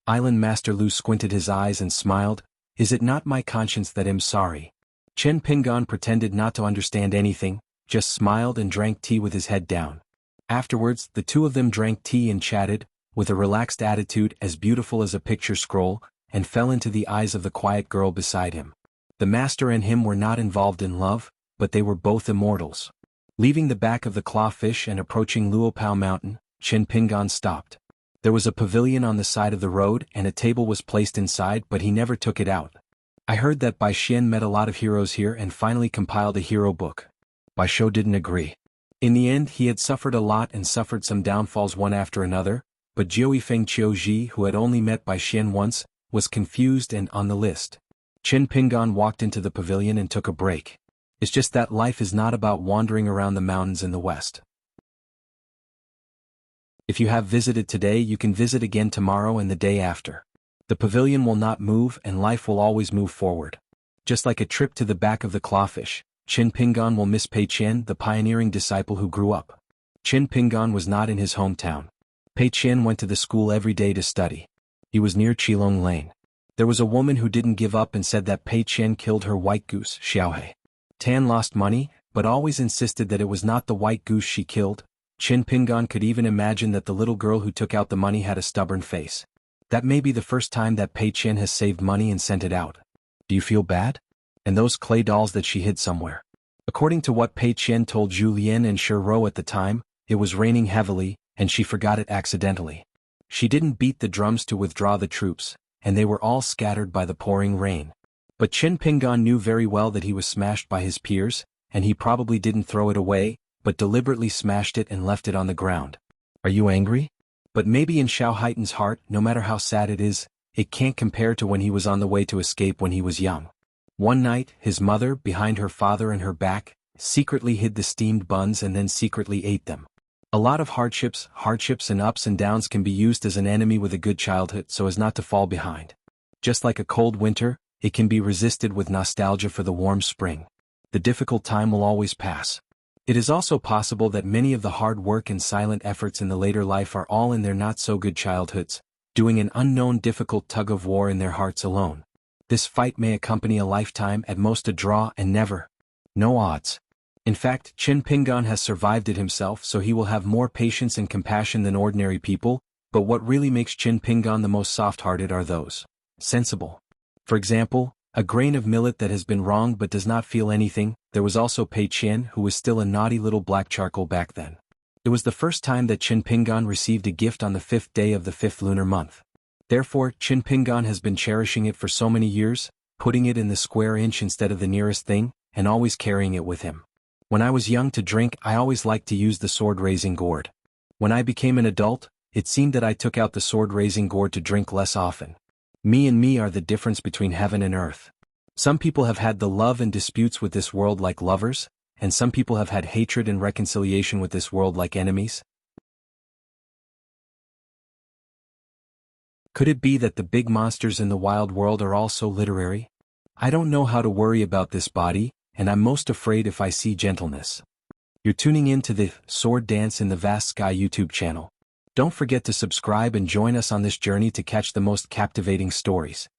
S1: Island Master Lu squinted his eyes and smiled, "Is it not my conscience that I'm sorry?" Chen Pingan pretended not to understand anything, just smiled and drank tea with his head down. Afterwards, the two of them drank tea and chatted, with a relaxed attitude as beautiful as a picture scroll, and fell into the eyes of the quiet girl beside him. The master and him were not involved in love, but they were both immortals. Leaving the back of the clawfish and approaching Luopao Mountain, Chen Pingan stopped. There was a pavilion on the side of the road and a table was placed inside, but he never took it out. I heard that Bai Xian met a lot of heroes here and finally compiled a hero book. Bai Shou didn't agree. In the end, he had suffered a lot and suffered some downfalls one after another, but Jiui Feng Qiuji, who had only met Bai Xian once, was confused and on the list. Chen Pingan walked into the pavilion and took a break. It's just that life is not about wandering around the mountains in the west. If you have visited today, you can visit again tomorrow and the day after. The pavilion will not move and life will always move forward. Just like a trip to the back of the clawfish, Chen Pingan will miss Pei Qian, the pioneering disciple who grew up. Chen Pingan was not in his hometown. Pei Qian went to the school every day to study. He was near Qilong Lane. There was a woman who didn't give up and said that Pei Qian killed her white goose, Xiaohe. Tan lost money, but always insisted that it was not the white goose she killed. Chen Pingan could even imagine that the little girl who took out the money had a stubborn face. That may be the first time that Pei Qian has saved money and sent it out. Do you feel bad? And those clay dolls that she hid somewhere. According to what Pei Qian told Julien and Shiro at the time, it was raining heavily, and she forgot it accidentally. She didn't beat the drums to withdraw the troops, and they were all scattered by the pouring rain. But Chen Pingan knew very well that he was smashed by his peers, and he probably didn't throw it away, but deliberately smashed it and left it on the ground. Are you angry? But maybe in Xiao Haitan's heart, no matter how sad it is, it can't compare to when he was on the way to escape when he was young. One night, his mother, behind her father and her back, secretly hid the steamed buns and then secretly ate them. A lot of hardships and ups and downs can be used as an enemy with a good childhood so as not to fall behind. Just like a cold winter, it can be resisted with nostalgia for the warm spring. The difficult time will always pass. It is also possible that many of the hard work and silent efforts in the later life are all in their not-so-good childhoods, doing an unknown difficult tug-of-war in their hearts alone. This fight may accompany a lifetime, at most a draw and never. No odds. In fact, Chen Pingan has survived it himself, so he will have more patience and compassion than ordinary people, but what really makes Chen Pingan the most soft-hearted are those sensible. For example, a grain of millet that has been wronged but does not feel anything. There was also Pei Qian, who was still a naughty little black charcoal back then. It was the first time that Chen Pingan received a gift on the 5th day of the 5th lunar month. Therefore, Chen Pingan has been cherishing it for so many years, putting it in the square inch instead of the nearest thing, and always carrying it with him. When I was young to drink, I always liked to use the sword-raising gourd. When I became an adult, it seemed that I took out the sword-raising gourd to drink less often. Me are the difference between heaven and earth. Some people have had the love and disputes with this world like lovers, and some people have had hatred and reconciliation with this world like enemies. Could it be that the big monsters in the wild world are also literary? I don't know how to worry about this body, and I'm most afraid if I see gentleness. You're tuning in to the Sword Dance in the Vast Sky YouTube channel. Don't forget to subscribe and join us on this journey to catch the most captivating stories.